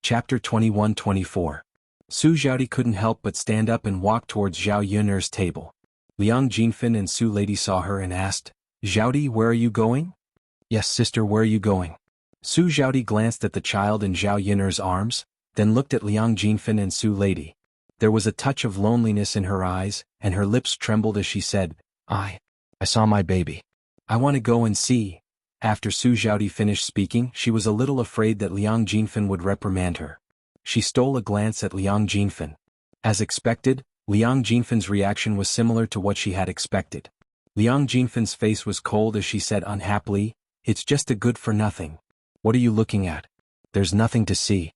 Chapter 21-24. Su Xiaodi couldn't help but stand up and walk towards Zhao Yun'er's table. Liang Jinfen and Su Lady saw her and asked, "Xiaodi, where are you going?" "Yes, sister, where are you going?" Su Xiaodi glanced at the child in Zhao Yun'er's arms, then looked at Liang Jinfen and Su Lady. There was a touch of loneliness in her eyes, and her lips trembled as she said, I saw my baby. I want to go and see." After Su Xiaodi finished speaking, she was a little afraid that Liang Jinfen would reprimand her. She stole a glance at Liang Jinfen. As expected, Liang Jinfen's reaction was similar to what she had expected. Liang Jinfen's face was cold as she said unhappily, "It's just a good-for-nothing. What are you looking at? There's nothing to see."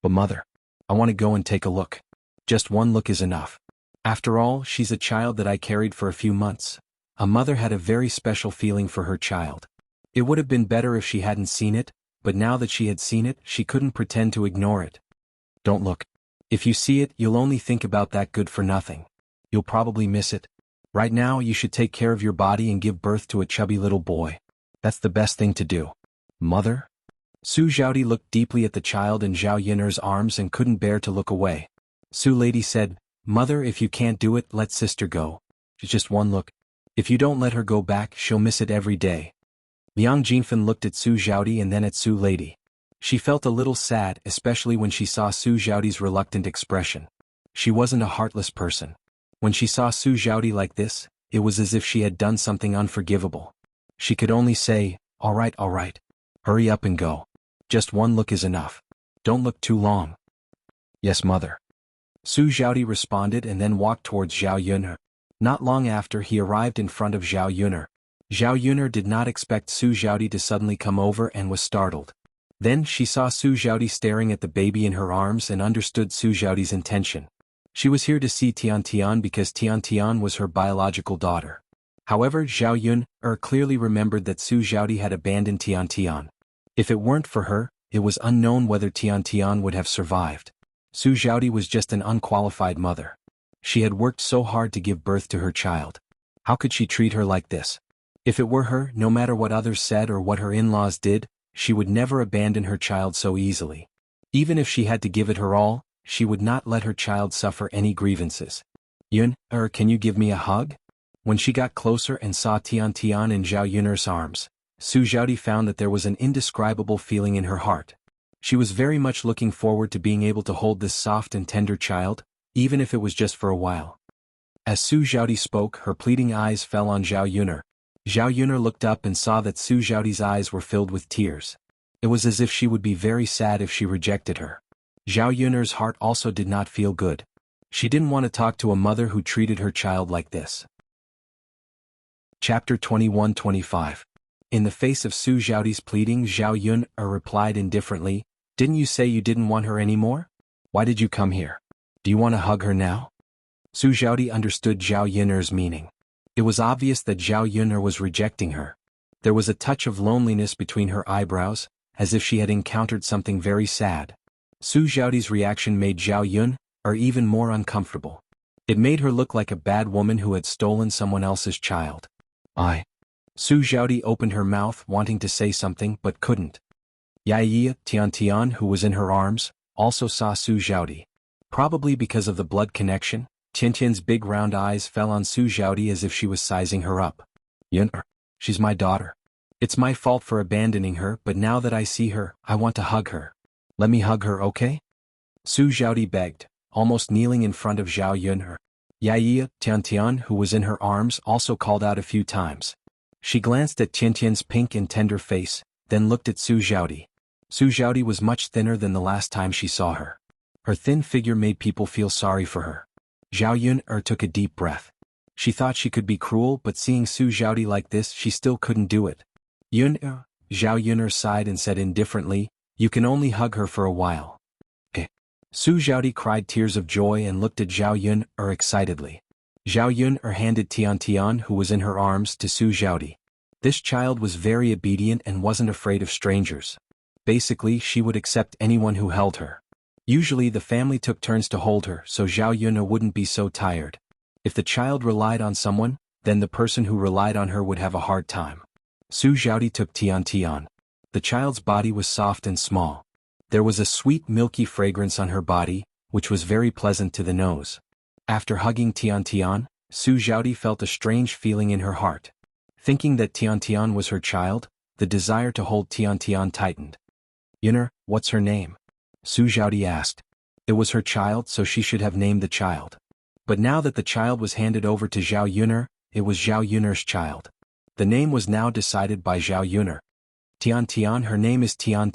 "But mother, I want to go and take a look. Just one look is enough. After all, she's a child that I carried for a few months." A mother had a very special feeling for her child. It would have been better if she hadn't seen it, but now that she had seen it, she couldn't pretend to ignore it. "Don't look. If you see it, you'll only think about that good-for-nothing. You'll probably miss it. Right now, you should take care of your body and give birth to a chubby little boy. That's the best thing to do." "Mother?" Su Xiaodi looked deeply at the child in Zhao Yun'er's arms and couldn't bear to look away. Su Lady said, "Mother, if you can't do it, let sister go. It's just one look. If you don't let her go back, she'll miss it every day." Liang Jinfen looked at Su Xiaodi and then at Su Lady. She felt a little sad, especially when she saw Su Xiaodi's reluctant expression. She wasn't a heartless person. When she saw Su Xiaodi like this, it was as if she had done something unforgivable. She could only say, all right. Hurry up and go. Just one look is enough. Don't look too long." "Yes, mother." Su Xiaodi responded and then walked towards Zhao Yun'er. Not long after, he arrived in front of Zhao Yun'er. Zhao Yun'er did not expect Su Xiaodi to suddenly come over and was startled. Then she saw Su Xiaodi staring at the baby in her arms and understood Su Xiaodi's intention. She was here to see Tian because Tian was her biological daughter. However, Zhao Yun'er clearly remembered that Su Xiaodi had abandoned Tian. If it weren't for her, it was unknown whether Tian would have survived. Su Xiaodi was just an unqualified mother. She had worked so hard to give birth to her child. How could she treat her like this? If it were her, no matter what others said or what her in-laws did, she would never abandon her child so easily. Even if she had to give it her all, she would not let her child suffer any grievances. "Yun-er, can you give me a hug?" When she got closer and saw Tian in Zhao Yun'er's arms, Su Xiaodi found that there was an indescribable feeling in her heart. She was very much looking forward to being able to hold this soft and tender child, even if it was just for a while. As Su Xiaodi spoke, her pleading eyes fell on Zhao Yun'er. Zhao Yun'er looked up and saw that Su Xiaodi's eyes were filled with tears. It was as if she would be very sad if she rejected her. Zhao Yun'er's heart also did not feel good. She didn't want to talk to a mother who treated her child like this. Chapter 21-25. In the face of Su Xiaodi's pleading, Zhao Yun'er replied indifferently, "Didn't you say you didn't want her anymore? Why did you come here? Do you want to hug her now?" Su Xiaodi understood Zhao Yun'er's meaning. It was obvious that Zhao Yun'er was rejecting her. There was a touch of loneliness between her eyebrows, as if she had encountered something very sad. Su Xiaodi's reaction made Zhao Yun'er even more uncomfortable. It made her look like a bad woman who had stolen someone else's child. Su Xiaodi opened her mouth wanting to say something but couldn't. Tian, who was in her arms, also saw Su Xiaodi. Probably because of the blood connection, Tian's big round eyes fell on Su Xiaodi as if she was sizing her up. "Yun'er, she's my daughter. It's my fault for abandoning her, but now that I see her, I want to hug her. Let me hug her, okay?" Su Xiaodi begged, almost kneeling in front of Zhao Yun'er. Tian, who was in her arms, also called out a few times. She glanced at Tian's pink and tender face, then looked at Su Xiaodi. Su Xiaodi was much thinner than the last time she saw her. Her thin figure made people feel sorry for her. Zhao Yun'er took a deep breath. She thought she could be cruel, but seeing Su Xiaodi like this, she still couldn't do it. "Yun'er," Zhao Yun'er sighed and said indifferently, "You can only hug her for a while." Su Xiaodi cried tears of joy and looked at Zhao Yun'er excitedly. Zhao Yun'er handed Tian, who was in her arms, to Su Xiaodi. This child was very obedient and wasn't afraid of strangers. Basically, she would accept anyone who held her. Usually the family took turns to hold her so Zhao Yun'er wouldn't be so tired. If the child relied on someone, then the person who relied on her would have a hard time. Su Xiaodi took Tian. The child's body was soft and small. There was a sweet milky fragrance on her body, which was very pleasant to the nose. After hugging Tian, Su Xiaodi felt a strange feeling in her heart. Thinking that Tian was her child, the desire to hold Tian tightened. Yuner, what's her name? Su Xiaodi asked. It was her child, so she should have named the child. But now that the child was handed over to Zhao Yuner, it was Zhao Yuner's child. The name was now decided by Zhao Yuner. Tian, her name is Tian.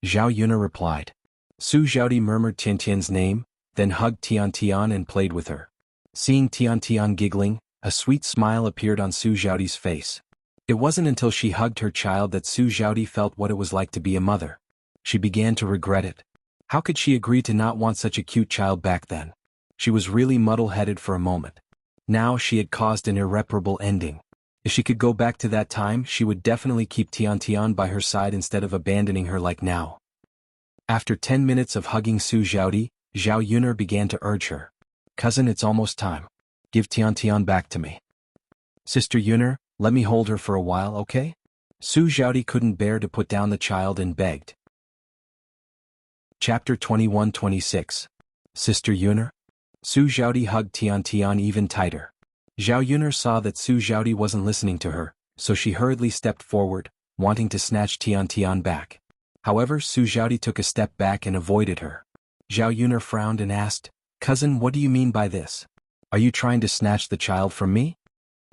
Zhao Yuner replied. Su Xiaodi murmured Tian's name, then hugged Tian and played with her. Seeing Tian giggling, a sweet smile appeared on Su Xiaodi's face. It wasn't until she hugged her child that Su Xiaodi felt what it was like to be a mother. She began to regret it. How could she agree to not want such a cute child back then? She was really muddle-headed for a moment. Now she had caused an irreparable ending. If she could go back to that time, she would definitely keep Tian by her side instead of abandoning her like now. After 10 minutes of hugging Su Xiaodi, Zhao Yuner began to urge her. Cousin, it's almost time. Give Tian back to me. Sister Yuner, let me hold her for a while, okay? Su Xiaodi couldn't bear to put down the child and begged. Chapter 21-26. Sister Yuner? Su Xiaodi hugged Tian even tighter. Zhao Yuner saw that Su Xiaodi wasn't listening to her, so she hurriedly stepped forward, wanting to snatch Tian back. However, Su Xiaodi took a step back and avoided her. Zhao Yuner frowned and asked, Cousin, what do you mean by this? Are you trying to snatch the child from me?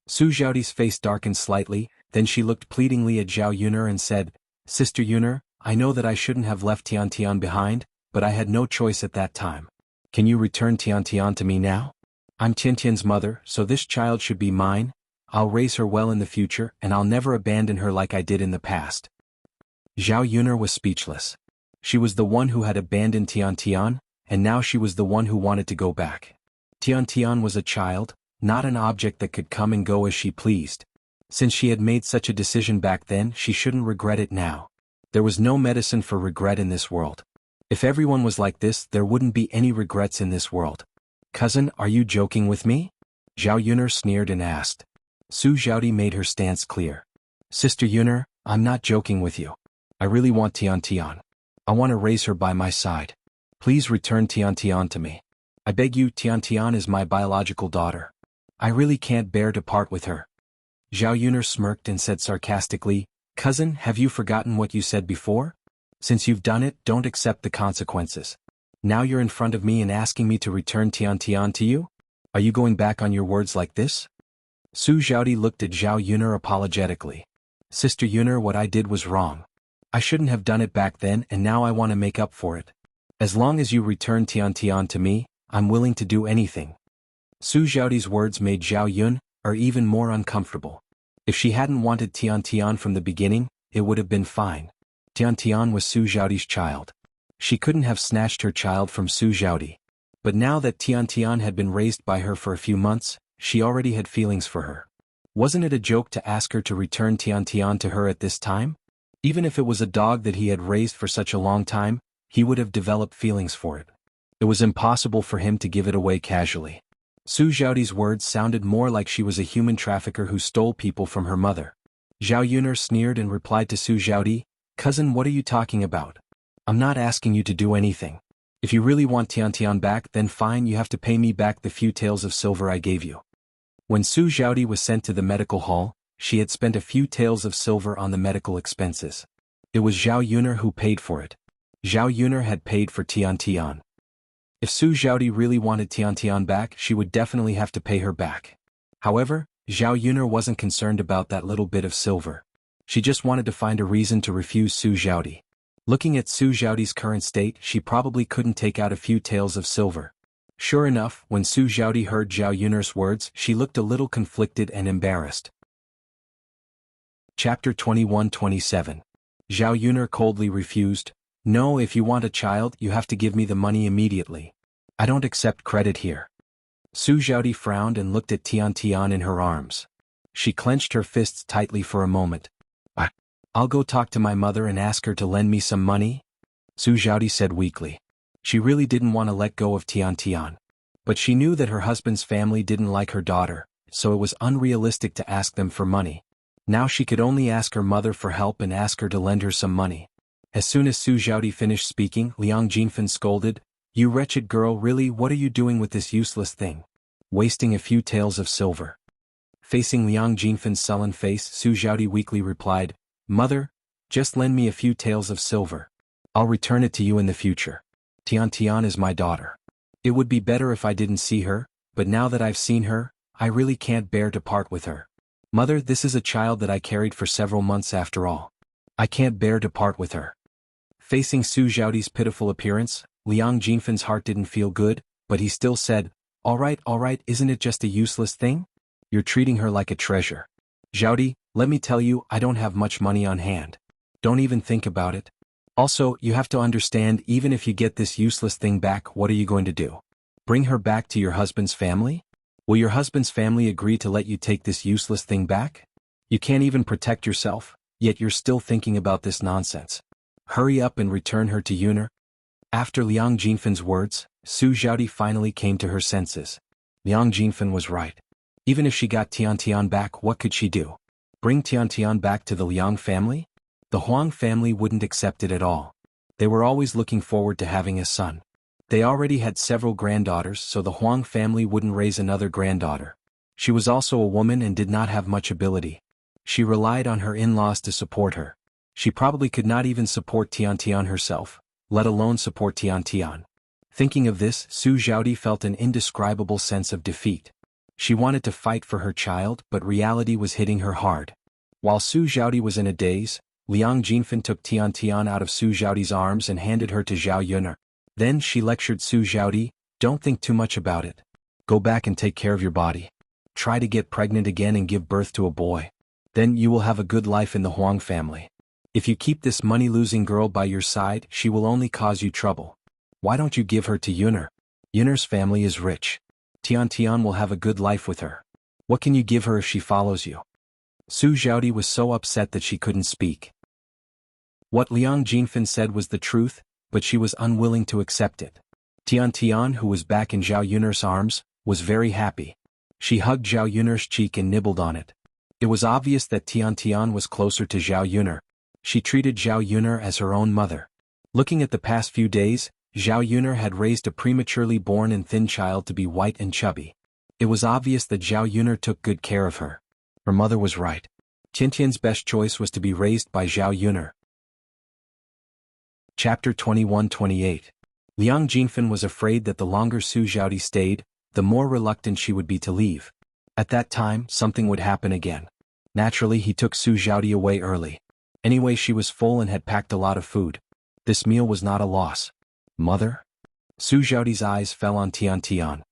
Su Xiaodi's face darkened slightly, then she looked pleadingly at Zhao Yuner and said, Sister Yuner, I know that I shouldn't have left Tian behind, but I had no choice at that time. Can you return Tian to me now? I'm Tian's mother, so this child should be mine. I'll raise her well in the future, and I'll never abandon her like I did in the past. Zhao Yuner was speechless. She was the one who had abandoned Tian, and now she was the one who wanted to go back. Tian was a child, not an object that could come and go as she pleased. Since she had made such a decision back then, she shouldn't regret it now. There was no medicine for regret in this world. If everyone was like this, there wouldn't be any regrets in this world. Cousin, are you joking with me? Zhao Yuner sneered and asked. Su Xiaodi made her stance clear. Sister Yuner, I'm not joking with you. I really want Tian. I want to raise her by my side. Please return Tian to me. I beg you, Tian is my biological daughter. I really can't bear to part with her. Zhao Yuner smirked and said sarcastically, Cousin, have you forgotten what you said before? Since you've done it, don't accept the consequences. Now you're in front of me and asking me to return Tian to you? Are you going back on your words like this? Su Xiaodi looked at Zhao Yuner apologetically. Sister Yuner, what I did was wrong. I shouldn't have done it back then, and now I want to make up for it. As long as you return Tian to me, I'm willing to do anything. Su Xiaodi's words made Zhao Yuner even more uncomfortable. If she hadn't wanted Tian from the beginning, it would have been fine. Tian was Su Xiaodi's child. She couldn't have snatched her child from Su Xiaodi. But now that Tian had been raised by her for a few months, she already had feelings for her. Wasn't it a joke to ask her to return Tian to her at this time? Even if it was a dog that he had raised for such a long time, he would have developed feelings for it. It was impossible for him to give it away casually. Su Xiaodi's words sounded more like she was a human trafficker who stole people from her mother. Zhao Yuner sneered and replied to Su Xiaodi, Cousin, what are you talking about? I'm not asking you to do anything. If you really want Tian back, then fine, you have to pay me back the few taels of silver I gave you. When Su Xiaodi was sent to the medical hall, she had spent a few taels of silver on the medical expenses. It was Zhao Yuner who paid for it. Zhao Yuner had paid for Tian. If Su Xiaodi really wanted Tian back, she would definitely have to pay her back. However, Zhao Yuner wasn't concerned about that little bit of silver. She just wanted to find a reason to refuse Su Xiaodi. Looking at Su Xiaodi's current state, she probably couldn't take out a few taels of silver. Sure enough, when Su Xiaodi heard Zhao Yuner's words, she looked a little conflicted and embarrassed. Chapter 21-27. Zhao Yuner coldly refused. No, if you want a child, you have to give me the money immediately. I don't accept credit here. Su Xiaodi frowned and looked at Tian in her arms. She clenched her fists tightly for a moment. I'll go talk to my mother and ask her to lend me some money, Su Xiaodi said weakly. She really didn't want to let go of Tian. But she knew that her husband's family didn't like her daughter, so it was unrealistic to ask them for money. Now she could only ask her mother for help and ask her to lend her some money. As soon as Su Xiaodi finished speaking, Liang Jinfen scolded, "You wretched girl, really, what are you doing with this useless thing? Wasting a few taels of silver." Facing Liang Jinfen's sullen face, Su Xiaodi weakly replied, "Mother, just lend me a few taels of silver. I'll return it to you in the future. Tian Tian is my daughter. It would be better if I didn't see her, but now that I've seen her, I really can't bear to part with her. Mother, this is a child that I carried for several months after all. I can't bear to part with her." Facing Su Xiaodi's pitiful appearance, Liang Jinfen's heart didn't feel good, but he still said, all right, isn't it just a useless thing? You're treating her like a treasure. Xiaodi, let me tell you, I don't have much money on hand. Don't even think about it. Also, you have to understand, even if you get this useless thing back, what are you going to do? Bring her back to your husband's family? Will your husband's family agree to let you take this useless thing back? You can't even protect yourself, yet you're still thinking about this nonsense. Hurry up and return her to Yuner." After Liang Jinfen's words, Su Xiaodi finally came to her senses. Liang Jinfen was right. Even if she got Tian Tian back, what could she do? Bring Tian Tian back to the Liang family? The Huang family wouldn't accept it at all. They were always looking forward to having a son. They already had several granddaughters, so the Huang family wouldn't raise another granddaughter. She was also a woman and did not have much ability. She relied on her in-laws to support her. She probably could not even support Tian Tian herself, let alone support Tian Tian. Thinking of this, Su Xiaodi felt an indescribable sense of defeat. She wanted to fight for her child, but reality was hitting her hard. While Su Xiaodi was in a daze, Liang Jinfen took Tian Tian out of Su Xiaodi's arms and handed her to Zhao Yuner. Then she lectured Su Xiaodi, "Don't think too much about it. Go back and take care of your body. Try to get pregnant again and give birth to a boy. Then you will have a good life in the Huang family. If you keep this money-losing girl by your side, she will only cause you trouble. Why don't you give her to Yuner? Yuner's family is rich. Tian Tian will have a good life with her. What can you give her if she follows you?" Su Xiaodi was so upset that she couldn't speak. What Liang Jinfen said was the truth, but she was unwilling to accept it. Tian Tian, who was back in Zhao Yuner's arms, was very happy. She hugged Zhao Yuner's cheek and nibbled on it. It was obvious that Tian Tian was closer to Zhao Yuner. She treated Zhao Yuner as her own mother. Looking at the past few days, Zhao Yuner had raised a prematurely born and thin child to be white and chubby. It was obvious that Zhao Yuner took good care of her. Her mother was right. Tiantian's best choice was to be raised by Zhao Yuner. Chapter 21-28. Liang Jinfen was afraid that the longer Su Xiaodi stayed, the more reluctant she would be to leave. At that time, something would happen again. Naturally, he took Su Xiaodi away early. Anyway, she was full and had packed a lot of food. This meal was not a loss. "Mother?" Su Xiaodi's eyes fell on Tian Tian.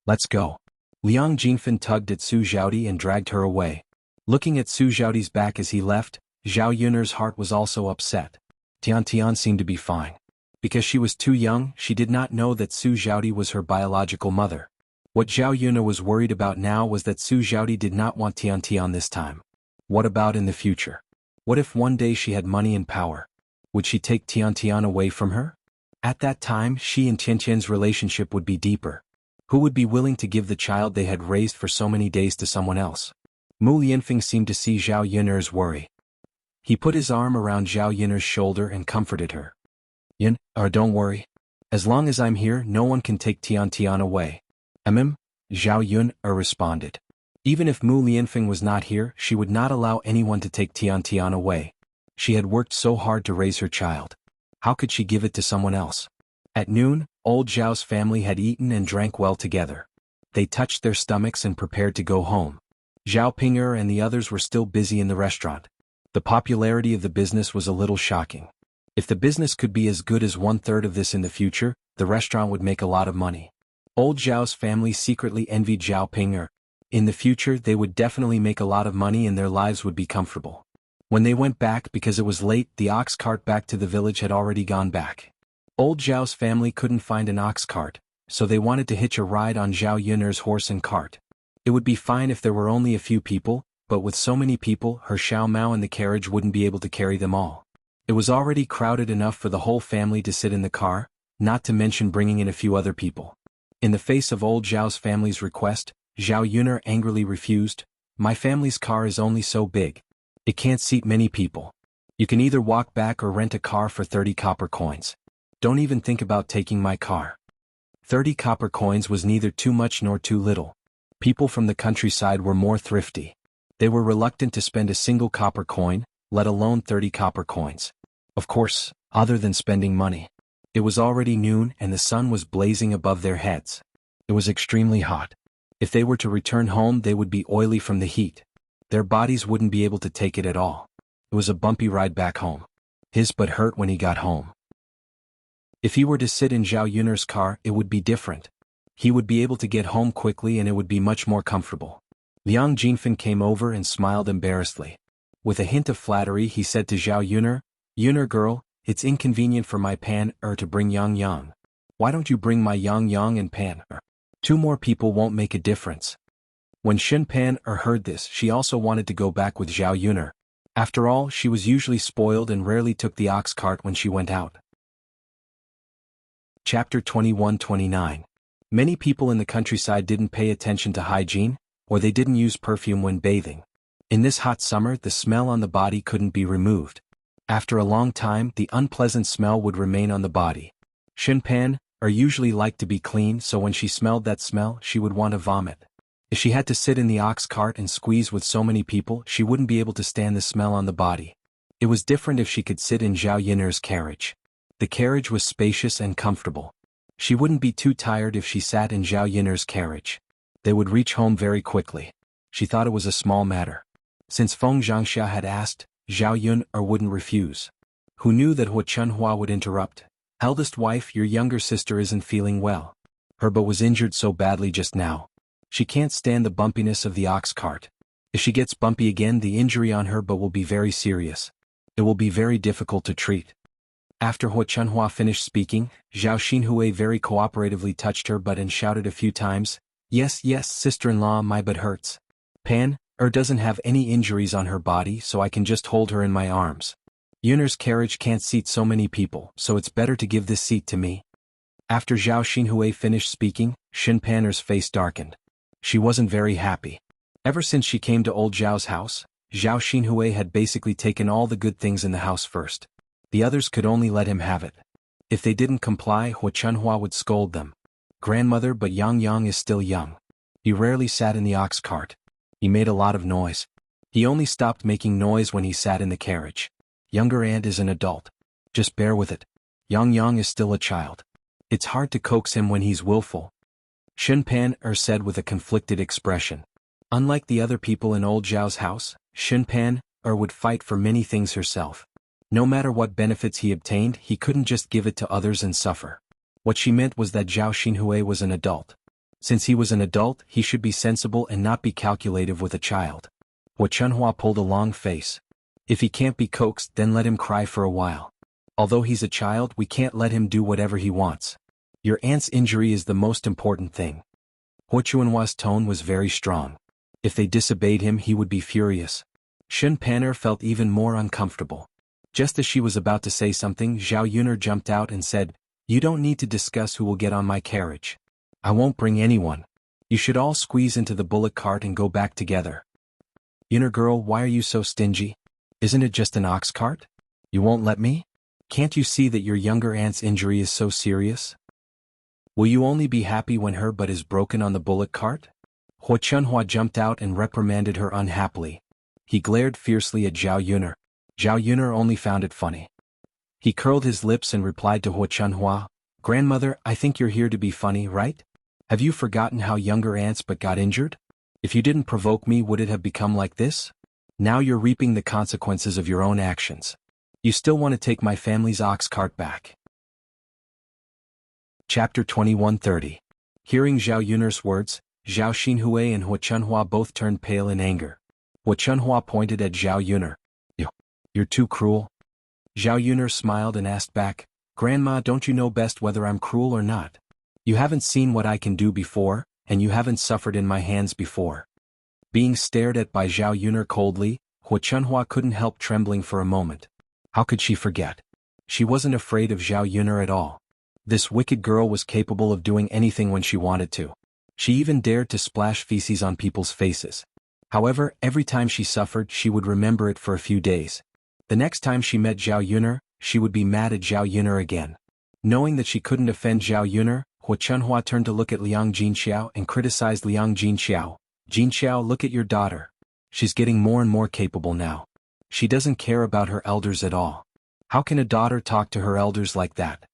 "Let's go." Liang Jinfen tugged at Su Xiaodi and dragged her away. Looking at Su Xiaodi's back as he left, Zhao Yuner's heart was also upset. Tian Tian seemed to be fine. Because she was too young, she did not know that Su Xiaodi was her biological mother. What Zhao Yuner was worried about now was that Su Xiaodi did not want Tian Tian this time. What about in the future? What if one day she had money and power? Would she take Tian Tian away from her? At that time, she and Tiantian's relationship would be deeper. Who would be willing to give the child they had raised for so many days to someone else? Mu Lianfeng seemed to see Zhao Yuner's worry. He put his arm around Zhao Yuner's shoulder and comforted her. Don't worry. As long as I'm here, no one can take Tian Tian away." Zhao Yuner responded. Even if Mu Lianfeng was not here, she would not allow anyone to take Tian Tian away. She had worked so hard to raise her child. How could she give it to someone else? At noon, old Zhao's family had eaten and drank well together. They touched their stomachs and prepared to go home. Zhao Ping'er and the others were still busy in the restaurant. The popularity of the business was a little shocking. If the business could be as good as 1/3 of this in the future, the restaurant would make a lot of money. Old Zhao's family secretly envied Zhao Ping'er. In the future, they would definitely make a lot of money and their lives would be comfortable. When they went back because it was late, the ox cart back to the village had already gone back. Old Zhao's family couldn't find an ox cart, so they wanted to hitch a ride on Zhao Yuner's horse and cart. It would be fine if there were only a few people, but with so many people, her Xiao Mao and the carriage wouldn't be able to carry them all. It was already crowded enough for the whole family to sit in the car, not to mention bringing in a few other people. In the face of old Zhao's family's request, Zhao Yuner angrily refused. "My family's car is only so big. It can't seat many people. You can either walk back or rent a car for 30 copper coins. Don't even think about taking my car. 30 copper coins was neither too much nor too little. People from the countryside were more thrifty. They were reluctant to spend a single copper coin, let alone 30 copper coins. Of course, other than spending money. It was already noon and the sun was blazing above their heads. It was extremely hot. If they were to return home, they would be oily from the heat. Their bodies wouldn't be able to take it at all. It was a bumpy ride back home. His butt hurt when he got home. If he were to sit in Zhao Yun'er's car, it would be different. He would be able to get home quickly and it would be much more comfortable. Liang Jinfin came over and smiled embarrassedly. With a hint of flattery, he said to Zhao Yun'er, "Yun'er girl, it's inconvenient for my Pan-er to bring Yang. Why don't you bring my Yang and Pan-er? 2 more people won't make a difference." When Shen Pan-er heard this, she also wanted to go back with Zhao Yun'er. After all, she was usually spoiled and rarely took the ox cart when she went out. Chapter 21-29. Many people in the countryside didn't pay attention to hygiene, or they didn't use perfume when bathing. In this hot summer, the smell on the body couldn't be removed. After a long time, the unpleasant smell would remain on the body. Shen Pan-er usually liked to be clean, so when she smelled that smell, she would want to vomit. If she had to sit in the ox cart and squeeze with so many people, she wouldn't be able to stand the smell on the body. It was different if she could sit in Zhao Yun'er's carriage. The carriage was spacious and comfortable. She wouldn't be too tired if she sat in Zhao Yun'er's carriage. They would reach home very quickly. She thought it was a small matter. Since Feng Zhangxia had asked, Zhao Yun'er wouldn't refuse. Who knew that Hu Chunhua would interrupt? "Eldest wife, your younger sister isn't feeling well. Her butt was injured so badly just now. She can't stand the bumpiness of the ox cart. If she gets bumpy again, the injury on her butt will be very serious. It will be very difficult to treat." After Hu Chunhua finished speaking, Zhao Xinhui very cooperatively touched her butt and shouted a few times, Yes, sister-in-law, my butt hurts. Pan-er doesn't have any injuries on her body, so I can just hold her in my arms. Yun'er's carriage can't seat so many people, so it's better to give this seat to me." After Zhao Xinhui finished speaking, Shen Pan'er's face darkened. She wasn't very happy. Ever since she came to old Zhao's house, Zhao Xinhui had basically taken all the good things in the house first. The others could only let him have it. If they didn't comply, Hu Chunhua would scold them. "Grandmother, but Yang is still young. He rarely sat in the ox cart. He made a lot of noise. He only stopped making noise when he sat in the carriage. Younger aunt is an adult. Just bear with it. Yang is still a child. It's hard to coax him when he's willful." Shen Pan-er said with a conflicted expression. Unlike the other people in old Zhao's house, Shen Pan-er would fight for many things herself. No matter what benefits he obtained, he couldn't just give it to others and suffer. What she meant was that Zhao Xinhui was an adult. Since he was an adult, he should be sensible and not be calculative with a child. Hu Chunhua pulled a long face. If he can't be coaxed, then let him cry for a while. Although he's a child, we can't let him do whatever he wants. Your aunt's injury is the most important thing. Hu Chunhua's tone was very strong. If they disobeyed him, he would be furious. Shen Pan-er felt even more uncomfortable. Just as she was about to say something, Zhao Yun'er jumped out and said, "You don't need to discuss who will get on my carriage. I won't bring anyone. You should all squeeze into the bullock cart and go back together." "Yun'er girl, why are you so stingy? Isn't it just an ox cart? You won't let me? Can't you see that your younger aunt's injury is so serious? Will you only be happy when her butt is broken on the bullock cart?" Hu Chunhua jumped out and reprimanded her unhappily. He glared fiercely at Zhao Yun'er. Zhao Yun'er only found it funny. He curled his lips and replied to Hu Chunhua, "Grandmother, I think you're here to be funny, right? Have you forgotten how younger aunts but got injured? If you didn't provoke me, would it have become like this? Now you're reaping the consequences of your own actions. You still want to take my family's ox cart back." Chapter 21-30. Hearing Zhao Yun'er's words, Zhao Xinhui and Hu Chunhua both turned pale in anger. Hu Chunhua pointed at Zhao Yun'er. You're too cruel." Zhao Yun'er smiled and asked back, "Grandma, don't you know best whether I'm cruel or not? You haven't seen what I can do before, and you haven't suffered in my hands before." Being stared at by Zhao Yun'er coldly, Hu Chunhua couldn't help trembling for a moment. How could she forget? She wasn't afraid of Zhao Yun'er at all. This wicked girl was capable of doing anything when she wanted to. She even dared to splash feces on people's faces. However, every time she suffered, she would remember it for a few days. The next time she met Zhao Yuner, she would be mad at Zhao Yuner again. Knowing that she couldn't offend Zhao Yuner, Hua Chunhua turned to look at Liang Jinxiao and criticized Liang Jinxiao. Jinxiao, look at your daughter. She's getting more and more capable now. She doesn't care about her elders at all. How can a daughter talk to her elders like that?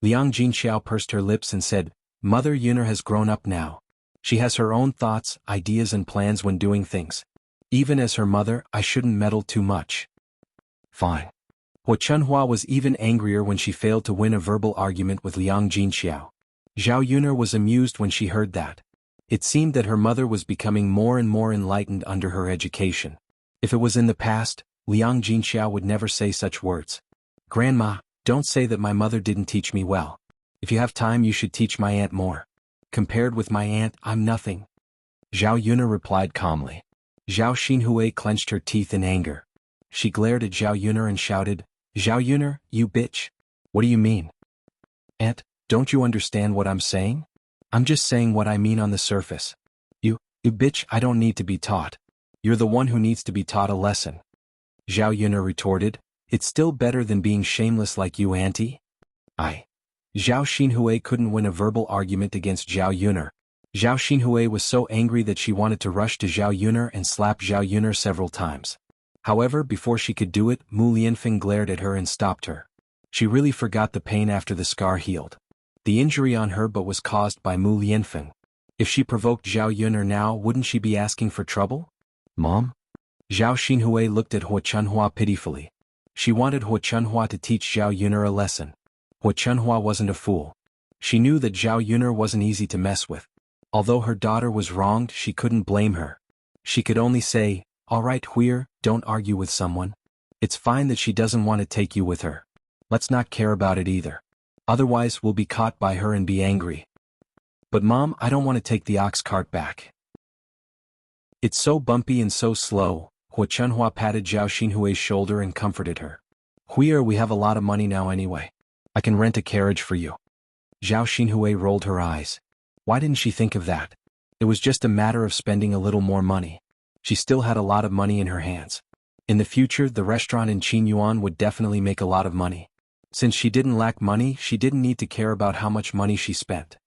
Liang Jinxiao pursed her lips and said, Mother Yuner has grown up now. She has her own thoughts, ideas and plans when doing things. Even as her mother, I shouldn't meddle too much. Fine. Hua Chunhua was even angrier when she failed to win a verbal argument with Liang Jinxiao. Zhao Yuner was amused when she heard that. It seemed that her mother was becoming more and more enlightened under her education. If it was in the past, Liang Jinxiao would never say such words. Grandma, don't say that my mother didn't teach me well. If you have time you should teach my aunt more. Compared with my aunt, I'm nothing. Zhao Yuner replied calmly. Zhao Xinhui clenched her teeth in anger. She glared at Zhao Yuner and shouted, Zhao Yuner, you bitch. What do you mean? Aunt, don't you understand what I'm saying? I'm just saying what I mean on the surface. You bitch, I don't need to be taught. You're the one who needs to be taught a lesson. Zhao Yuner retorted, it's still better than being shameless like you, auntie. Zhao Xinhui couldn't win a verbal argument against Zhao Yuner. Zhao Xinhui was so angry that she wanted to rush to Zhao Yuner and slap Zhao Yuner several times. However, before she could do it, Mu Lianfeng glared at her and stopped her. She really forgot the pain after the scar healed. The injury on her but was caused by Mu Lianfeng. If she provoked Zhao Yuner now, wouldn't she be asking for trouble? Mom? Zhao Xinhui looked at Hua Chunhua pitifully. She wanted Hua Chunhua to teach Zhao Yuner a lesson. Hua Chunhua wasn't a fool. She knew that Zhao Yuner wasn't easy to mess with. Although her daughter was wronged, she couldn't blame her. She could only say, all right, Huir, don't argue with someone. It's fine that she doesn't want to take you with her. Let's not care about it either. Otherwise we'll be caught by her and be angry. But Mom, I don't want to take the ox cart back. It's so bumpy and so slow. Hua Chunhua patted Zhao Xinhui's shoulder and comforted her. Huir, we have a lot of money now anyway. I can rent a carriage for you. Zhao Xinhui rolled her eyes. Why didn't she think of that? It was just a matter of spending a little more money. She still had a lot of money in her hands. In the future, the restaurant in Qinyuan would definitely make a lot of money. Since she didn't lack money, she didn't need to care about how much money she spent.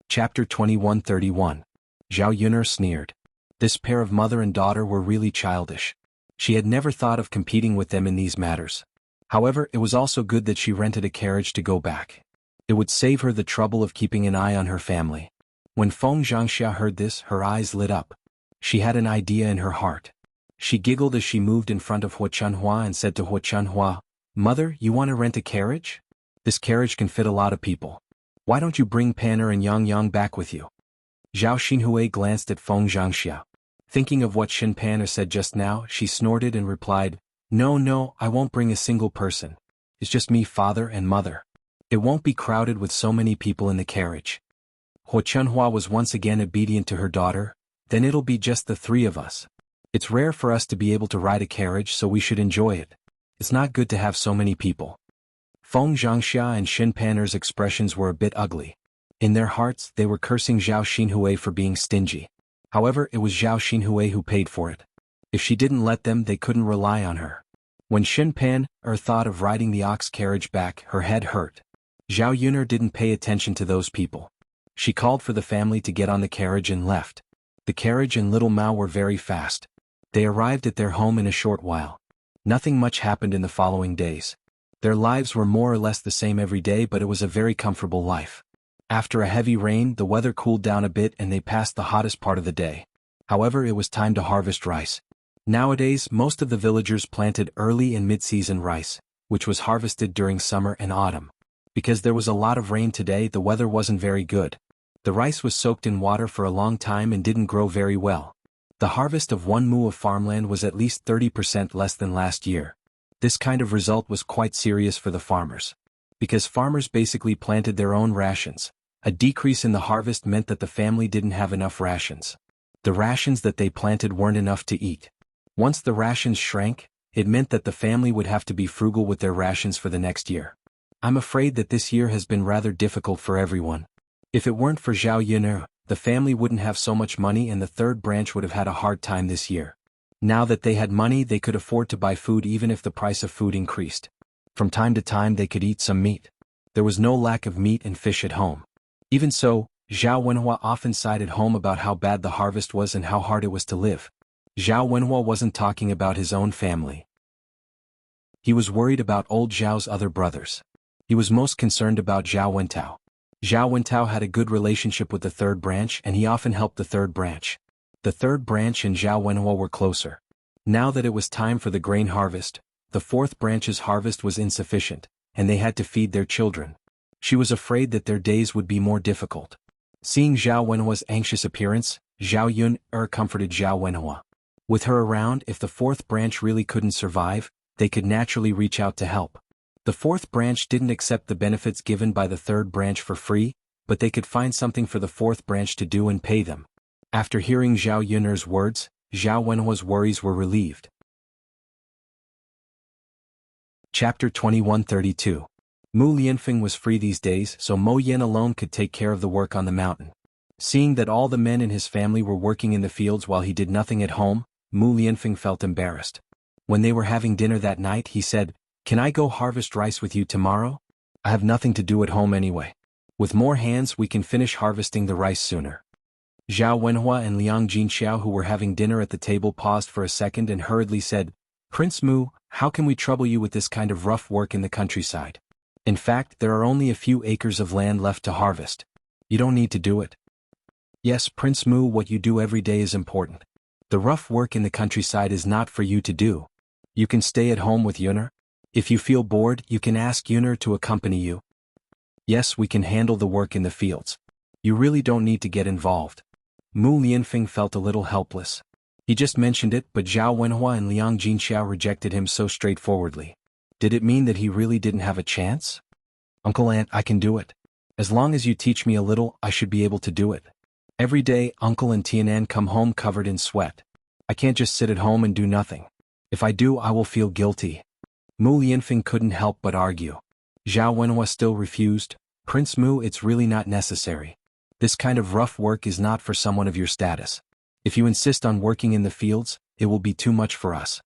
Chapter 2131. Zhao Yuner sneered. This pair of mother and daughter were really childish. She had never thought of competing with them in these matters. However, it was also good that she rented a carriage to go back. It would save her the trouble of keeping an eye on her family. When Feng Zhangxia heard this, her eyes lit up. She had an idea in her heart. She giggled as she moved in front of Hua Chunhua and said to Hua Chunhua, Mother, you want to rent a carriage? This carriage can fit a lot of people. Why don't you bring Pan'er and Yang Yang back with you? Zhao Xinhui glanced at Feng Zhangxia. Thinking of what Shin Pan'er said just now, she snorted and replied, No, I won't bring a single person. It's just me, father and mother. It won't be crowded with so many people in the carriage. Hua Chunhua was once again obedient to her daughter. Then it'll be just the three of us. It's rare for us to be able to ride a carriage, so we should enjoy it. It's not good to have so many people. Feng Zhangxia and Shin Pan'er's expressions were a bit ugly. In their hearts, they were cursing Zhao Xinhui for being stingy. However, it was Zhao Xinhui who paid for it. If she didn't let them, they couldn't rely on her. When Shin Pan'er thought of riding the ox carriage back, her head hurt. Zhao Yuner didn't pay attention to those people. She called for the family to get on the carriage and left. The carriage and little Mao were very fast. They arrived at their home in a short while. Nothing much happened in the following days. Their lives were more or less the same every day, but it was a very comfortable life. After a heavy rain, the weather cooled down a bit and they passed the hottest part of the day. However, it was time to harvest rice. Nowadays, most of the villagers planted early and mid-season rice, which was harvested during summer and autumn. Because there was a lot of rain today, the weather wasn't very good. The rice was soaked in water for a long time and didn't grow very well. The harvest of 1 mu of farmland was at least 30% less than last year. This kind of result was quite serious for the farmers. Because farmers basically planted their own rations, a decrease in the harvest meant that the family didn't have enough rations. The rations that they planted weren't enough to eat. Once the rations shrank, it meant that the family would have to be frugal with their rations for the next year. I'm afraid that this year has been rather difficult for everyone. If it weren't for Zhao Yuner, the family wouldn't have so much money and the third branch would have had a hard time this year. Now that they had money, they could afford to buy food even if the price of food increased. From time to time they could eat some meat. There was no lack of meat and fish at home. Even so, Zhao Wenhua often sighed at home about how bad the harvest was and how hard it was to live. Zhao Wenhua wasn't talking about his own family. He was worried about old Zhao's other brothers. He was most concerned about Zhao Wentao. Zhao Wentao had a good relationship with the third branch and he often helped the third branch. The third branch and Zhao Wenhua were closer. Now that it was time for the grain harvest, the fourth branch's harvest was insufficient, and they had to feed their children. She was afraid that their days would be more difficult. Seeing Zhao Wenhua's anxious appearance, Zhao Yun comforted Zhao Wenhua. With her around, if the fourth branch really couldn't survive, they could naturally reach out to help. The fourth branch didn't accept the benefits given by the third branch for free, but they could find something for the fourth branch to do and pay them. After hearing Zhao Yun's words, Zhao Wenhua's worries were relieved. Chapter 2132. Mu Lianfeng was free these days, so Mo Yan alone could take care of the work on the mountain. Seeing that all the men in his family were working in the fields while he did nothing at home, Mu Lianfeng felt embarrassed. When they were having dinner that night, he said, "Can I go harvest rice with you tomorrow? I have nothing to do at home anyway. With more hands we can finish harvesting the rice sooner." Zhao Wenhua and Liang Jinxiao, who were having dinner at the table, paused for a second and hurriedly said, "Prince Mu, how can we trouble you with this kind of rough work in the countryside? In fact, there are only a few acres of land left to harvest. You don't need to do it." "Yes, Prince Mu, what you do every day is important. The rough work in the countryside is not for you to do. You can stay at home with Yuner. If you feel bored, you can ask Yuner to accompany you. Yes, we can handle the work in the fields. You really don't need to get involved." Mu Lianfeng felt a little helpless. He just mentioned it, but Zhao Wenhua and Liang Jinxiao rejected him so straightforwardly. Did it mean that he really didn't have a chance? "Uncle Aunt, I can do it. As long as you teach me a little, I should be able to do it. Every day, Uncle and Tianan come home covered in sweat. I can't just sit at home and do nothing. If I do, I will feel guilty." Mu Lianfeng couldn't help but argue. Zhao Wenhua still refused. "Prince Mu, it's really not necessary. This kind of rough work is not for someone of your status. If you insist on working in the fields, it will be too much for us."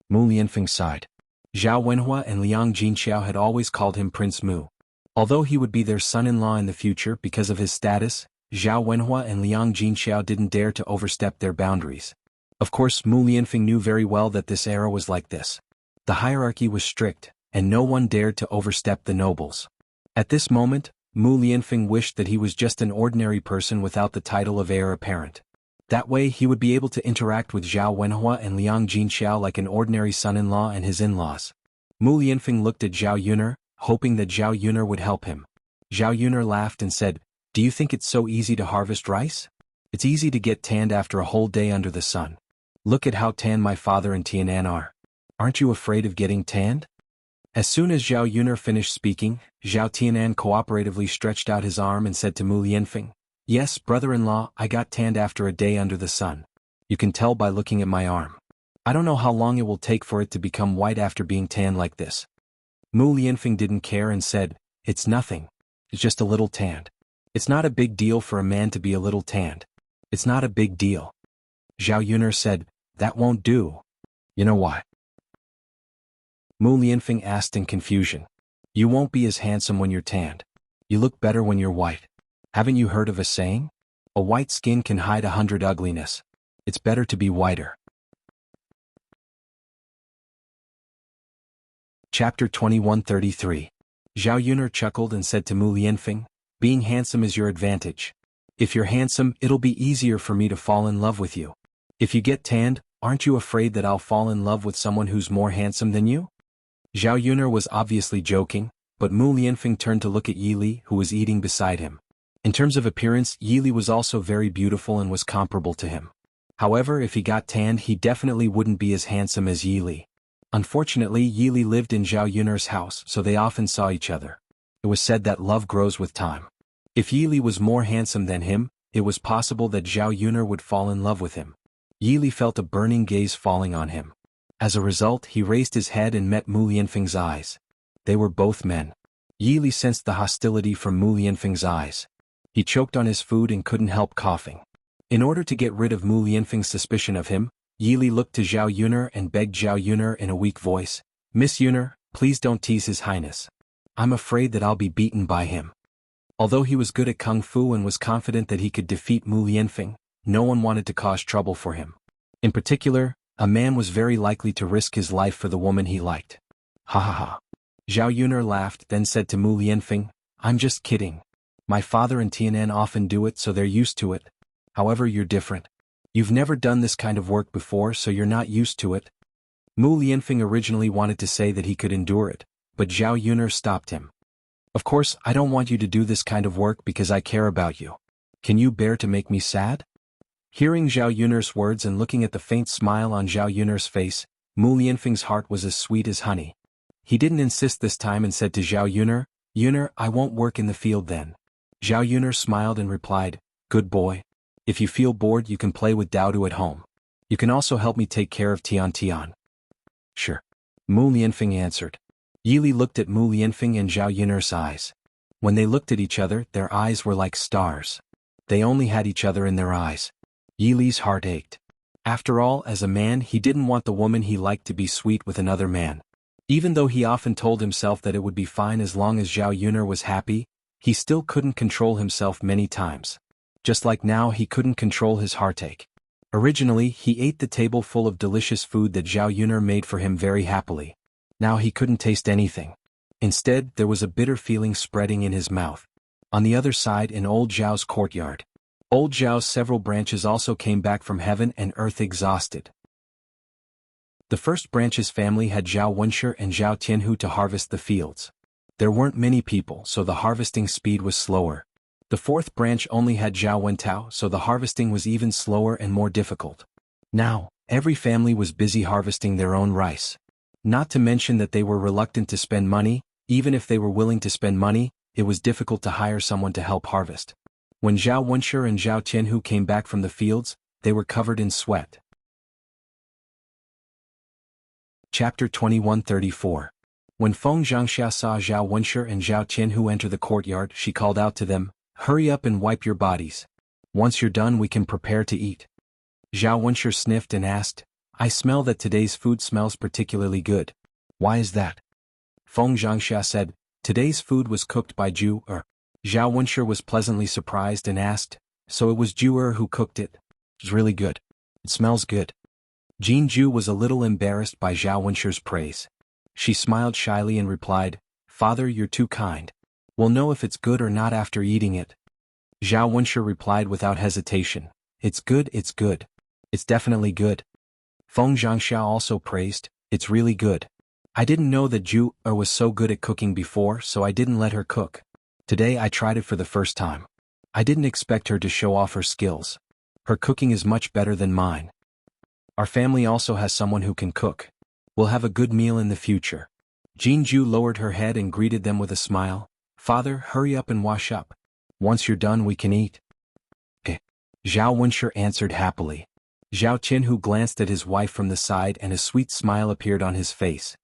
Mu Lianfeng sighed. Zhao Wenhua and Liang Jinxiao had always called him Prince Mu. Although he would be their son-in-law in the future because of his status, Zhao Wenhua and Liang Jinxiao didn't dare to overstep their boundaries. Of course, Mu Lianfeng knew very well that this era was like this. The hierarchy was strict, and no one dared to overstep the nobles. At this moment, Mu Lianfeng wished that he was just an ordinary person without the title of heir apparent. That way he would be able to interact with Zhao Wenhua and Liang Jinxiao like an ordinary son-in-law and his in-laws. Mu Lianfeng looked at Zhao Yuner, hoping that Zhao Yuner would help him. Zhao Yuner laughed and said, "Do you think it's so easy to harvest rice? It's easy to get tanned after a whole day under the sun. Look at how tan my father and Tianan are. Aren't you afraid of getting tanned?" As soon as Zhao Yuner finished speaking, Zhao Tianan cooperatively stretched out his arm and said to Mu Lianfeng, "Yes, brother-in-law, I got tanned after a day under the sun. You can tell by looking at my arm. I don't know how long it will take for it to become white after being tanned like this." Mu Lianfeng didn't care and said, "It's nothing. It's just a little tanned. It's not a big deal for a man to be a little tanned. It's not a big deal." Zhao Yuner said, "That won't do. You know why?" Mu Lianfeng asked in confusion. "You won't be as handsome when you're tanned. You look better when you're white. Haven't you heard of a saying? A white skin can hide 100 ugliness. It's better to be whiter." Chapter 2133. Zhao Yuner chuckled and said to Mu Lianfeng, "Being handsome is your advantage. If you're handsome, it'll be easier for me to fall in love with you. If you get tanned, aren't you afraid that I'll fall in love with someone who's more handsome than you?" Zhao Yuner was obviously joking, but Mu Lianfeng turned to look at Yili, who was eating beside him. In terms of appearance, Yili was also very beautiful and was comparable to him. However, if he got tanned, he definitely wouldn't be as handsome as Yili. Unfortunately, Yili lived in Zhao Yuner's house, so they often saw each other. It was said that love grows with time. If Yili was more handsome than him, it was possible that Zhao Yuner would fall in love with him. Yili felt a burning gaze falling on him. As a result, he raised his head and met Mu Lianfeng's eyes. They were both men. Yili sensed the hostility from Mu Lianfeng's eyes. He choked on his food and couldn't help coughing. In order to get rid of Mu Lianfeng's suspicion of him, Yi looked to Zhao Yuner and begged Zhao Yuner in a weak voice, Miss Yuner, please don't tease His Highness. I'm afraid that I'll be beaten by him. Although he was good at kung fu and was confident that he could defeat Mu Lianfeng, no one wanted to cause trouble for him. In particular, a man was very likely to risk his life for the woman he liked. Ha ha ha. Zhao Yuner laughed, then said to Mu Lianfeng, I'm just kidding. My father and Tianan often do it, so they're used to it. However, you're different. You've never done this kind of work before, so you're not used to it. Mu Lianfeng originally wanted to say that he could endure it, but Zhao Yuner stopped him. Of course, I don't want you to do this kind of work because I care about you. Can you bear to make me sad? Hearing Zhao Yuner's words and looking at the faint smile on Zhao Yuner's face, Mu Lianfeng's heart was as sweet as honey. He didn't insist this time and said to Zhao Yuner, Yuner, I won't work in the field then. Zhao Yuner smiled and replied, Good boy. If you feel bored you can play with Daodu at home. You can also help me take care of Tian Tian. Sure. Mu Lianfeng answered. Yi looked at Mu Lianfeng and Zhao Yuner's eyes. When they looked at each other, their eyes were like stars. They only had each other in their eyes. Yi's heart ached. After all, as a man, he didn't want the woman he liked to be sweet with another man. Even though he often told himself that it would be fine as long as Zhao Yuner was happy, he still couldn't control himself many times. Just like now, he couldn't control his heartache. Originally, he ate the table full of delicious food that Zhao Yuner made for him very happily. Now he couldn't taste anything. Instead, there was a bitter feeling spreading in his mouth. On the other side, in old Zhao's courtyard, old Zhao's several branches also came back from heaven and earth exhausted. The first branch's family had Zhao Wenshi and Zhao Tianhu to harvest the fields. There weren't many people, so the harvesting speed was slower. The fourth branch only had Zhao Wentao, so the harvesting was even slower and more difficult. Now, every family was busy harvesting their own rice. Not to mention that they were reluctant to spend money. Even if they were willing to spend money, it was difficult to hire someone to help harvest. When Zhao Wenshi and Zhao Tianhu came back from the fields, they were covered in sweat. Chapter 2134. When Feng Zhangxia saw Zhao Wenshi and Zhao Tianhu enter the courtyard, she called out to them, Hurry up and wipe your bodies. Once you're done we can prepare to eat. Zhao Wenshi sniffed and asked, I smell that today's food smells particularly good. Why is that? Feng Zhangxia said, Today's food was cooked by Zhu Er. Zhao Wenshi was pleasantly surprised and asked, So it was Zhu Er who cooked it? It's really good. It smells good. Jianghu was a little embarrassed by Zhao Wenshi's praise. She smiled shyly and replied, Father, you're too kind. We'll know if it's good or not after eating it. Zhao Wenshi replied without hesitation, It's good, it's good. It's definitely good. Feng Zhangxia also praised, It's really good. I didn't know that Zhu Er was so good at cooking before, so I didn't let her cook. Today I tried it for the first time. I didn't expect her to show off her skills. Her cooking is much better than mine. Our family also has someone who can cook. We'll have a good meal in the future. Jianghu lowered her head and greeted them with a smile. Father, hurry up and wash up. Once you're done we can eat. Zhao Wenshi answered happily. Zhao Tianhu glanced at his wife from the side and a sweet smile appeared on his face.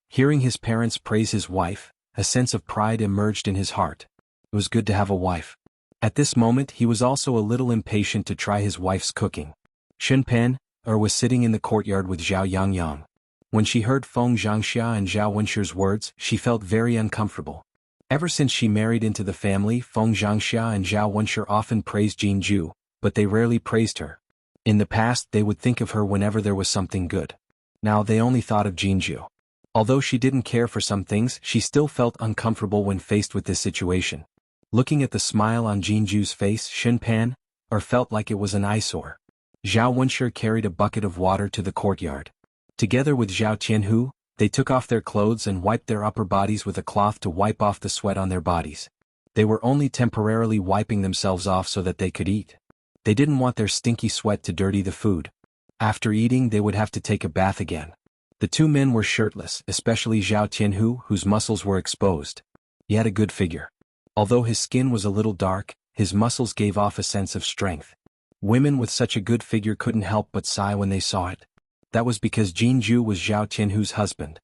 Hearing his parents praise his wife, a sense of pride emerged in his heart. It was good to have a wife. At this moment he was also a little impatient to try his wife's cooking. Shenpan was sitting in the courtyard with Zhao Yangyang. When she heard Feng Zhangxia and Zhao Wenshi's words, she felt very uncomfortable. Ever since she married into the family, Feng Zhangxia and Zhao Wenshi often praised Jianghu, but they rarely praised her. In the past they would think of her whenever there was something good. Now they only thought of Jianghu. Although she didn't care for some things, she still felt uncomfortable when faced with this situation. Looking at the smile on Jianghu's face, Shenpan felt like it was an eyesore. Zhao Wenshi carried a bucket of water to the courtyard. Together with Zhao Tianhu, they took off their clothes and wiped their upper bodies with a cloth to wipe off the sweat on their bodies. They were only temporarily wiping themselves off so that they could eat. They didn't want their stinky sweat to dirty the food. After eating they would have to take a bath again. The two men were shirtless, especially Zhao Tianhu, whose muscles were exposed. He had a good figure. Although his skin was a little dark, his muscles gave off a sense of strength. Women with such a good figure couldn't help but sigh when they saw it. That was because Jianghu was Zhao Tianhu's husband.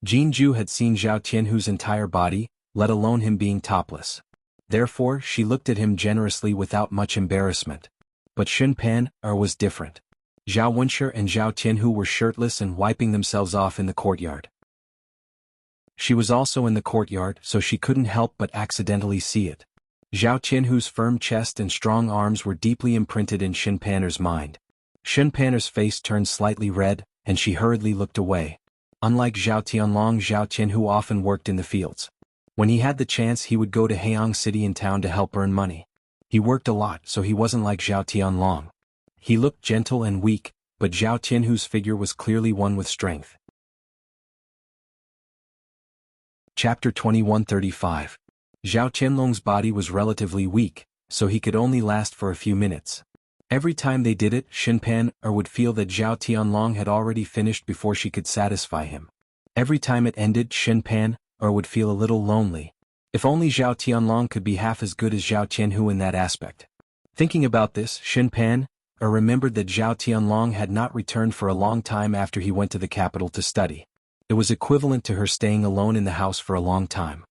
Jianghu had seen Zhao Tianhu's entire body, let alone him being topless. Therefore, she looked at him generously without much embarrassment. But Shenpan was different. Zhao Wuxia and Zhao Tianhu were shirtless and wiping themselves off in the courtyard. She was also in the courtyard, so she couldn't help but accidentally see it. Zhao Tianhu's firm chest and strong arms were deeply imprinted in Shen Panner's mind. Shen Panner's face turned slightly red, and she hurriedly looked away. Unlike Zhao Tianlong, Zhao Tianhu often worked in the fields. When he had the chance, he would go to Heiyang City in town to help earn money. He worked a lot, so he wasn't like Zhao Tianlong. He looked gentle and weak, but Zhao Tianhu's figure was clearly one with strength. Chapter 2135. Zhao Tianlong's body was relatively weak, so he could only last for a few minutes. Every time they did it, Shen Panner would feel that Zhao Tianlong had already finished before she could satisfy him. Every time it ended, Shen Panner would feel a little lonely. If only Zhao Tianlong could be half as good as Zhao Tianhu in that aspect. Thinking about this, Shen Panner remembered that Zhao Tianlong had not returned for a long time after he went to the capital to study. It was equivalent to her staying alone in the house for a long time.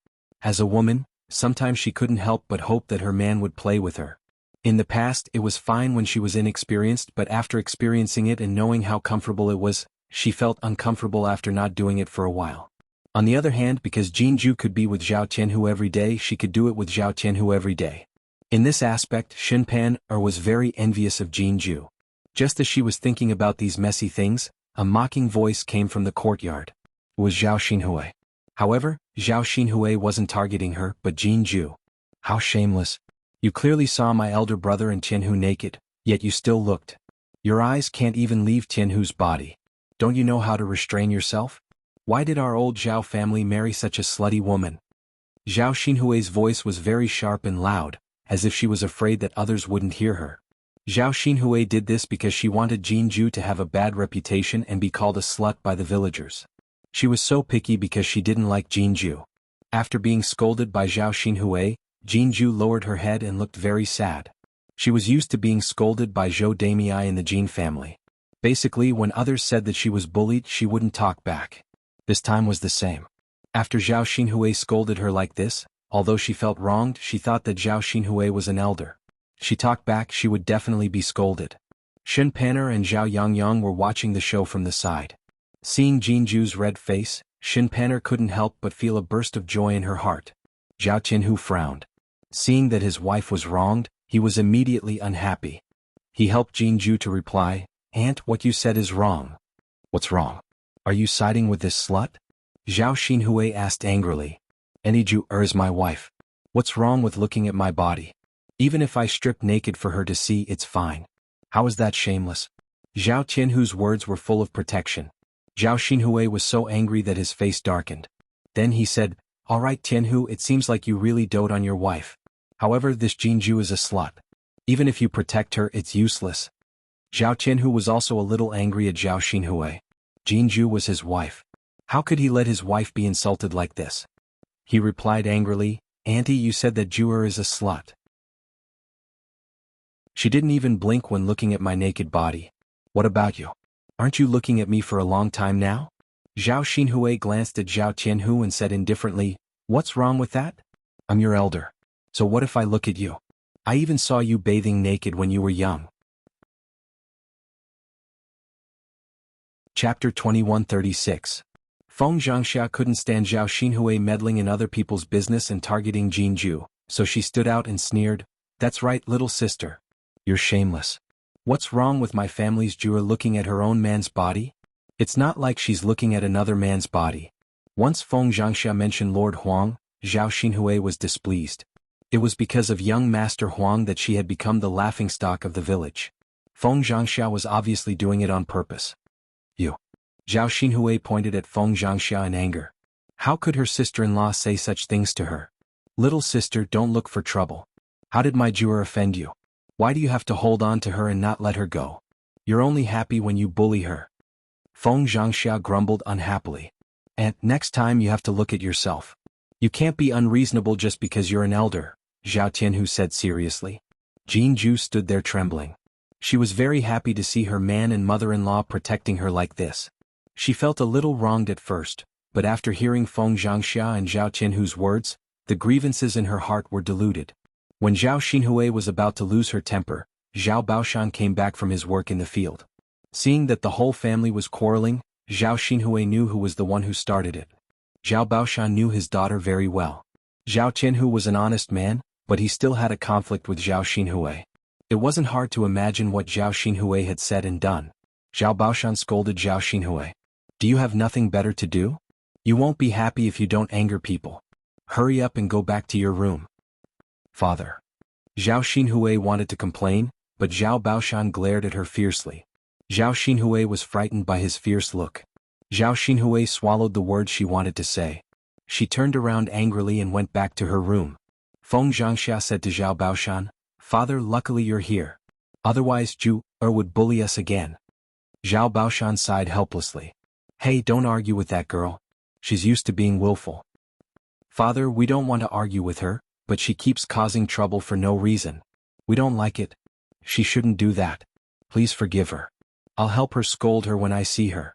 As a woman, sometimes she couldn't help but hope that her man would play with her. In the past, it was fine when she was inexperienced, but after experiencing it and knowing how comfortable it was, she felt uncomfortable after not doing it for a while. On the other hand, because Jianghu could be with Zhao Tianhu every day, she could do it with Zhao Tianhu every day. In this aspect, Shen Panner was very envious of Jianghu. Just as she was thinking about these messy things, a mocking voice came from the courtyard. It was Zhao Xinhui. However, Zhao Xinhui wasn't targeting her, but Jianghu. How shameless. You clearly saw my elder brother and Tianhu naked, yet you still looked. Your eyes can't even leave Tianhu's body. Don't you know how to restrain yourself? Why did our old Zhao family marry such a slutty woman? Zhao Xinhui's voice was very sharp and loud, as if she was afraid that others wouldn't hear her. Zhao Xinhui did this because she wanted Jianghu to have a bad reputation and be called a slut by the villagers. She was so picky because she didn't like Jianghu. After being scolded by Zhao Xinhui, Jianghu lowered her head and looked very sad. She was used to being scolded by Zhou Damei in the Jin family. Basically, when others said that she was bullied, she wouldn't talk back. This time was the same. After Zhao Xinhui scolded her like this, although she felt wronged, she thought that Zhao Xinhui was an elder. She talked back, she would definitely be scolded. Shen Panner and Zhao Yangyang were watching the show from the side. Seeing Jianghu's red face, Shen Panner couldn't help but feel a burst of joy in her heart. Zhao Tianhu frowned. Seeing that his wife was wronged, he was immediately unhappy. He helped Jianghu to reply, "Aunt, what you said is wrong." "What's wrong? Are you siding with this slut?" Zhao Xinhui asked angrily. "Aniju is my wife. What's wrong with looking at my body? Even if I strip naked for her to see, it's fine. How is that shameless?" Zhao Tianhu's words were full of protection. Zhao Xinhui was so angry that his face darkened. Then he said, "All right, Tianhu, it seems like you really dote on your wife. However, this Jianghu is a slut. Even if you protect her, it's useless." Zhao Tianhu was also a little angry at Zhao Xinhui. Jianghu was his wife. How could he let his wife be insulted like this? He replied angrily, "Auntie, you said that Zhu'er is a slut. She didn't even blink when looking at my naked body. What about you? Aren't you looking at me for a long time now?" Zhao Xinhui glanced at Zhao Tianhu and said indifferently, "What's wrong with that? I'm your elder. So what if I look at you? I even saw you bathing naked when you were young." Chapter 2136. Feng Zhangxia couldn't stand Zhao Xinhui meddling in other people's business and targeting Jianghu, so she stood out and sneered, "That's right, little sister. You're shameless. What's wrong with my family's Zhu'er looking at her own man's body? It's not like she's looking at another man's body." Once Feng Zhangxia mentioned Lord Huang, Zhao Xinhui was displeased. It was because of young Master Huang that she had become the laughingstock of the village. Feng Zhangxia was obviously doing it on purpose. "You." Zhao Xinhui pointed at Feng Zhangxia in anger. How could her sister-in-law say such things to her? "Little sister, don't look for trouble. How did my Zhu'er offend you? Why do you have to hold on to her and not let her go? You're only happy when you bully her." Feng Zhangxia grumbled unhappily. "And next time you have to look at yourself. You can't be unreasonable just because you're an elder," Zhao Tianhu said seriously. Jianghu stood there trembling. She was very happy to see her man and mother-in-law protecting her like this. She felt a little wronged at first, but after hearing Feng Zhangxia and Zhao Tianhu's words, the grievances in her heart were diluted. When Zhao Xinhui was about to lose her temper, Zhao Baoshan came back from his work in the field. Seeing that the whole family was quarreling, Zhao Xinhui knew who was the one who started it. Zhao Baoshan knew his daughter very well. Zhao Tianhu was an honest man, but he still had a conflict with Zhao Xinhui. It wasn't hard to imagine what Zhao Xinhui had said and done. Zhao Baoshan scolded Zhao Xinhui. Do you have nothing better to do? You won't be happy if you don't anger people. Hurry up and go back to your room. Father. Zhao Xinhui wanted to complain, but Zhao Baoshan glared at her fiercely. Zhao Xinhui was frightened by his fierce look. Zhao Xinhui swallowed the words she wanted to say. She turned around angrily and went back to her room. Feng Zhangxia said to Zhao Baoshan, Father, luckily you're here. Otherwise Zhu would bully us again. Zhao Baoshan sighed helplessly. Hey, don't argue with that girl. She's used to being willful. Father, we don't want to argue with her, but she keeps causing trouble for no reason. We don't like it. She shouldn't do that. Please forgive her. I'll help her scold her when I see her.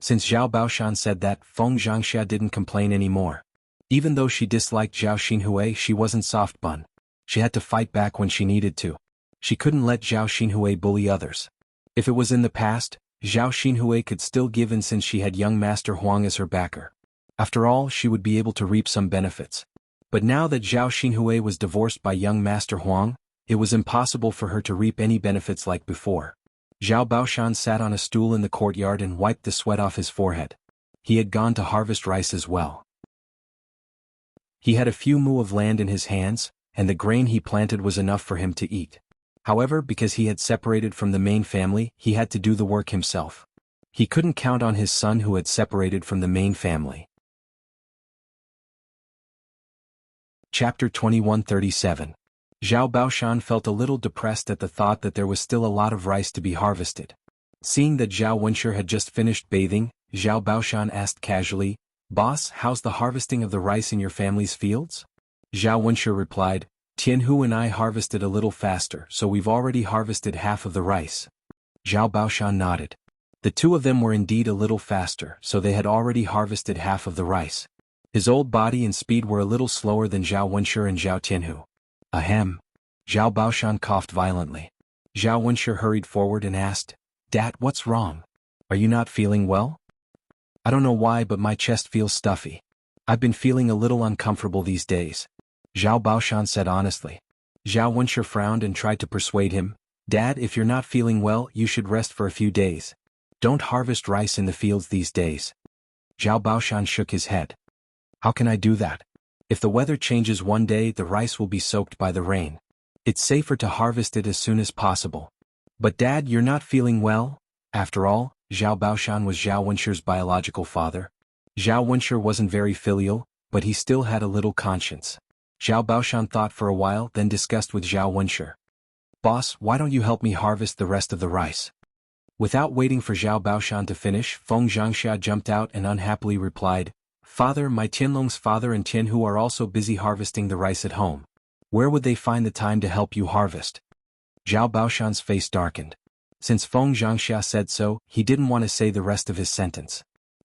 Since Zhao Baoshan said that, Feng Zhangxia didn't complain anymore. Even though she disliked Zhao Xinhui, she wasn't soft bun. She had to fight back when she needed to. She couldn't let Zhao Xinhui bully others. If it was in the past, Zhao Xinhui could still give in since she had young Master Huang as her backer. After all, she would be able to reap some benefits. But now that Zhao Xinhui was divorced by young Master Huang, it was impossible for her to reap any benefits like before. Zhao Baoshan sat on a stool in the courtyard and wiped the sweat off his forehead. He had gone to harvest rice as well. He had a few mu of land in his hands, and the grain he planted was enough for him to eat. However, because he had separated from the main family, he had to do the work himself. He couldn't count on his son who had separated from the main family. Chapter 2137. Zhao Baoshan felt a little depressed at the thought that there was still a lot of rice to be harvested. Seeing that Zhao Wenshi had just finished bathing, Zhao Baoshan asked casually, Boss, how's the harvesting of the rice in your family's fields? Zhao Wenshi replied, Tianhu and I harvested a little faster, so we've already harvested half of the rice. Zhao Baoshan nodded. The two of them were indeed a little faster, so they had already harvested half of the rice. His old body and speed were a little slower than Zhao Wenshi and Zhao Tianhu. Ahem. Zhao Baoshan coughed violently. Zhao Wenshi hurried forward and asked, Dad, what's wrong? Are you not feeling well? I don't know why, but my chest feels stuffy. I've been feeling a little uncomfortable these days. Zhao Baoshan said honestly. Zhao Wenshi frowned and tried to persuade him, Dad, if you're not feeling well, you should rest for a few days. Don't harvest rice in the fields these days. Zhao Baoshan shook his head. How can I do that? If the weather changes one day, the rice will be soaked by the rain. It's safer to harvest it as soon as possible. But Dad, you're not feeling well? After all, Zhao Baoshan was Zhao Wenshi's biological father. Zhao Wenshi wasn't very filial, but he still had a little conscience. Zhao Baoshan thought for a while, then discussed with Zhao Wenshi. Boss, why don't you help me harvest the rest of the rice? Without waiting for Zhao Baoshan to finish, Feng Zhangxia jumped out and unhappily replied, Father, my Tianlong's father and Tianhu are also busy harvesting the rice at home. Where would they find the time to help you harvest? Zhao Baoshan's face darkened. Since Feng Zhangxia said so, he didn't want to say the rest of his sentence.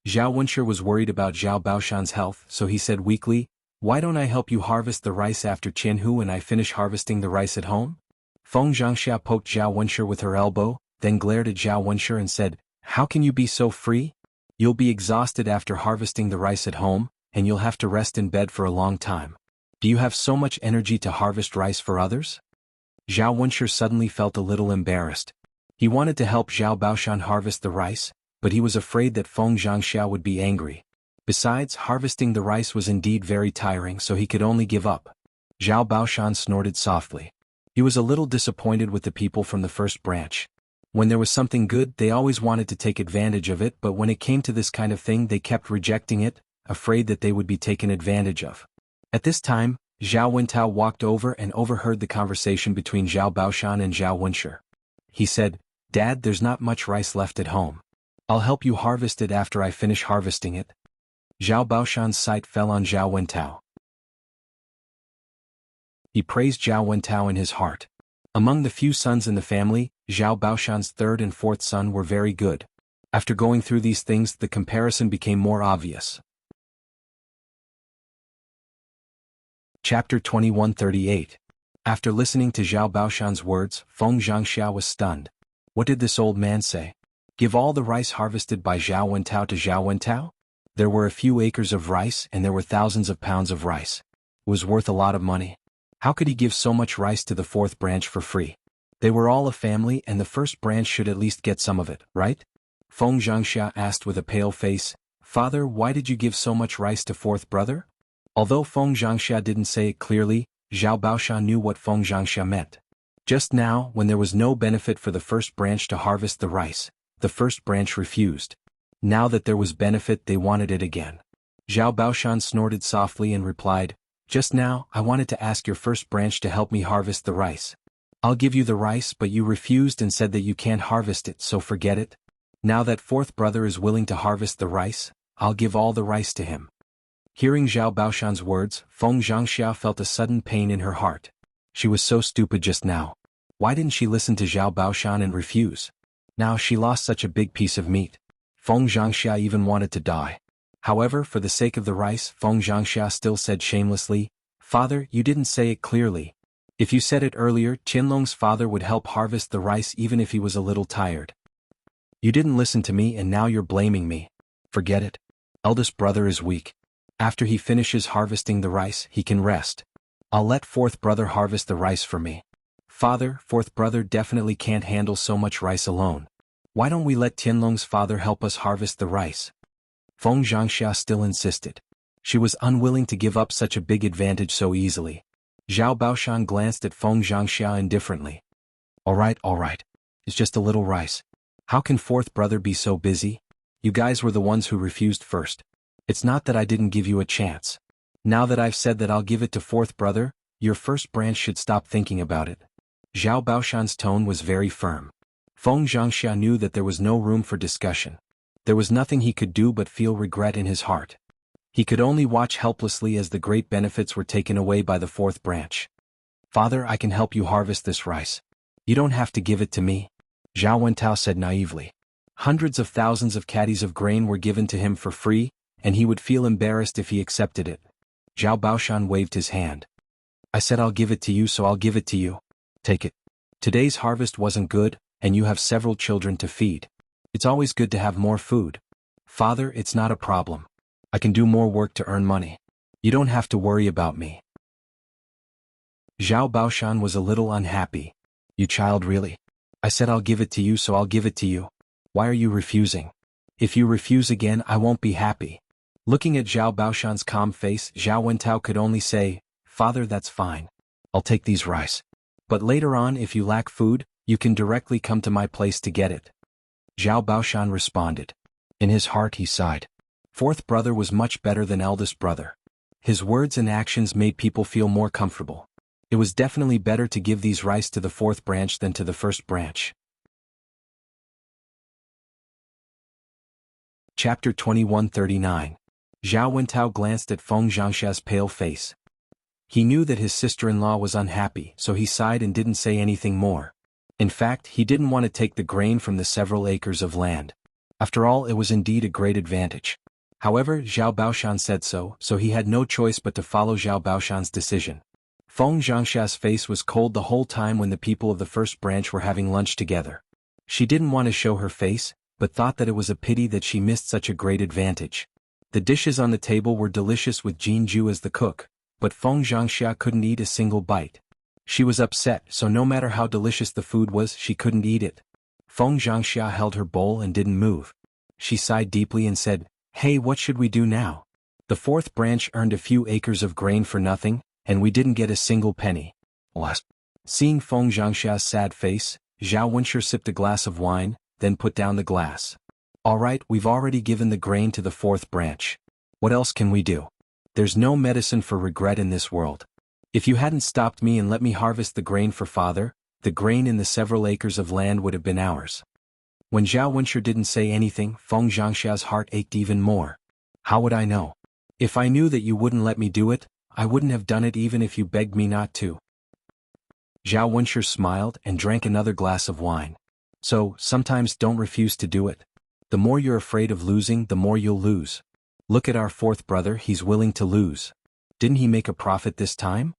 Zhao Wenshi was worried about Zhao Baoshan's health, so he said weakly, Why don't I help you harvest the rice after Tianhu and I finish harvesting the rice at home? Feng Zhangxia poked Zhao Wenshi with her elbow, then glared at Zhao Wenshi and said, How can you be so free? You'll be exhausted after harvesting the rice at home, and you'll have to rest in bed for a long time. Do you have so much energy to harvest rice for others? Zhao Wenshi suddenly felt a little embarrassed. He wanted to help Zhao Baoshan harvest the rice, but he was afraid that Feng Zhangxia would be angry. Besides, harvesting the rice was indeed very tiring, so he could only give up. Zhao Baoshan snorted softly. He was a little disappointed with the people from the first branch. When there was something good, they always wanted to take advantage of it, but when it came to this kind of thing, they kept rejecting it, afraid that they would be taken advantage of. At this time, Zhao Wentao walked over and overheard the conversation between Zhao Baoshan and Zhao Wenshi. He said, Dad, there's not much rice left at home. I'll help you harvest it after I finish harvesting it. Zhao Baoshan's sight fell on Zhao Wentao. He praised Zhao Wentao in his heart. Among the few sons in the family, Zhao Baoshan's third and fourth son were very good. After going through these things, the comparison became more obvious. Chapter 2138. After listening to Zhao Baoshan's words, Feng Zhangxia was stunned. What did this old man say? Give all the rice harvested by Zhao Wentao to Zhao Wentao? There were a few acres of rice and there were thousands of pounds of rice. It was worth a lot of money. How could he give so much rice to the fourth branch for free? They were all a family and the first branch should at least get some of it, right? Feng Zhangxia asked with a pale face, Father, why did you give so much rice to fourth brother? Although Feng Zhangxia didn't say it clearly, Zhao Baoshan knew what Feng Zhangxia meant. Just now, when there was no benefit for the first branch to harvest the rice, the first branch refused. Now that there was benefit, they wanted it again. Zhao Baoshan snorted softly and replied, Just now, I wanted to ask your first branch to help me harvest the rice. I'll give you the rice, but you refused and said that you can't harvest it, so forget it. Now that fourth brother is willing to harvest the rice, I'll give all the rice to him. Hearing Zhao Baoshan's words, Feng Zhangxia felt a sudden pain in her heart. She was so stupid just now. Why didn't she listen to Zhao Baoshan and refuse? Now she lost such a big piece of meat. Feng Zhangxia even wanted to die. However, for the sake of the rice, Feng Zhangxia still said shamelessly, Father, you didn't say it clearly. If you said it earlier, Qianlong's father would help harvest the rice even if he was a little tired. You didn't listen to me and now you're blaming me. Forget it. Eldest brother is weak. After he finishes harvesting the rice, he can rest. I'll let fourth brother harvest the rice for me. Father, fourth brother definitely can't handle so much rice alone. Why don't we let Tianlong's father help us harvest the rice? Feng Zhangxia still insisted. She was unwilling to give up such a big advantage so easily. Zhao Baoshan glanced at Feng Zhangxia indifferently. All right. It's just a little rice. How can fourth brother be so busy? You guys were the ones who refused first. It's not that I didn't give you a chance. Now that I've said that I'll give it to fourth brother, your first branch should stop thinking about it. Zhao Baoshan's tone was very firm. Feng Zhangxia knew that there was no room for discussion. There was nothing he could do but feel regret in his heart. He could only watch helplessly as the great benefits were taken away by the fourth branch. Father, I can help you harvest this rice. You don't have to give it to me. Zhao Wentao said naively. Hundreds of thousands of caddies of grain were given to him for free, and he would feel embarrassed if he accepted it. Zhao Baoshan waved his hand. I said I'll give it to you, so I'll give it to you. Take it. Today's harvest wasn't good, and you have several children to feed. It's always good to have more food. Father, it's not a problem. I can do more work to earn money. You don't have to worry about me. Zhao Baoshan was a little unhappy. You child, really? I said I'll give it to you, so I'll give it to you. Why are you refusing? If you refuse again, I won't be happy. Looking at Zhao Baoshan's calm face, Zhao Wentao could only say, Father, that's fine. I'll take these rice. But later on, if you lack food, you can directly come to my place to get it. Zhao Baoshan responded. In his heart he sighed. Fourth brother was much better than eldest brother. His words and actions made people feel more comfortable. It was definitely better to give these rice to the fourth branch than to the first branch. Chapter 2139. Zhao Wentao glanced at Feng Zhangxia's pale face. He knew that his sister-in-law was unhappy, so he sighed and didn't say anything more. In fact, he didn't want to take the grain from the several acres of land. After all, it was indeed a great advantage. However, Zhao Baoshan said so he had no choice but to follow Zhao Baoshan's decision. Feng Zhangxia's face was cold the whole time when the people of the first branch were having lunch together. She didn't want to show her face, but thought that it was a pity that she missed such a great advantage. The dishes on the table were delicious with Jianghu as the cook, but Feng Zhangxia couldn't eat a single bite. She was upset, so no matter how delicious the food was, she couldn't eat it. Feng Zhangxia held her bowl and didn't move. She sighed deeply and said, Hey, what should we do now? The fourth branch earned a few acres of grain for nothing, and we didn't get a single penny. Seeing Feng Zhangxia's sad face, Zhao Wenshi sipped a glass of wine, then put down the glass. All right, we've already given the grain to the fourth branch. What else can we do? There's no medicine for regret in this world. If you hadn't stopped me and let me harvest the grain for father, the grain in the several acres of land would have been ours. When Zhao Wenshi didn't say anything, Feng Zhangxia's heart ached even more. How would I know? If I knew that you wouldn't let me do it, I wouldn't have done it even if you begged me not to. Zhao Wenshi smiled and drank another glass of wine. So, sometimes don't refuse to do it. The more you're afraid of losing, the more you'll lose. Look at our fourth brother, he's willing to lose. Didn't he make a profit this time?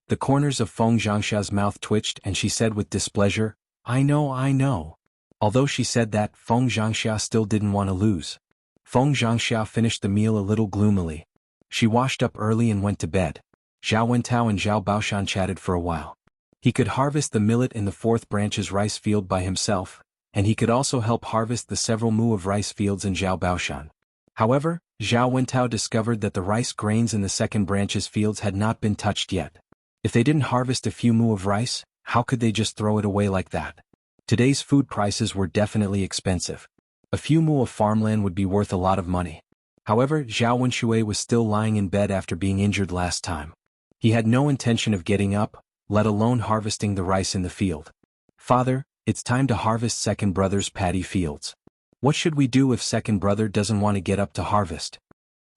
The corners of Feng Zhangxia's mouth twitched and she said with displeasure, I know. Although she said that, Feng Zhangxia still didn't want to lose. Feng Zhangxia finished the meal a little gloomily. She washed up early and went to bed. Zhao Wentao and Zhao Baoshan chatted for a while. He could harvest the millet in the 4th branch's rice field by himself, and he could also help harvest the several mu of rice fields in Zhao Baoshan. However, Zhao Wentao discovered that the rice grains in the 2nd branch's fields had not been touched yet. If they didn't harvest a few mu of rice, how could they just throw it away like that? Today's food prices were definitely expensive. A few mu of farmland would be worth a lot of money. However, Zhao Wenshui was still lying in bed after being injured last time. He had no intention of getting up, let alone harvesting the rice in the field. Father, it's time to harvest second brother's paddy fields. What should we do if second brother doesn't want to get up to harvest?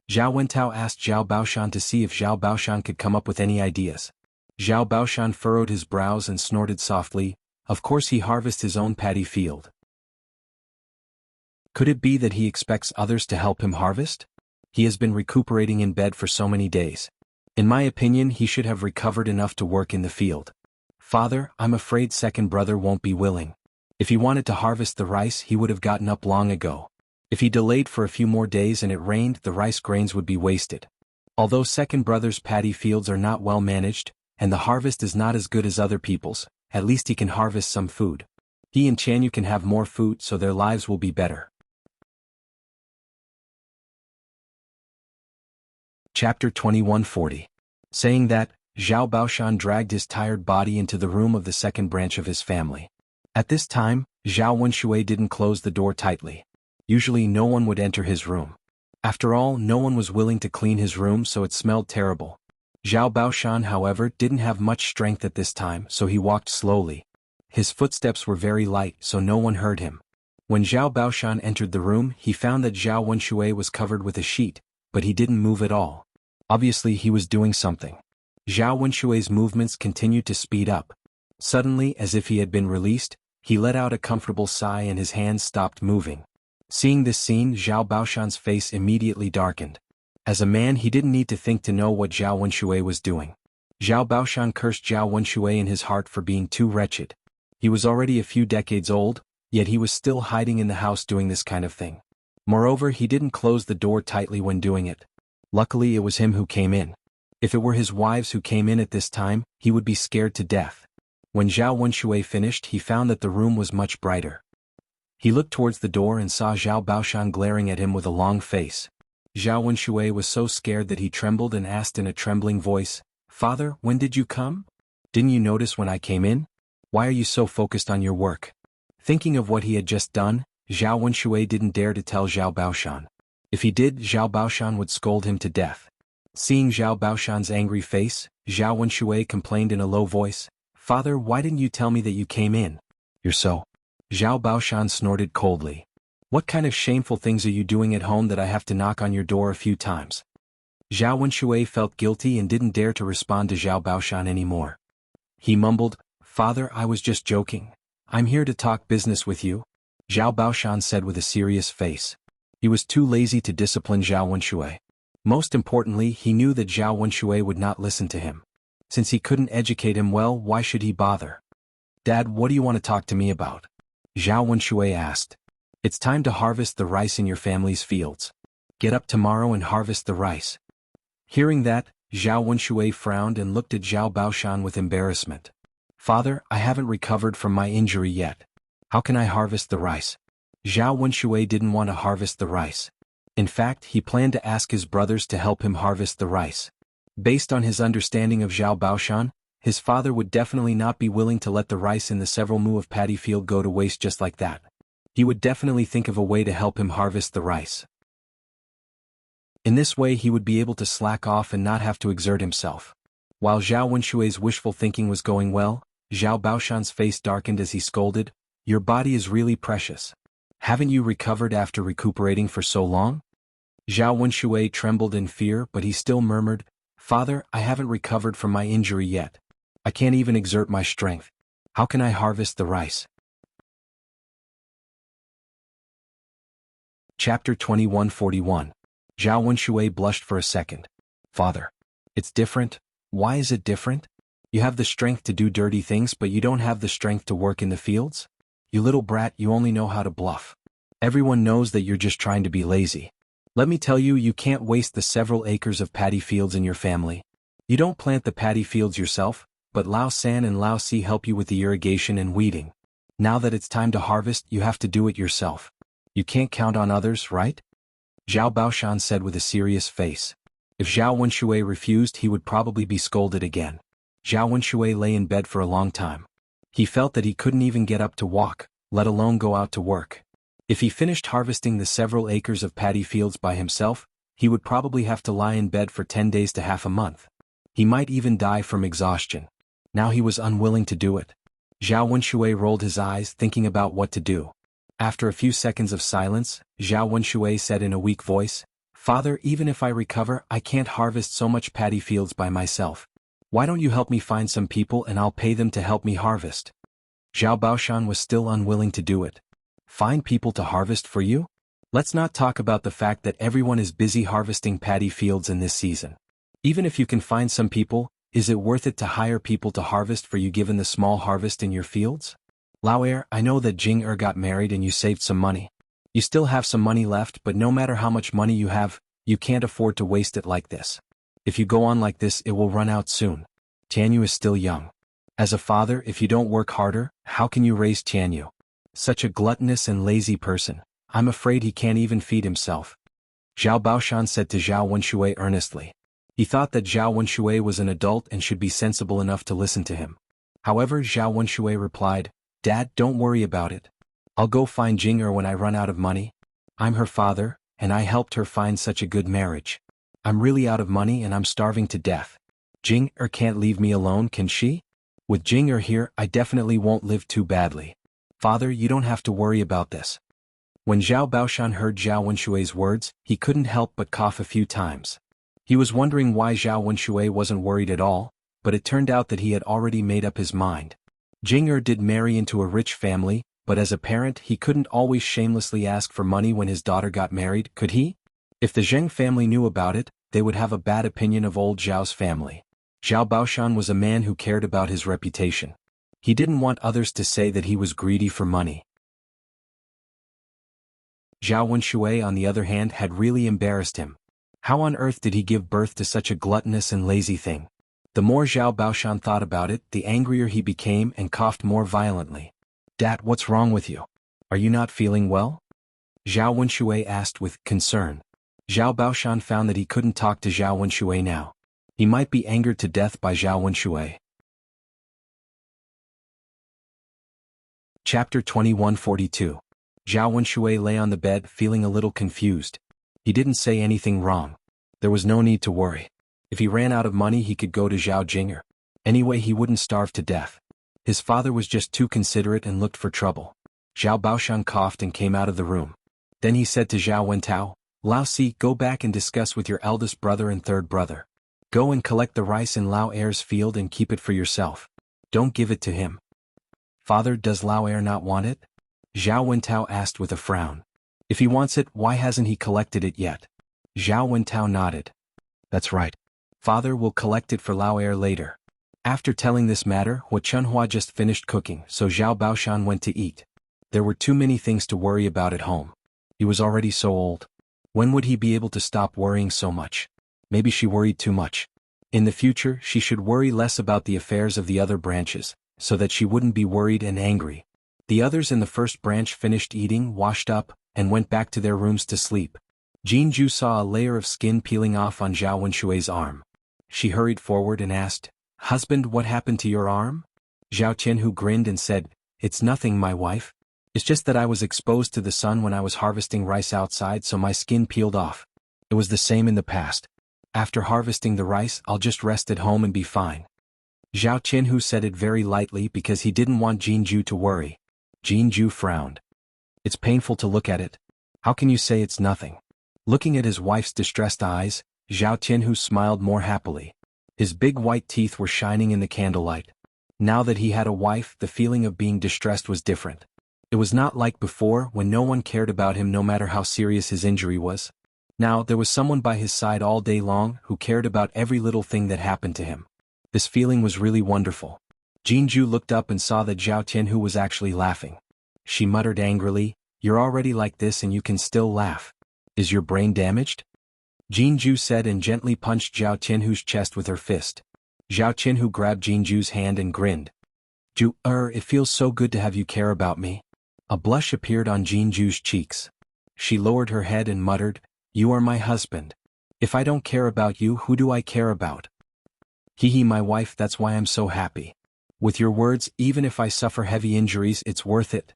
Zhao Wentao asked Zhao Baoshan to see if Zhao Baoshan could come up with any ideas. Zhao Baoshan furrowed his brows and snorted softly. Of course he harvests his own paddy field. Could it be that he expects others to help him harvest? He has been recuperating in bed for so many days. In my opinion, he should have recovered enough to work in the field. Father, I'm afraid second brother won't be willing. If he wanted to harvest the rice, he would have gotten up long ago. If he delayed for a few more days and it rained, the rice grains would be wasted. Although second brother's paddy fields are not well managed, and the harvest is not as good as other people's, at least he can harvest some food. He and Chanyu can have more food so their lives will be better. Chapter 2140. Saying that, Zhao Baoshan dragged his tired body into the room of the second branch of his family. At this time, Zhao Wenshui didn't close the door tightly. Usually no one would enter his room. After all, no one was willing to clean his room, so it smelled terrible. Zhao Baoshan, however, didn't have much strength at this time, so he walked slowly. His footsteps were very light, so no one heard him. When Zhao Baoshan entered the room, he found that Zhao Wenshui was covered with a sheet, but he didn't move at all. Obviously he was doing something. Zhao Wenshui's movements continued to speed up. Suddenly, as if he had been released, he let out a comfortable sigh and his hands stopped moving. Seeing this scene, Zhao Baoshan's face immediately darkened. As a man, he didn't need to think to know what Zhao Wenshui was doing. Zhao Baoshan cursed Zhao Wenshui in his heart for being too wretched. He was already a few decades old, yet he was still hiding in the house doing this kind of thing. Moreover, he didn't close the door tightly when doing it. Luckily, it was him who came in. If it were his wives who came in at this time, he would be scared to death. When Zhao Wenshui finished, he found that the room was much brighter. He looked towards the door and saw Zhao Baoshan glaring at him with a long face. Zhao Wenshui was so scared that he trembled and asked in a trembling voice, "Father, when did you come? Didn't you notice when I came in? Why are you so focused on your work?" Thinking of what he had just done, Zhao Wenshui didn't dare to tell Zhao Baoshan. If he did, Zhao Baoshan would scold him to death. Seeing Zhao Baoshan's angry face, Zhao Wenshui complained in a low voice, "Father, why didn't you tell me that you came in? You're so..." Zhao Baoshan snorted coldly. "What kind of shameful things are you doing at home that I have to knock on your door a few times?" Zhao Wenshui felt guilty and didn't dare to respond to Zhao Baoshan anymore. He mumbled, "Father, I was just joking. I'm here to talk business with you," Zhao Baoshan said with a serious face. He was too lazy to discipline Zhao Wenshui. Most importantly, he knew that Zhao Wenshui would not listen to him. Since he couldn't educate him well, why should he bother? "Dad, what do you want to talk to me about?" Zhao Wenshui asked. "It's time to harvest the rice in your family's fields. Get up tomorrow and harvest the rice." Hearing that, Zhao Wenshui frowned and looked at Zhao Baoshan with embarrassment. "Father, I haven't recovered from my injury yet. How can I harvest the rice?" Zhao Wenshui didn't want to harvest the rice. In fact, he planned to ask his brothers to help him harvest the rice. Based on his understanding of Zhao Baoshan, his father would definitely not be willing to let the rice in the several mu of paddy field go to waste just like that. He would definitely think of a way to help him harvest the rice. In this way he would be able to slack off and not have to exert himself. While Zhao Wenshui's wishful thinking was going well, Zhao Baoshan's face darkened as he scolded, "Your body is really precious. Haven't you recovered after recuperating for so long?" Zhao Wenshui trembled in fear, but he still murmured, "Father, I haven't recovered from my injury yet. I can't even exert my strength. How can I harvest the rice?" Chapter 2141. Zhao Wenshui blushed for a second. "Father, it's different. Why is it different? You have the strength to do dirty things, but you don't have the strength to work in the fields?" You little brat, you only know how to bluff. Everyone knows that you're just trying to be lazy. Let me tell you, you can't waste the several acres of paddy fields in your family. You don't plant the paddy fields yourself, but Lao San and Lao Si help you with the irrigation and weeding. Now that it's time to harvest, you have to do it yourself. You can't count on others, right? Zhao Baoshan said with a serious face. If Zhao Wenxue refused, he would probably be scolded again. Zhao Wenxue lay in bed for a long time. He felt that he couldn't even get up to walk, let alone go out to work. If he finished harvesting the several acres of paddy fields by himself, he would probably have to lie in bed for 10 days to half a month. He might even die from exhaustion. Now he was unwilling to do it. Zhao Wenxue rolled his eyes, thinking about what to do. After a few seconds of silence, Zhao Wenxue said in a weak voice, "Father, even if I recover, I can't harvest so much paddy fields by myself. Why don't you help me find some people and I'll pay them to help me harvest?" Zhao Baoshan was still unwilling to do it. Find people to harvest for you? Let's not talk about the fact that everyone is busy harvesting paddy fields in this season. Even if you can find some people, is it worth it to hire people to harvest for you given the small harvest in your fields? Lao Er, I know that Jing got married and you saved some money. You still have some money left, but no matter how much money you have, you can't afford to waste it like this. If you go on like this, it will run out soon. Tianyu is still young. As a father, if you don't work harder, how can you raise Tianyu? Such a gluttonous and lazy person. I'm afraid he can't even feed himself. Zhao Baoshan said to Zhao Wenxue earnestly. He thought that Zhao Wenxue was an adult and should be sensible enough to listen to him. However, Zhao Wenxue replied, "Dad, don't worry about it. I'll go find Jing when I run out of money. I'm her father, and I helped her find such a good marriage. I'm really out of money and I'm starving to death. Jing can't leave me alone, can she? With Jing here, I definitely won't live too badly. Father, you don't have to worry about this." When Zhao Baoshan heard Zhao Wenshui's words, he couldn't help but cough a few times. He was wondering why Zhao Wenshui wasn't worried at all, but it turned out that he had already made up his mind. Jing did marry into a rich family, but as a parent he couldn't always shamelessly ask for money when his daughter got married, could he? If the Zheng family knew about it, they would have a bad opinion of old Zhao's family. Zhao Baoshan was a man who cared about his reputation. He didn't want others to say that he was greedy for money. Zhao Wenshui, on the other hand, had really embarrassed him. How on earth did he give birth to such a gluttonous and lazy thing? The more Zhao Baoshan thought about it, the angrier he became and coughed more violently. "Dad, what's wrong with you? Are you not feeling well?" Zhao Wenshui asked with concern. Zhao Baoshan found that he couldn't talk to Zhao Wenshui now. He might be angered to death by Zhao Wenshui. Chapter 2142. Zhao Wenshui lay on the bed feeling a little confused. He didn't say anything wrong. There was no need to worry. If he ran out of money he could go to Zhao Jinger. Anyway, he wouldn't starve to death. His father was just too considerate and looked for trouble. Zhao Baoshan coughed and came out of the room. Then he said to Zhao Wentao, "Lao Si, go back and discuss with your eldest brother and third brother. Go and collect the rice in Lao Er's field and keep it for yourself. Don't give it to him." "Father, does Lao Er not want it?" Zhao Wentao asked with a frown. "If he wants it, why hasn't he collected it yet?" Zhao Wentao nodded. "That's right. Father will collect it for Lao Er later." After telling this matter, Hua Chunhua just finished cooking, so Zhao Baoshan went to eat. There were too many things to worry about at home. He was already so old. When would he be able to stop worrying so much? Maybe she worried too much. In the future, she should worry less about the affairs of the other branches, so that she wouldn't be worried and angry. The others in the first branch finished eating, washed up, and went back to their rooms to sleep. Jianghu saw a layer of skin peeling off on Zhao Wenshui's arm. She hurried forward and asked, "Husband, what happened to your arm?" Zhao Tianhu grinned and said, "It's nothing, my wife. It's just that I was exposed to the sun when I was harvesting rice outside, so my skin peeled off. It was the same in the past. After harvesting the rice, I'll just rest at home and be fine." Zhao Tianhu said it very lightly because he didn't want Jianghu to worry. Jianghu frowned. "It's painful to look at it. How can you say it's nothing?" Looking at his wife's distressed eyes, Zhao Tianhu smiled more happily. His big white teeth were shining in the candlelight. Now that he had a wife, the feeling of being distressed was different. It was not like before when no one cared about him no matter how serious his injury was. Now there was someone by his side all day long who cared about every little thing that happened to him. This feeling was really wonderful. Jianghu looked up and saw that Zhao Tianhu was actually laughing. She muttered angrily, "You're already like this and you can still laugh. Is your brain damaged?" Jianghu said and gently punched Zhao Tianhu's chest with her fist. Zhao Tianhu grabbed Jianghu's hand and grinned. It feels so good to have you care about me." A blush appeared on Jianghu's cheeks. She lowered her head and muttered, "You are my husband. If I don't care about you, who do I care about?" "Hee, my wife, that's why I'm so happy. With your words, even if I suffer heavy injuries, it's worth it."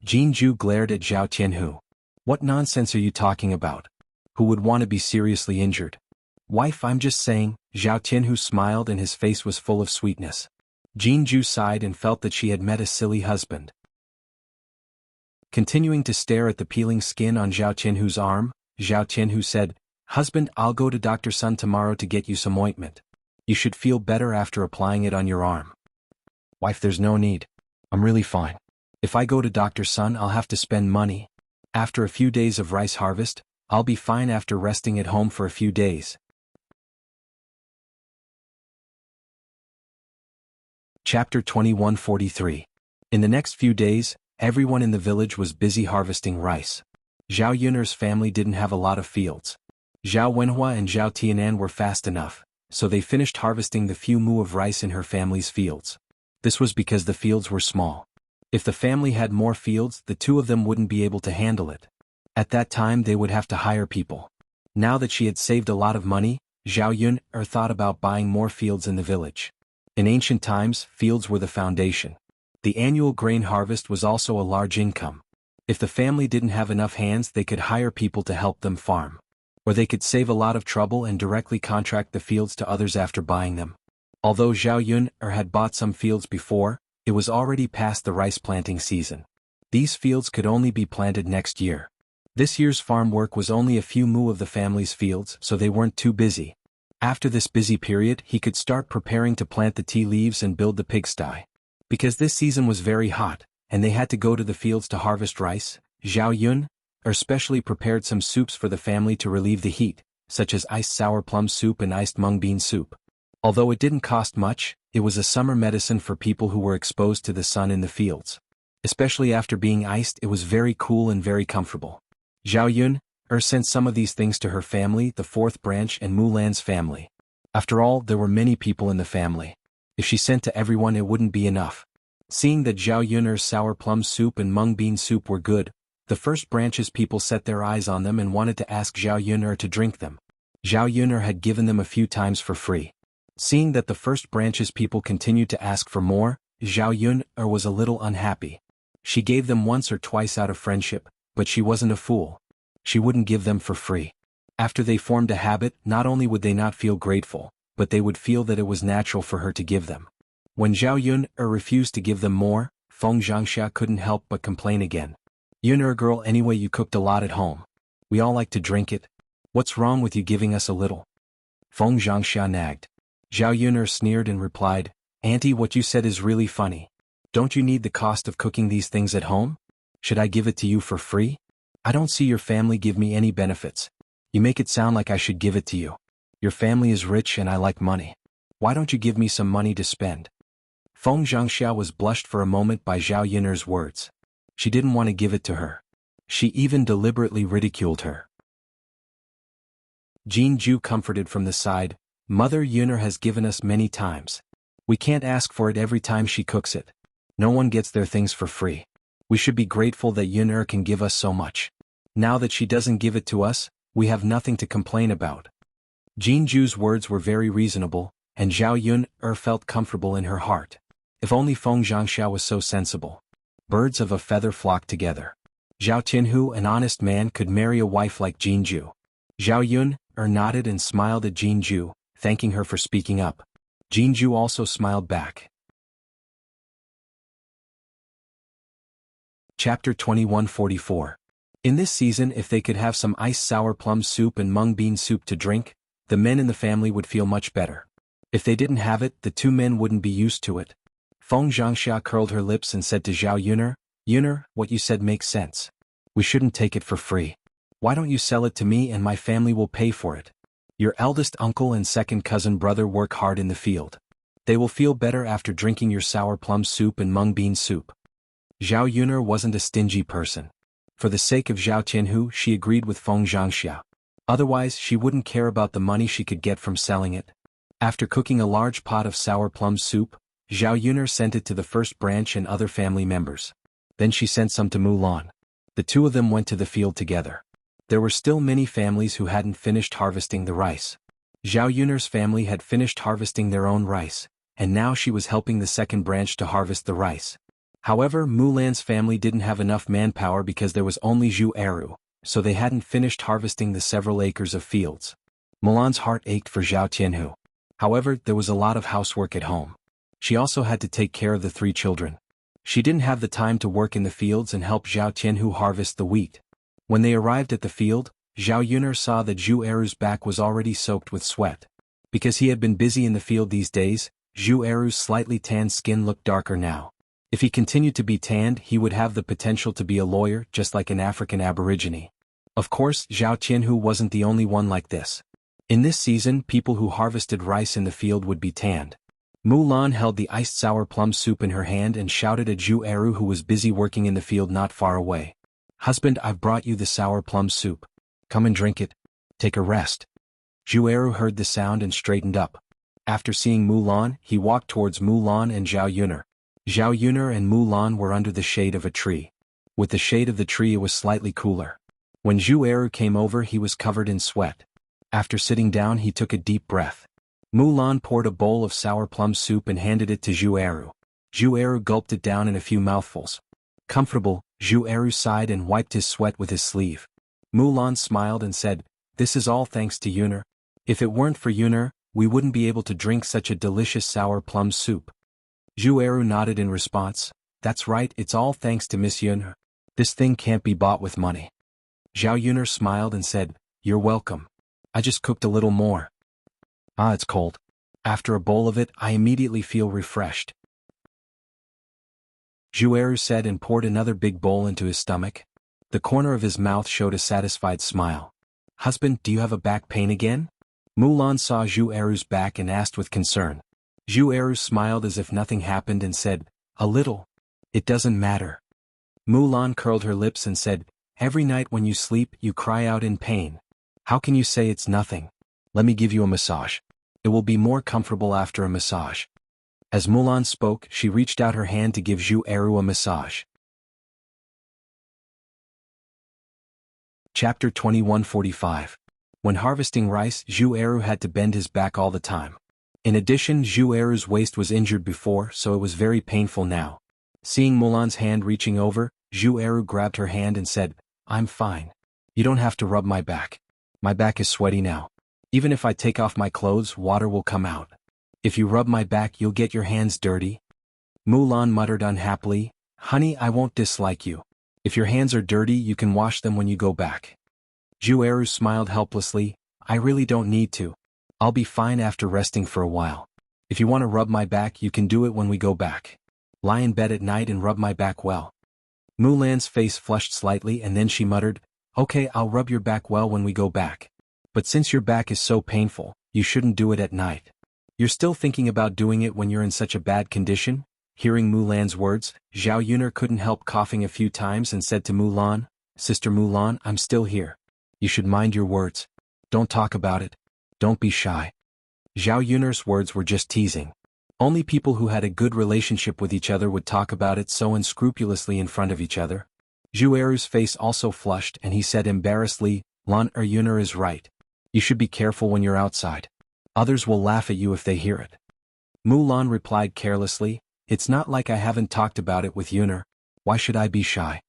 Jianghu glared at Zhao Tianhu. "What nonsense are you talking about? Who would want to be seriously injured?" "Wife, I'm just saying." Zhao Tianhu smiled and his face was full of sweetness. Jianghu sighed and felt that she had met a silly husband. Continuing to stare at the peeling skin on Zhao Tianhu's arm, Zhao Tianhu said, "Husband, I'll go to Dr. Sun tomorrow to get you some ointment. You should feel better after applying it on your arm." "Wife, there's no need. I'm really fine. If I go to Dr. Sun, I'll have to spend money. After a few days of rice harvest, I'll be fine after resting at home for a few days." Chapter 2143. In the next few days, everyone in the village was busy harvesting rice. Zhao Yun'er's family didn't have a lot of fields. Zhao Wenhua and Zhao Tianan were fast enough, so they finished harvesting the few mu of rice in her family's fields. This was because the fields were small. If the family had more fields, the two of them wouldn't be able to handle it. At that time they would have to hire people. Now that she had saved a lot of money, Zhao Yun'er thought about buying more fields in the village. In ancient times, fields were the foundation. The annual grain harvest was also a large income. If the family didn't have enough hands, they could hire people to help them farm. Or they could save a lot of trouble and directly contract the fields to others after buying them. Although Zhao Yun'er had bought some fields before, it was already past the rice planting season. These fields could only be planted next year. This year's farm work was only a few mu of the family's fields, so they weren't too busy. After this busy period, he could start preparing to plant the tea leaves and build the pigsty. Because this season was very hot, and they had to go to the fields to harvest rice, Zhao Yun'er specially prepared some soups for the family to relieve the heat, such as iced sour plum soup and iced mung bean soup. Although it didn't cost much, it was a summer medicine for people who were exposed to the sun in the fields. Especially after being iced, it was very cool and very comfortable. Zhao Yun'er sent some of these things to her family, the fourth branch and Mulan's family. After all, there were many people in the family. If she sent to everyone, it wouldn't be enough. Seeing that Zhao Yun'er's sour plum soup and mung bean soup were good, the first branch's people set their eyes on them and wanted to ask Zhao Yun'er to drink them. Zhao Yun'er had given them a few times for free. Seeing that the first branch's people continued to ask for more, Zhao Yun'er was a little unhappy. She gave them once or twice out of friendship, but she wasn't a fool. She wouldn't give them for free. After they formed a habit, not only would they not feel grateful, but they would feel that it was natural for her to give them. When Zhao Yun'er refused to give them more, Feng Zhangxia couldn't help but complain again. "Yun'er girl, anyway you cooked a lot at home. We all like to drink it. What's wrong with you giving us a little?" Feng Zhangxia nagged. Zhao Yun'er sneered and replied, "Auntie, what you said is really funny. Don't you need the cost of cooking these things at home? Should I give it to you for free? I don't see your family give me any benefits. You make it sound like I should give it to you. Your family is rich and I like money. Why don't you give me some money to spend?" Feng Zhangxia was blushed for a moment by Zhao Yun'er's words. She didn't want to give it to her. She even deliberately ridiculed her. Jianghu comforted from the side, "Mother Yun'er has given us many times. We can't ask for it every time she cooks it. No one gets their things for free. We should be grateful that Yun'er can give us so much. Now that she doesn't give it to us, we have nothing to complain about." Jianghu's words were very reasonable, and Zhao Yun'er felt comfortable in her heart. If only Feng Zhangxia was so sensible. Birds of a feather flock together. Zhao Tianhu, an honest man, could marry a wife like Jianghu. Zhao Yun'er nodded and smiled at Jianghu, thanking her for speaking up. Jianghu also smiled back. Chapter 2144. In this season, if they could have some iced sour plum soup and mung bean soup to drink, the men in the family would feel much better. If they didn't have it, the two men wouldn't be used to it. Feng Zhangxia curled her lips and said to Zhao Yun'er, "Yun'er, what you said makes sense. We shouldn't take it for free. Why don't you sell it to me and my family will pay for it? Your eldest uncle and second cousin brother work hard in the field. They will feel better after drinking your sour plum soup and mung bean soup." Zhao Yuner wasn't a stingy person. For the sake of Zhao Tianhu, she agreed with Feng Zhangxia. Otherwise, she wouldn't care about the money she could get from selling it. After cooking a large pot of sour plum soup, Zhao Yuner sent it to the first branch and other family members. Then she sent some to Mulan. The two of them went to the field together. There were still many families who hadn't finished harvesting the rice. Zhao Yuner's family had finished harvesting their own rice, and now she was helping the second branch to harvest the rice. However, Mulan's family didn't have enough manpower because there was only Zhu Eru, so they hadn't finished harvesting the several acres of fields. Mulan's heart ached for Zhao Tianhu. However, there was a lot of housework at home. She also had to take care of the 3 children. She didn't have the time to work in the fields and help Zhao Tianhu harvest the wheat. When they arrived at the field, Zhao Yuner saw that Zhu Eru's back was already soaked with sweat. Because he had been busy in the field these days, Zhu Eru's slightly tanned skin looked darker now. If he continued to be tanned, he would have the potential to be a lawyer just like an African aborigine. Of course, Zhao Tianhu wasn't the only one like this. In this season, people who harvested rice in the field would be tanned. Mulan held the iced sour plum soup in her hand and shouted at Zhu Eru, who was busy working in the field not far away. "Husband, I've brought you the sour plum soup. Come and drink it. Take a rest." Zhu Eru heard the sound and straightened up. After seeing Mulan, he walked towards Mulan and Zhao Yuner. Zhao Yuner and Mulan were under the shade of a tree. With the shade of the tree, it was slightly cooler. When Zhu Eru came over, he was covered in sweat. After sitting down, he took a deep breath. Mulan poured a bowl of sour plum soup and handed it to Zhu Eru. Zhu Eru gulped it down in a few mouthfuls. Comfortable, Zhu Eru sighed and wiped his sweat with his sleeve. Mulan smiled and said, "This is all thanks to Yuner. If it weren't for Yuner, we wouldn't be able to drink such a delicious sour plum soup." Zhu Eru nodded in response. "That's right, it's all thanks to Miss Yuner. This thing can't be bought with money." Zhao Yuner smiled and said, "You're welcome. I just cooked a little more. Ah, it's cold. After a bowl of it, I immediately feel refreshed." Zhu Eru said and poured another big bowl into his stomach. The corner of his mouth showed a satisfied smile. "Husband, do you have a back pain again?" Mulan saw Zhu Eru's back and asked with concern. Zhu Eru smiled as if nothing happened and said, "A little. It doesn't matter." Mulan curled her lips and said, "Every night when you sleep, you cry out in pain. How can you say it's nothing? Let me give you a massage. It will be more comfortable after a massage." As Mulan spoke, she reached out her hand to give Zhu Eru a massage. Chapter 2145. When harvesting rice, Zhu Eru had to bend his back all the time. In addition, Zhu Eru's waist was injured before, so it was very painful now. Seeing Mulan's hand reaching over, Zhu Eru grabbed her hand and said, "I'm fine. You don't have to rub my back. My back is sweaty now. Even if I take off my clothes, water will come out. If you rub my back, you'll get your hands dirty." Mulan muttered unhappily, "Honey, I won't dislike you. If your hands are dirty, you can wash them when you go back." Zhu Eru smiled helplessly, "I really don't need to. I'll be fine after resting for a while. If you want to rub my back, you can do it when we go back. Lie in bed at night and rub my back well." Mulan's face flushed slightly and then she muttered, "Okay, I'll rub your back well when we go back. But since your back is so painful, you shouldn't do it at night. You're still thinking about doing it when you're in such a bad condition?" Hearing Mulan's words, Zhao Yuner couldn't help coughing a few times and said to Mulan, "Sister Mulan, I'm still here. You should mind your words. Don't talk about it. Don't be shy." Zhao Yuner's words were just teasing. Only people who had a good relationship with each other would talk about it so unscrupulously in front of each other. Zhu Eru's face also flushed and he said embarrassedly, "Lan Yuner is right. You should be careful when you're outside. Others will laugh at you if they hear it." Mulan replied carelessly, "It's not like I haven't talked about it with Yuner. Why should I be shy?"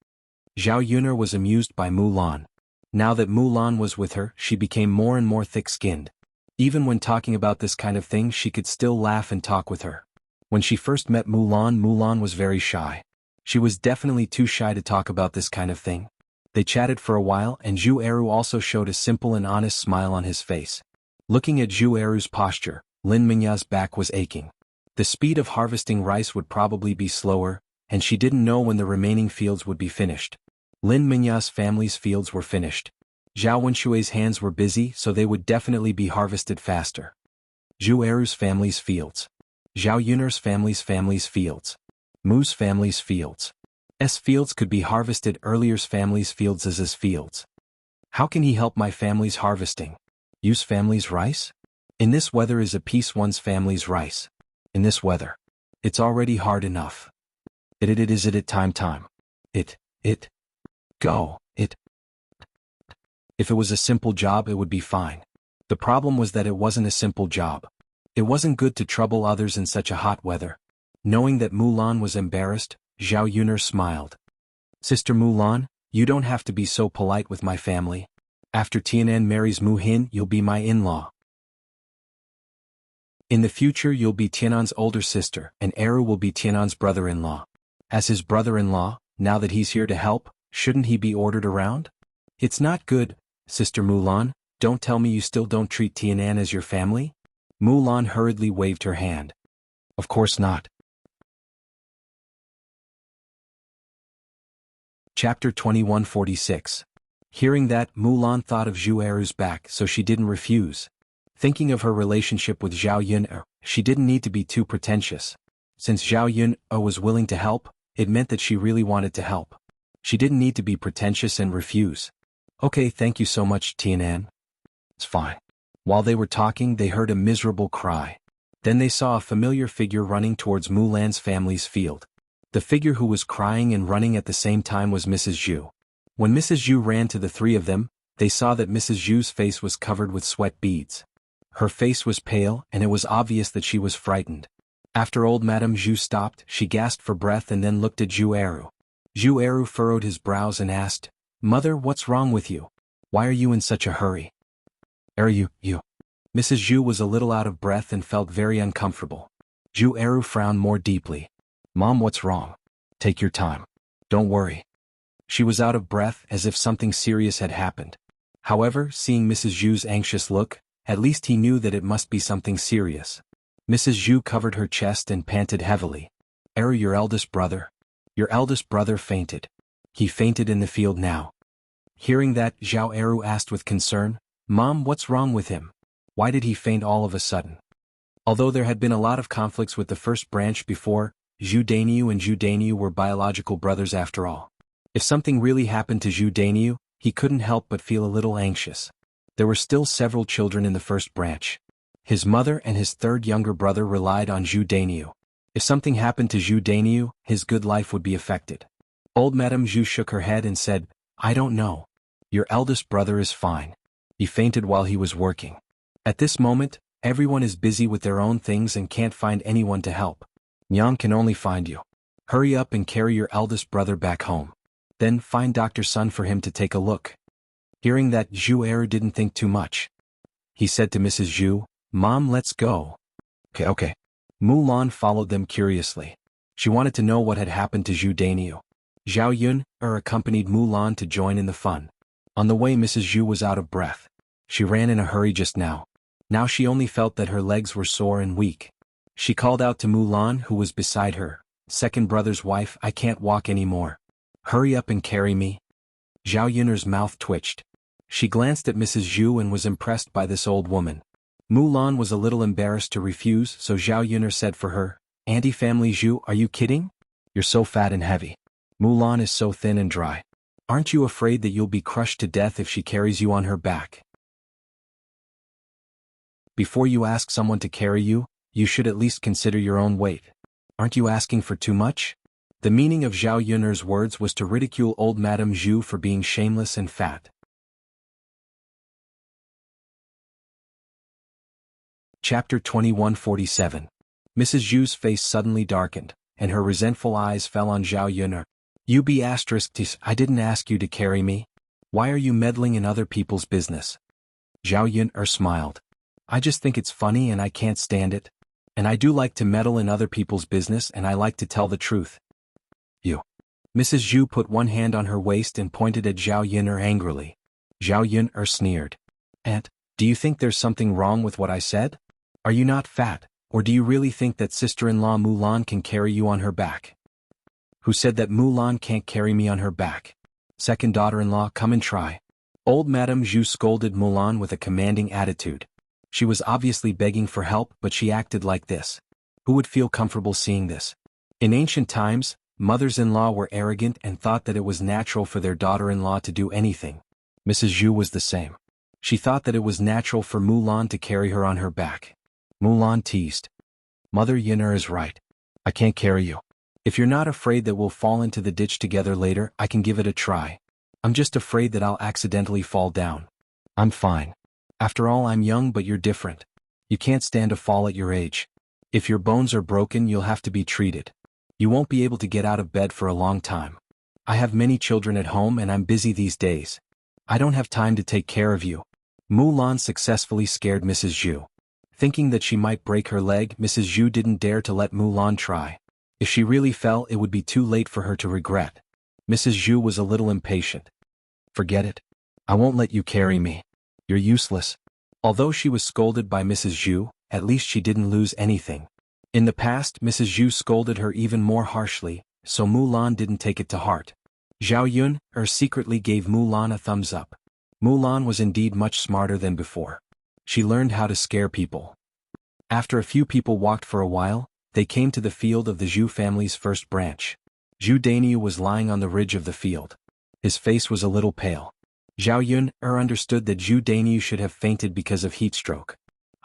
Zhao Yuner was amused by Mulan. Now that Mulan was with her, she became more and more thick-skinned. Even when talking about this kind of thing, she could still laugh and talk with her. When she first met Mulan, Mulan was very shy. She was definitely too shy to talk about this kind of thing. They chatted for a while and Zhu Eru also showed a simple and honest smile on his face. Looking at Zhu Eru's posture, Lin Mingya's back was aching. The speed of harvesting rice would probably be slower, and she didn't know when the remaining fields would be finished. Lin Mingya's family's fields were finished. Zhao Wenshui's hands were busy, so they would definitely be harvested faster. Zhu Eru's family's fields. Zhao Yuner's family's fields. Mu's family's fields. fields could be harvested earlier's family's fields as his fields. How can he help my family's harvesting? Use family's rice? In this weather is a piece one's family's rice. In this weather. It's already hard enough. It is it time. Go. If it was a simple job it would be fine. The problem was that it wasn't a simple job. It wasn't good to trouble others in such a hot weather. Knowing that Mulan was embarrassed, Zhao Yuner smiled. Sister Mulan, you don't have to be so polite with my family. After Tianan marries Mu Hin you'll be my in-law. In the future you'll be Tianan's older sister and Eru will be Tianan's brother-in-law. As his brother-in-law, now that he's here to help, shouldn't he be ordered around? It's not good, Sister Mulan, don't tell me you still don't treat Tianan as your family? Mulan hurriedly waved her hand. Of course not. Chapter 2146. Hearing that, Mulan thought of Zhu Eru's back so she didn't refuse. Thinking of her relationship with Zhao Yun, she didn't need to be too pretentious. Since Zhao Yun was willing to help, it meant that she really wanted to help. She didn't need to be pretentious and refuse. Okay, thank you so much, Tianan. It's fine. While they were talking, they heard a miserable cry. Then they saw a familiar figure running towards Mulan's family's field. The figure who was crying and running at the same time was Mrs. Zhu. When Mrs. Zhu ran to the three of them, they saw that Mrs. Zhu's face was covered with sweat beads. Her face was pale and it was obvious that she was frightened. After old Madame Zhu stopped, she gasped for breath and then looked at Zhu Eru. Zhu Eru furrowed his brows and asked, Mother, what's wrong with you? Why are you in such a hurry? You. Mrs. Zhu was a little out of breath and felt very uncomfortable. Zhu Eru frowned more deeply. Mom, what's wrong? Take your time. Don't worry. She was out of breath as if something serious had happened. However, seeing Mrs. Zhu's anxious look, at least he knew that it must be something serious. Mrs. Zhu covered her chest and panted heavily. Eru, your eldest brother? Your eldest brother fainted. He fainted in the field now. Hearing that, Zhao Eru asked with concern, Mom, what's wrong with him? Why did he faint all of a sudden? Although there had been a lot of conflicts with the first branch before, Zhu Dainyu and Zhu Dainyu were biological brothers after all. If something really happened to Zhu Dainyu, he couldn't help but feel a little anxious. There were still several children in the first branch. His mother and his third younger brother relied on Zhu Dainyu. If something happened to Zhu Dainyu, his good life would be affected. Old Madame Zhu shook her head and said, I don't know. Your eldest brother is fine. He fainted while he was working. At this moment, everyone is busy with their own things and can't find anyone to help. Nyang can only find you. Hurry up and carry your eldest brother back home. Then find Dr. Sun for him to take a look. Hearing that, Zhu Eru didn't think too much. He said to Mrs. Zhu, Mom, let's go. Okay. Mulan followed them curiously. She wanted to know what had happened to Zhu Dainyu. Zhao Yun accompanied Mulan to join in the fun. On the way, Mrs. Zhu was out of breath. She ran in a hurry just now. Now she only felt that her legs were sore and weak. She called out to Mulan, who was beside her, Second brother's wife, I can't walk anymore. Hurry up and carry me. Zhao Yuner's mouth twitched. She glanced at Mrs. Zhu and was impressed by this old woman. Mulan was a little embarrassed to refuse, so Zhao Yuner said for her, Auntie Family Zhu, are you kidding? You're so fat and heavy. Mulan is so thin and dry. Aren't you afraid that you'll be crushed to death if she carries you on her back? Before you ask someone to carry you, you should at least consider your own weight. Aren't you asking for too much? The meaning of Zhao Yuner's words was to ridicule old Madame Zhu for being shameless and fat. Chapter 2147. Mrs. Zhu's face suddenly darkened, and her resentful eyes fell on Zhao Yuner. You be ***, I didn't ask you to carry me. Why are you meddling in other people's business? Zhao Yuner smiled. I just think it's funny and I can't stand it. And I do like to meddle in other people's business and I like to tell the truth. You. Mrs. Zhu put one hand on her waist and pointed at Zhao Yuner angrily. Zhao Yuner sneered. Aunt, do you think there's something wrong with what I said? Are you not fat, or do you really think that sister-in-law Mulan can carry you on her back? Who said that Mulan can't carry me on her back? Second daughter-in-law, come and try. Old Madame Zhu scolded Mulan with a commanding attitude. She was obviously begging for help, but she acted like this. Who would feel comfortable seeing this? In ancient times, Mothers-in-law were arrogant and thought that it was natural for their daughter-in-law to do anything. Mrs. Zhu was the same. She thought that it was natural for Mulan to carry her on her back. Mulan teased. Mother Yin'er is right. I can't carry you. If you're not afraid that we'll fall into the ditch together later, I can give it a try. I'm just afraid that I'll accidentally fall down. I'm fine. After all, I'm young, but you're different. You can't stand a fall at your age. If your bones are broken, you'll have to be treated. You won't be able to get out of bed for a long time. I have many children at home and I'm busy these days. I don't have time to take care of you. Mulan successfully scared Mrs. Zhu. Thinking that she might break her leg, Mrs. Zhu didn't dare to let Mulan try. If she really fell, it would be too late for her to regret. Mrs. Zhu was a little impatient. Forget it. I won't let you carry me. You're useless. Although she was scolded by Mrs. Zhu, at least she didn't lose anything. In the past, Mrs. Zhu scolded her even more harshly, so Mulan didn't take it to heart. Zhao Yun secretly gave Mulan a thumbs up. Mulan was indeed much smarter than before. She learned how to scare people. After a few people walked for a while, they came to the field of the Zhu family's first branch. Zhu Dainiu was lying on the ridge of the field. His face was a little pale. Zhao Yun understood that Zhu Dainiu should have fainted because of heat stroke.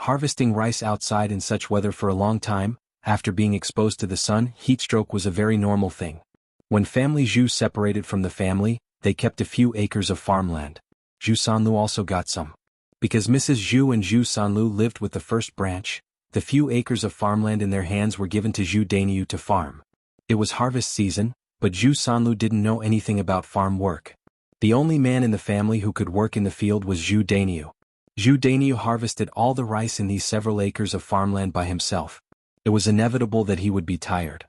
Harvesting rice outside in such weather for a long time, after being exposed to the sun, heat stroke was a very normal thing. When family Zhu separated from the family, they kept a few acres of farmland. Zhu Sanlu also got some. Because Mrs. Zhu and Zhu Sanlu lived with the first branch, the few acres of farmland in their hands were given to Zhu Dainiu to farm. It was harvest season, but Zhu Sanlu didn't know anything about farm work. The only man in the family who could work in the field was Zhu Dainiu. Zhu Dainiu harvested all the rice in these several acres of farmland by himself. It was inevitable that he would be tired.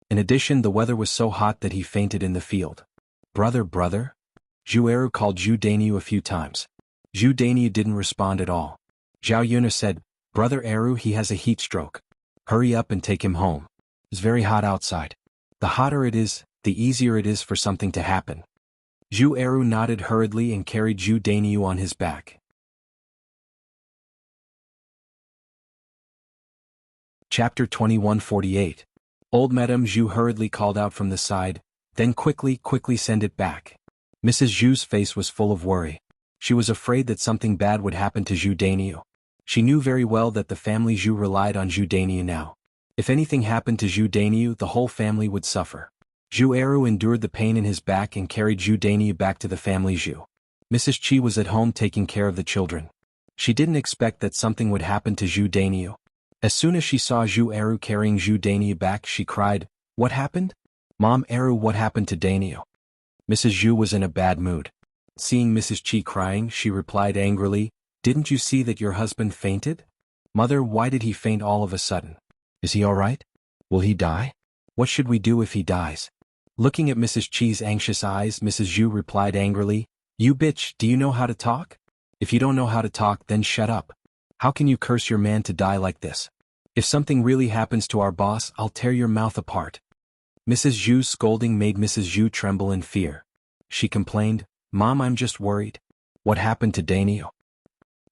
In addition, the weather was so hot that he fainted in the field. Brother, Zhu Eru called Zhu Dainiu a few times. Zhu Dainiu didn't respond at all. Zhao Yun said, Brother Eru, he has a heat stroke. Hurry up and take him home. It's very hot outside. The hotter it is, the easier it is for something to happen. Zhu Eru nodded hurriedly and carried Zhu Dainiu on his back. Chapter 2148. Old Madame Zhu hurriedly called out from the side, then quickly send it back. Mrs. Zhu's face was full of worry. She was afraid that something bad would happen to Zhu Dainiu. She knew very well that the family Zhu relied on Zhu Dainiu now. If anything happened to Zhu Dainiu, the whole family would suffer. Zhu Eru endured the pain in his back and carried Zhu Dainiu back to the family Zhu. Mrs. Qi was at home taking care of the children. She didn't expect that something would happen to Zhu Dainiu. As soon as she saw Zhu Eru carrying Zhu Dainiu back, she cried, What happened? Mom Eru, what happened to Dainiu? Mrs. Zhu was in a bad mood. Seeing Mrs. Qi crying, she replied angrily, Didn't you see that your husband fainted? Mother, why did he faint all of a sudden? Is he all right? Will he die? What should we do if he dies? Looking at Mrs. Qi's anxious eyes, Mrs. Zhu replied angrily, You bitch, do you know how to talk? If you don't know how to talk, then shut up. How can you curse your man to die like this? If something really happens to our boss, I'll tear your mouth apart. Mrs. Zhu's scolding made Mrs. Zhu tremble in fear. She complained, Mom, I'm just worried. What happened to Dainiu?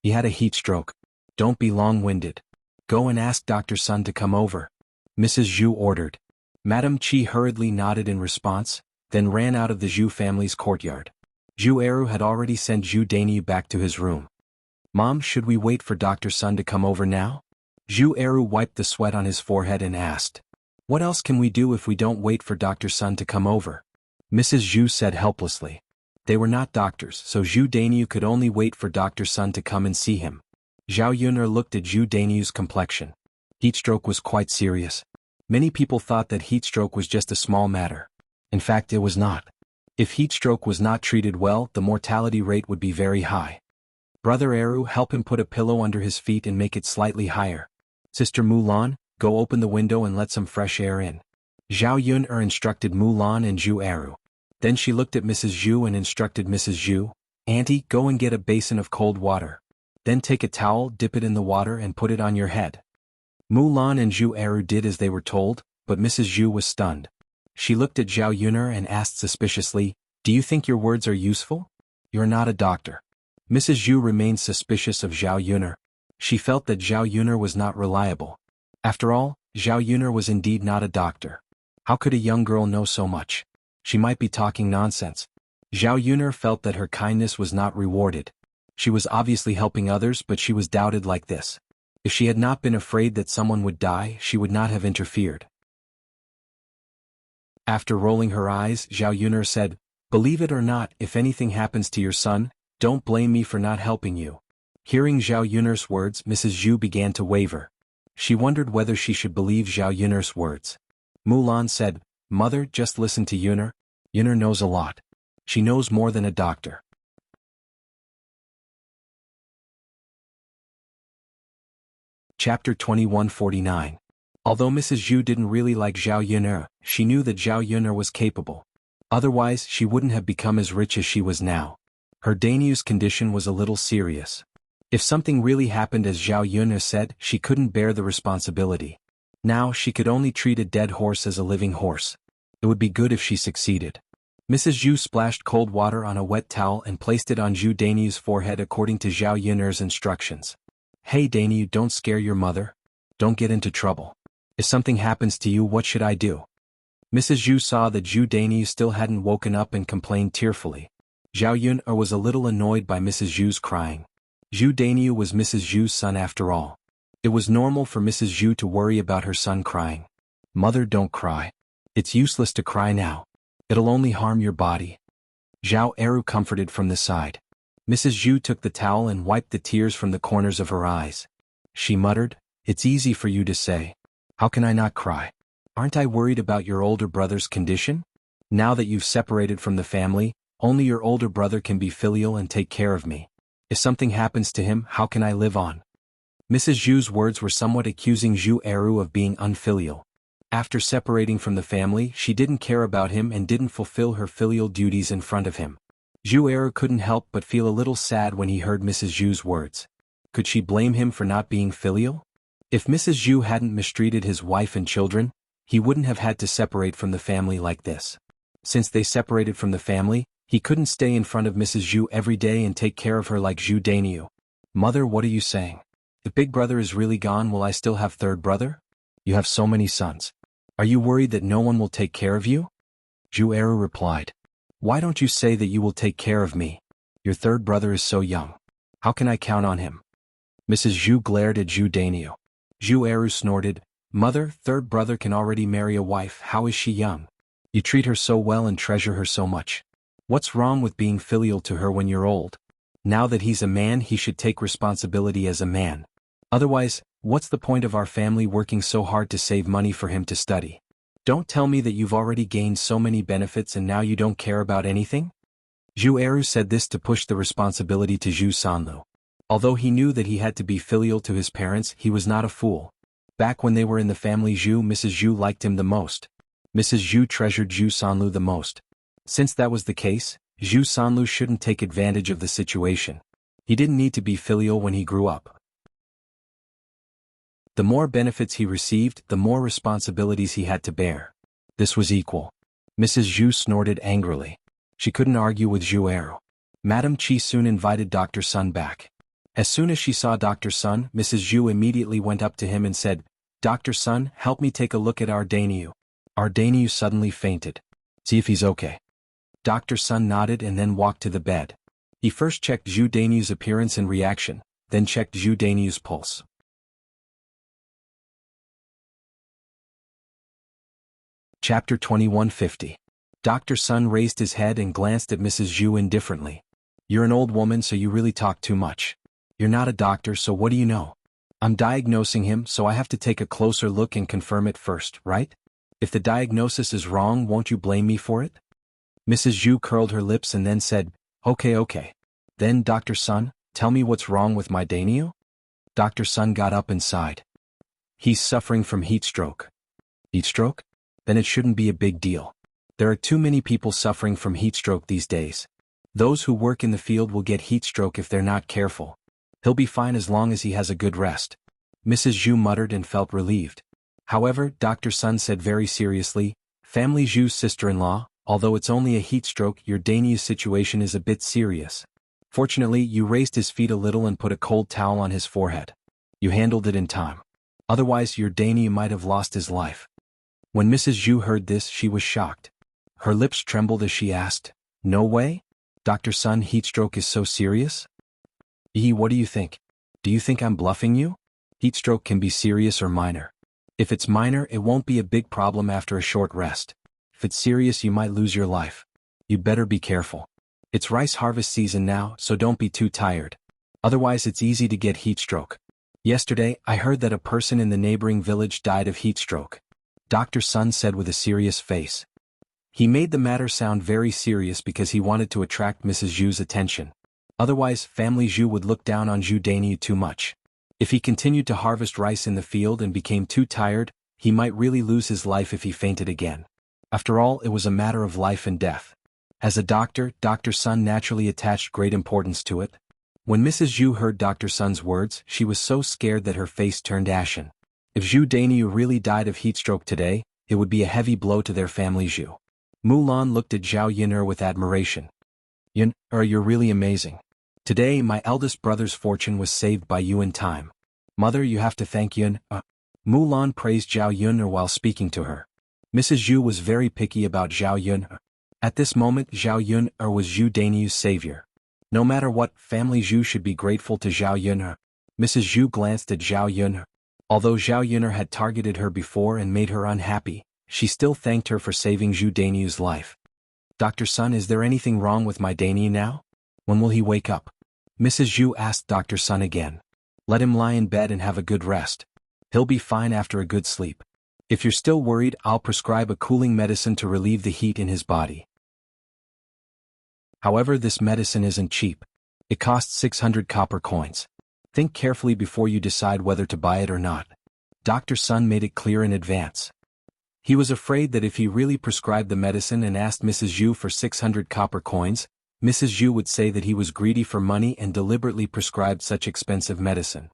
He had a heat stroke. Don't be long-winded. Go and ask Dr. Sun to come over. Mrs. Zhu ordered. Madame Qi hurriedly nodded in response, then ran out of the Zhu family's courtyard. Zhu Eru had already sent Zhu Dainiu back to his room. Mom, should we wait for Dr. Sun to come over now? Zhu Eru wiped the sweat on his forehead and asked. What else can we do if we don't wait for Dr. Sun to come over? Mrs. Zhu said helplessly. They were not doctors, so Zhu Dainiu could only wait for Dr. Sun to come and see him. Zhao Yun looked at Zhu Dainiu's complexion. Heat stroke was quite serious. Many people thought that heat stroke was just a small matter. In fact, it was not. If heat stroke was not treated well, the mortality rate would be very high. Brother Eru, help him put a pillow under his feet and make it slightly higher. Sister Mulan, go open the window and let some fresh air in. Zhao Yun instructed Mulan and Zhu Eru. Then she looked at Mrs. Zhu and instructed Mrs. Zhu, Auntie, go and get a basin of cold water. Then take a towel, dip it in the water and put it on your head. Mulan and Zhu Eru did as they were told, but Mrs. Zhu was stunned. She looked at Zhao Yun and asked suspiciously, Do you think your words are useful? You're not a doctor. Mrs. Zhu remained suspicious of Zhao Yun. She felt that Zhao Yun was not reliable. After all, Zhao Yun was indeed not a doctor. How could a young girl know so much? She might be talking nonsense. Zhao Yuner felt that her kindness was not rewarded. She was obviously helping others, but she was doubted like this. If she had not been afraid that someone would die, she would not have interfered. After rolling her eyes, Zhao Yuner said, "Believe it or not, if anything happens to your son, don't blame me for not helping you." Hearing Zhao Yuner's words, Mrs. Zhu began to waver. She wondered whether she should believe Zhao Yuner's words. Mulan said, "Mother, just listen to Yuner. Yuner knows a lot. She knows more than a doctor." Chapter 2149. Although Mrs. Zhu didn't really like Zhao Yuner, she knew that Zhao Yuner was capable. Otherwise, she wouldn't have become as rich as she was now. Her Danyu's condition was a little serious. If something really happened as Zhao Yuner said, she couldn't bear the responsibility. Now she could only treat a dead horse as a living horse. It would be good if she succeeded. Mrs. Zhu splashed cold water on a wet towel and placed it on Zhu Danyu's forehead according to Zhao Yuner's instructions. "Hey Danyu, don't scare your mother. Don't get into trouble. If something happens to you, what should I do?" Mrs. Zhu saw that Zhu Danyu still hadn't woken up and complained tearfully. Zhao Yuner was a little annoyed by Mrs. Zhu's crying. Zhu Danyu was Mrs. Zhu's son after all. It was normal for Mrs. Zhu to worry about her son crying. "Mother, don't cry. It's useless to cry now. It'll only harm your body." Zhao Eru comforted from the side. Mrs. Zhu took the towel and wiped the tears from the corners of her eyes. She muttered, "It's easy for you to say. How can I not cry? Aren't I worried about your older brother's condition? Now that you've separated from the family, only your older brother can be filial and take care of me. If something happens to him, how can I live on?" Mrs. Zhu's words were somewhat accusing Zhu Eru of being unfilial. After separating from the family, she didn't care about him and didn't fulfill her filial duties in front of him. Zhu Eru couldn't help but feel a little sad when he heard Mrs. Zhu's words. Could she blame him for not being filial? If Mrs. Zhu hadn't mistreated his wife and children, he wouldn't have had to separate from the family like this. Since they separated from the family, he couldn't stay in front of Mrs. Zhu every day and take care of her like Zhu Danyu. "Mother, what are you saying? If big brother is really gone, will I still have third brother? You have so many sons. Are you worried that no one will take care of you?" Zhu Eru replied, "Why don't you say that you will take care of me? Your third brother is so young. How can I count on him?" Mrs. Zhu glared at Zhu Danyu. Zhu Eru snorted, "Mother, third brother can already marry a wife. How is she young? You treat her so well and treasure her so much. What's wrong with being filial to her when you're old? Now that he's a man, he should take responsibility as a man. Otherwise, what's the point of our family working so hard to save money for him to study? Don't tell me that you've already gained so many benefits and now you don't care about anything?" Zhu Eru said this to push the responsibility to Zhu Sanlu. Although he knew that he had to be filial to his parents, he was not a fool. Back when they were in the family Zhu, Mrs. Zhu liked him the most. Mrs. Zhu treasured Zhu Sanlu the most. Since that was the case, Zhu Sanlu shouldn't take advantage of the situation. He didn't need to be filial when he grew up. The more benefits he received, the more responsibilities he had to bear. This was equal. Mrs. Zhu snorted angrily. She couldn't argue with Zhu Eru. Madame Qi soon invited Dr. Sun back. As soon as she saw Dr. Sun, Mrs. Zhu immediately went up to him and said, "Dr. Sun, help me take a look at our Danyu." Our Danyu suddenly fainted. "See if he's okay." Dr. Sun nodded and then walked to the bed. He first checked Zhu Danyu's appearance and reaction, then checked Zhu Danyu's pulse. Chapter 2150. Dr. Sun raised his head and glanced at Mrs. Zhu indifferently. "You're an old woman, so you really talk too much. You're not a doctor, so what do you know? I'm diagnosing him, so I have to take a closer look and confirm it first, right? If the diagnosis is wrong, won't you blame me for it?" Mrs. Zhu curled her lips and then said, Okay. Then, Dr. Sun, tell me what's wrong with my Danyu?" Dr. Sun got up and sighed. "He's suffering from heat stroke." "Heat stroke? Then it shouldn't be a big deal. There are too many people suffering from heat stroke these days. Those who work in the field will get heat stroke if they're not careful. He'll be fine as long as he has a good rest." Mrs. Zhu muttered and felt relieved. However, Dr. Sun said very seriously, "Family Zhu's sister-in-law, although it's only a heat stroke, your Danyu's situation is a bit serious. Fortunately, you raised his feet a little and put a cold towel on his forehead. You handled it in time. Otherwise, your Danyu might have lost his life." When Mrs. Zhu heard this, she was shocked. Her lips trembled as she asked, "No way? Dr. Sun, heatstroke is so serious?" What do you think? Do you think I'm bluffing you? Heatstroke can be serious or minor. If it's minor, it won't be a big problem after a short rest. If it's serious, you might lose your life. You better be careful. It's rice harvest season now, so don't be too tired. Otherwise it's easy to get heatstroke. Yesterday, I heard that a person in the neighboring village died of heatstroke. Dr. Sun said with a serious face. He made the matter sound very serious because he wanted to attract Mrs. Zhu's attention. Otherwise, family Zhu would look down on Zhu Dainyu too much. If he continued to harvest rice in the field and became too tired, he might really lose his life if he fainted again. After all, it was a matter of life and death. As a doctor, Dr. Sun naturally attached great importance to it. When Mrs. Zhu heard Dr. Sun's words, she was so scared that her face turned ashen. If Zhu Dainyu really died of heatstroke today, it would be a heavy blow to their family Zhu. Mulan looked at Zhao Yun'er with admiration. "Yun'er, you're really amazing. Today my eldest brother's fortune was saved by you in time. Mother, you have to thank Yun'er." Mulan praised Zhao Yun'er while speaking to her. Mrs. Zhu was very picky about Zhao Yun'er. At this moment, Zhao Yun'er was Zhu Dainyu's savior. No matter what, family Zhu should be grateful to Zhao Yun'er. Mrs. Zhu glanced at Zhao Yun'er. Although Zhao Yun'er had targeted her before and made her unhappy, she still thanked her for saving Zhu Dainyu's life. "Dr. Sun, is there anything wrong with my Dainyu now? When will he wake up?" Mrs. Zhu asked Dr. Sun again. "Let him lie in bed and have a good rest. He'll be fine after a good sleep. If you're still worried, I'll prescribe a cooling medicine to relieve the heat in his body. However, this medicine isn't cheap. It costs 600 copper coins. Think carefully before you decide whether to buy it or not." Dr. Sun made it clear in advance. He was afraid that if he really prescribed the medicine and asked Mrs. Zhu for 600 copper coins, Mrs. Zhu would say that he was greedy for money and deliberately prescribed such expensive medicine.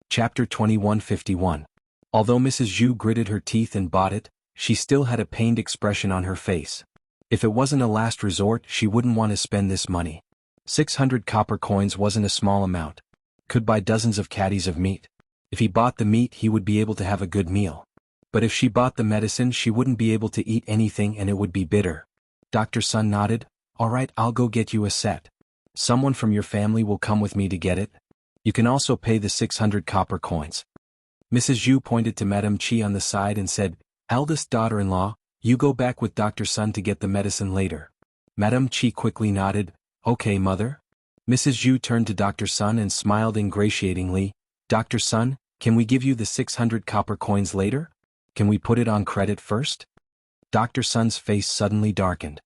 Chapter 2151. Although Mrs. Zhu gritted her teeth and bought it, she still had a pained expression on her face. If it wasn't a last resort, she wouldn't want to spend this money. 600 copper coins wasn't a small amount. Could buy dozens of caddies of meat. If he bought the meat, he would be able to have a good meal. But if she bought the medicine, she wouldn't be able to eat anything and it would be bitter. Dr. Sun nodded. "All right, I'll go get you a set. Someone from your family will come with me to get it. You can also pay the 600 copper coins." Mrs. Zhu pointed to Madame Qi on the side and said, "Eldest daughter-in-law, you go back with Dr. Sun to get the medicine later." Madame Qi quickly nodded. "Okay, mother." Mrs. Zhu turned to Dr. Sun and smiled ingratiatingly. "Dr. Sun, can we give you the 600 copper coins later? Can we put it on credit first?" Dr. Sun's face suddenly darkened.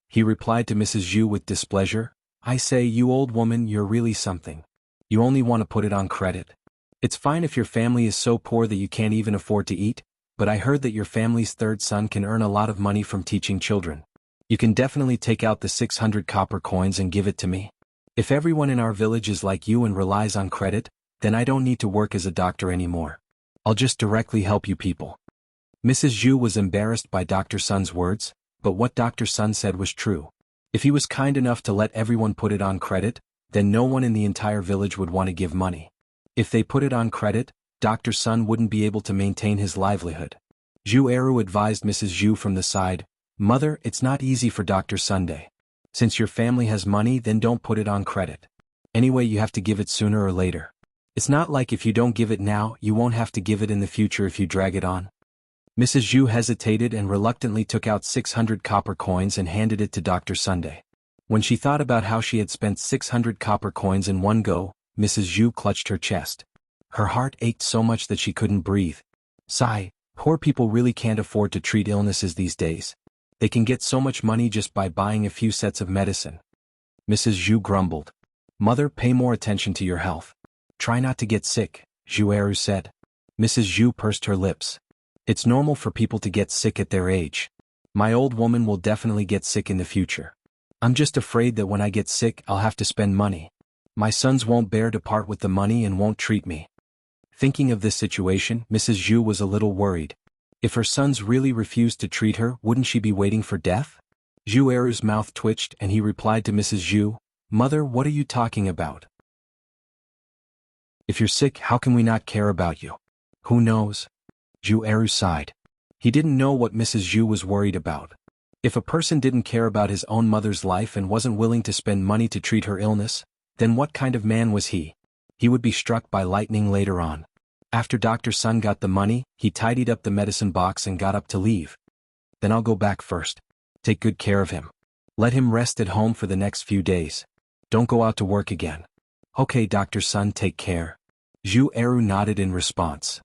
He replied to Mrs. Zhu with displeasure, "I say, you old woman, you're really something. You only want to put it on credit. It's fine if your family is so poor that you can't even afford to eat, but I heard that your family's third son can earn a lot of money from teaching children. You can definitely take out the 600 copper coins and give it to me. If everyone in our village is like you and relies on credit, then I don't need to work as a doctor anymore. I'll just directly help you people." Mrs. Zhu was embarrassed by Dr. Sun's words, but what Dr. Sun said was true. If he was kind enough to let everyone put it on credit, then no one in the entire village would want to give money. If they put it on credit, Dr. Sun wouldn't be able to maintain his livelihood. Zhu Eru advised Mrs. Zhu from the side, "Mother, it's not easy for Dr. Sunday. Since your family has money, then don't put it on credit. Anyway, you have to give it sooner or later. It's not like if you don't give it now, you won't have to give it in the future if you drag it on." Mrs. Zhu hesitated and reluctantly took out 600 copper coins and handed it to Dr. Sunday. When she thought about how she had spent 600 copper coins in one go, Mrs. Zhu clutched her chest. Her heart ached so much that she couldn't breathe. Sigh, poor people really can't afford to treat illnesses these days. They can get so much money just by buying a few sets of medicine. Mrs. Zhu grumbled. "Mother, pay more attention to your health. Try not to get sick," Zhu Eru said. Mrs. Zhu pursed her lips. "It's normal for people to get sick at their age. My old woman will definitely get sick in the future. I'm just afraid that when I get sick, I'll have to spend money. My sons won't bear to part with the money and won't treat me." Thinking of this situation, Mrs. Zhu was a little worried. If her sons really refused to treat her, wouldn't she be waiting for death? Zhu Eru's mouth twitched and he replied to Mrs. Zhu, "Mother, what are you talking about? If you're sick, how can we not care about you? Who knows? Zhu Eru sighed. He didn't know what Mrs. Zhu was worried about. If a person didn't care about his own mother's life and wasn't willing to spend money to treat her illness, then what kind of man was he? He would be struck by lightning later on. After Dr. Sun got the money, he tidied up the medicine box and got up to leave. Then I'll go back first. Take good care of him. Let him rest at home for the next few days. Don't go out to work again. Okay, Dr. Sun, take care. Zhu Eru nodded in response.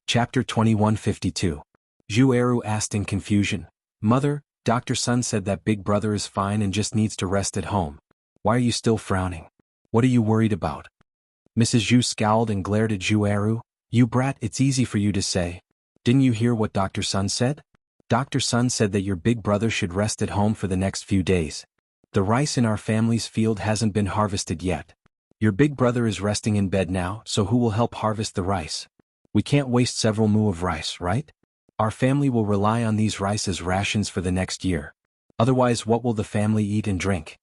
Chapter 2152. Zhu Eru asked in confusion, Mother, Dr. Sun said that big brother is fine and just needs to rest at home. Why are you still frowning? What are you worried about? Mrs. Zhu scowled and glared at Zhu Eru. You brat, it's easy for you to say. Didn't you hear what Dr. Sun said? Dr. Sun said that your big brother should rest at home for the next few days. The rice in our family's field hasn't been harvested yet. Your big brother is resting in bed now, so who will help harvest the rice? We can't waste several mu of rice, right? Our family will rely on these rice as rations for the next year. Otherwise, what will the family eat and drink?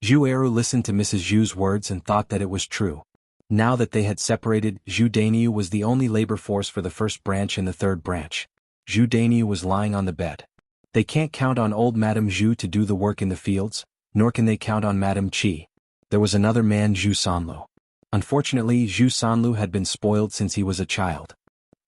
Zhu Eru listened to Mrs. Zhu's words and thought that it was true. Now that they had separated, Zhu Dainyu was the only labor force for the first branch and the third branch. Zhu Dainyu was lying on the bed. They can't count on old Madame Zhu to do the work in the fields, nor can they count on Madame Qi. There was another man, Zhu Sanlu. Unfortunately, Zhu Sanlu had been spoiled since he was a child.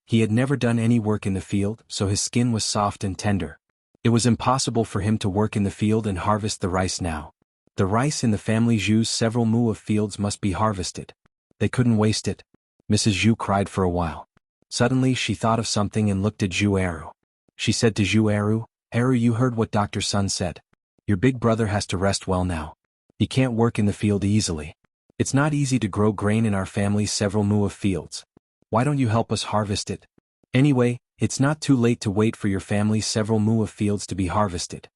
He had never done any work in the field, so his skin was soft and tender. It was impossible for him to work in the field and harvest the rice now. The rice in the family Zhu's several mu of fields must be harvested. They couldn't waste it. Mrs. Zhu cried for a while. Suddenly she thought of something and looked at Zhu Eru. She said to Zhu Eru, Eru, you heard what Dr. Sun said. Your big brother has to rest well now. He can't work in the field easily. It's not easy to grow grain in our family's several mu of fields. Why don't you help us harvest it? Anyway, it's not too late to wait for your family's several mu of fields to be harvested.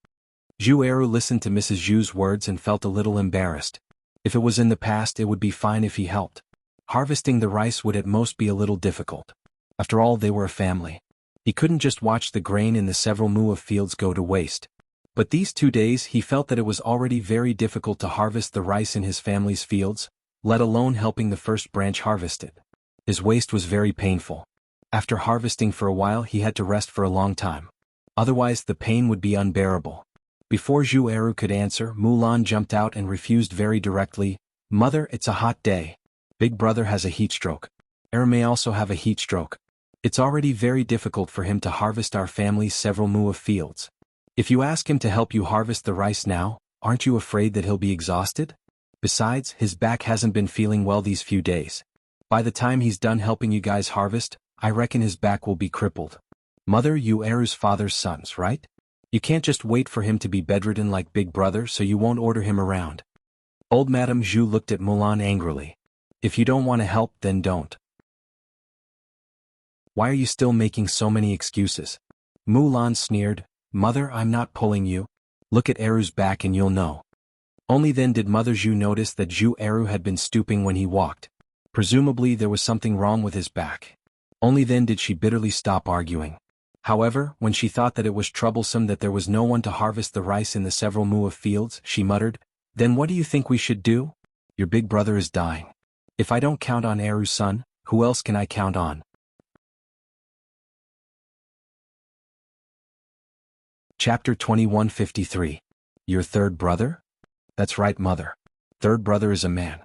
Zhu Eru listened to Mrs. Zhu's words and felt a little embarrassed. If it was in the past, it would be fine if he helped. Harvesting the rice would at most be a little difficult. After all, they were a family. He couldn't just watch the grain in the several mu of fields go to waste. But these 2 days he felt that it was already very difficult to harvest the rice in his family's fields, let alone helping the first branch harvest it. His waist was very painful. After harvesting for a while he had to rest for a long time. Otherwise the pain would be unbearable. Before Zhu Eru could answer, Mulan jumped out and refused very directly, Mother, it's a hot day. Big brother has a heat stroke. Eru may also have a heat stroke. It's already very difficult for him to harvest our family's several mu of fields. If you ask him to help you harvest the rice now, aren't you afraid that he'll be exhausted? Besides, his back hasn't been feeling well these few days. By the time he's done helping you guys harvest, I reckon his back will be crippled. Mother, you Eru's father's sons, right? You can't just wait for him to be bedridden like Big Brother so you won't order him around. Old Madame Zhu looked at Mulan angrily. If you don't want to help, then don't. Why are you still making so many excuses? Mulan sneered, Mother, I'm not pulling you. Look at Eru's back and you'll know. Only then did Mother Zhu notice that Zhu Eru had been stooping when he walked. Presumably there was something wrong with his back. Only then did she bitterly stop arguing. However, when she thought that it was troublesome that there was no one to harvest the rice in the several mu of fields, she muttered, Then what do you think we should do? Your big brother is dying. If I don't count on Eru's son, who else can I count on? Chapter 2153. Your third brother? That's right, Mother. Third brother is a man.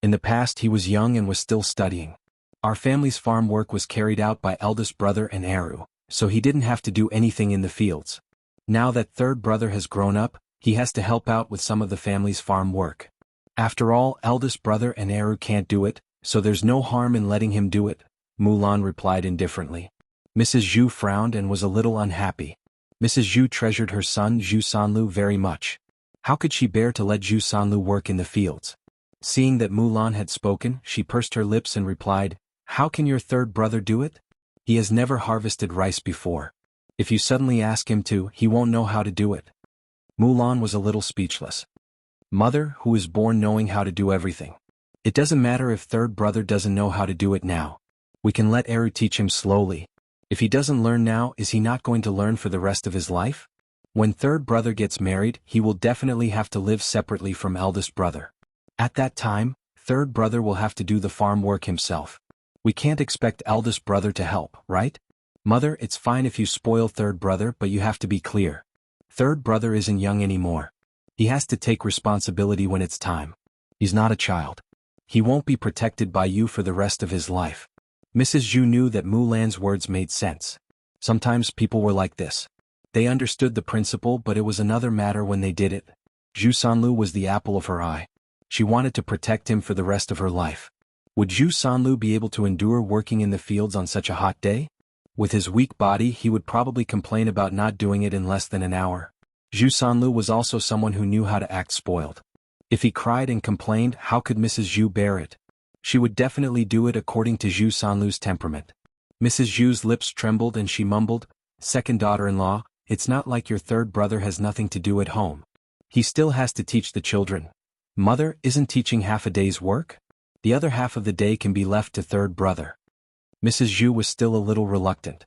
In the past he was young and was still studying. Our family's farm work was carried out by eldest brother and Eru, so he didn't have to do anything in the fields. Now that third brother has grown up, he has to help out with some of the family's farm work. After all, eldest brother and Eru can't do it, so there's no harm in letting him do it, Mulan replied indifferently. Mrs. Zhu frowned and was a little unhappy. Mrs. Zhu treasured her son Zhu Sanlu very much. How could she bear to let Zhu Sanlu work in the fields? Seeing that Mulan had spoken, she pursed her lips and replied, How can your third brother do it? He has never harvested rice before. If you suddenly ask him to, he won't know how to do it. Mulan was a little speechless. Mother, who is born knowing how to do everything. It doesn't matter if third brother doesn't know how to do it now. We can let Eru teach him slowly. If he doesn't learn now, is he not going to learn for the rest of his life? When third brother gets married, he will definitely have to live separately from eldest brother. At that time, third brother will have to do the farm work himself. We can't expect eldest brother to help, right? Mother, it's fine if you spoil third brother, but you have to be clear. Third brother isn't young anymore. He has to take responsibility when it's time. He's not a child. He won't be protected by you for the rest of his life. Mrs. Zhu knew that Mulan's words made sense. Sometimes people were like this. They understood the principle, but it was another matter when they did it. Zhu Sanlu was the apple of her eye. She wanted to protect him for the rest of her life. Would Zhu Sanlu be able to endure working in the fields on such a hot day? With his weak body, he would probably complain about not doing it in less than an hour. Zhu Sanlu was also someone who knew how to act spoiled. If he cried and complained, how could Mrs. Zhu bear it? She would definitely do it according to Zhu Sanlu's temperament. Mrs. Zhu's lips trembled and she mumbled, "Second daughter-in-law, it's not like your third brother has nothing to do at home. He still has to teach the children. Mother, isn't teaching half a day's work? The other half of the day can be left to third brother." Mrs. Zhu was still a little reluctant.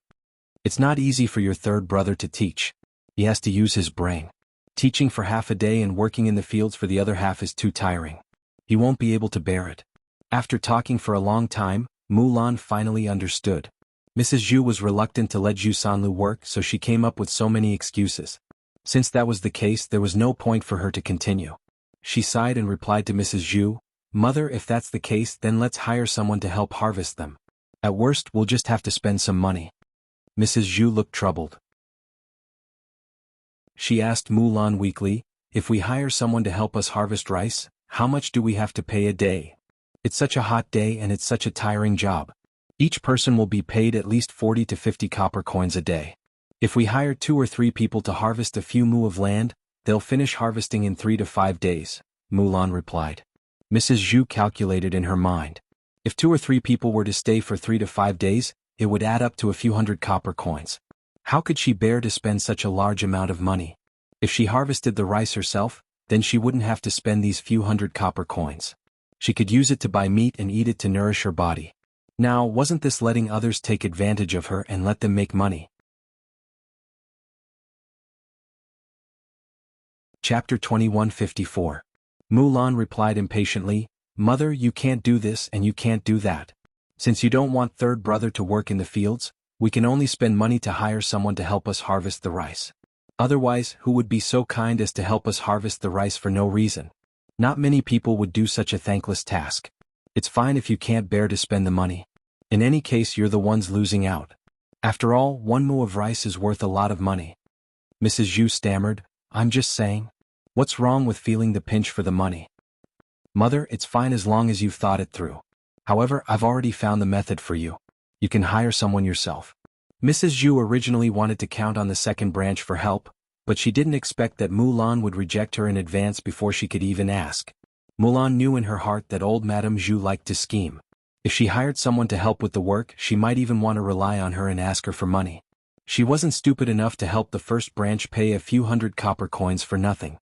"It's not easy for your third brother to teach. He has to use his brain. Teaching for half a day and working in the fields for the other half is too tiring. He won't be able to bear it." After talking for a long time, Mulan finally understood. Mrs. Zhu was reluctant to let Zhu Sanlu work, so she came up with so many excuses. Since that was the case, there was no point for her to continue. She sighed and replied to Mrs. Zhu, "Mother, if that's the case, then let's hire someone to help harvest them. At worst, we'll just have to spend some money." Mrs. Zhu looked troubled. She asked Mulan weakly, "If we hire someone to help us harvest rice, how much do we have to pay a day? It's such a hot day and it's such a tiring job. Each person will be paid at least 40 to 50 copper coins a day. If we hire 2 or 3 people to harvest a few mu of land, they'll finish harvesting in 3 to 5 days, Mulan replied. Mrs. Zhu calculated in her mind. If 2 or 3 people were to stay for 3 to 5 days, it would add up to a few hundred copper coins. How could she bear to spend such a large amount of money? If she harvested the rice herself, then she wouldn't have to spend these few hundred copper coins. She could use it to buy meat and eat it to nourish her body. Now, wasn't this letting others take advantage of her and let them make money? Chapter 2154. Mulan replied impatiently, "Mother, you can't do this and you can't do that. Since you don't want third brother to work in the fields, we can only spend money to hire someone to help us harvest the rice. Otherwise, who would be so kind as to help us harvest the rice for no reason? Not many people would do such a thankless task. It's fine if you can't bear to spend the money. In any case, you're the ones losing out. After all, 1 mu of rice is worth a lot of money." Mrs. Zhu stammered, "I'm just saying. What's wrong with feeling the pinch for the money? Mother, it's fine as long as you've thought it through. However, I've already found the method for you. You can hire someone yourself." Mrs. Zhu originally wanted to count on the second branch for help, but she didn't expect that Mulan would reject her in advance before she could even ask. Mulan knew in her heart that old Madame Zhu liked to scheme. If she hired someone to help with the work, she might even want to rely on her and ask her for money. She wasn't stupid enough to help the first branch pay a few hundred copper coins for nothing.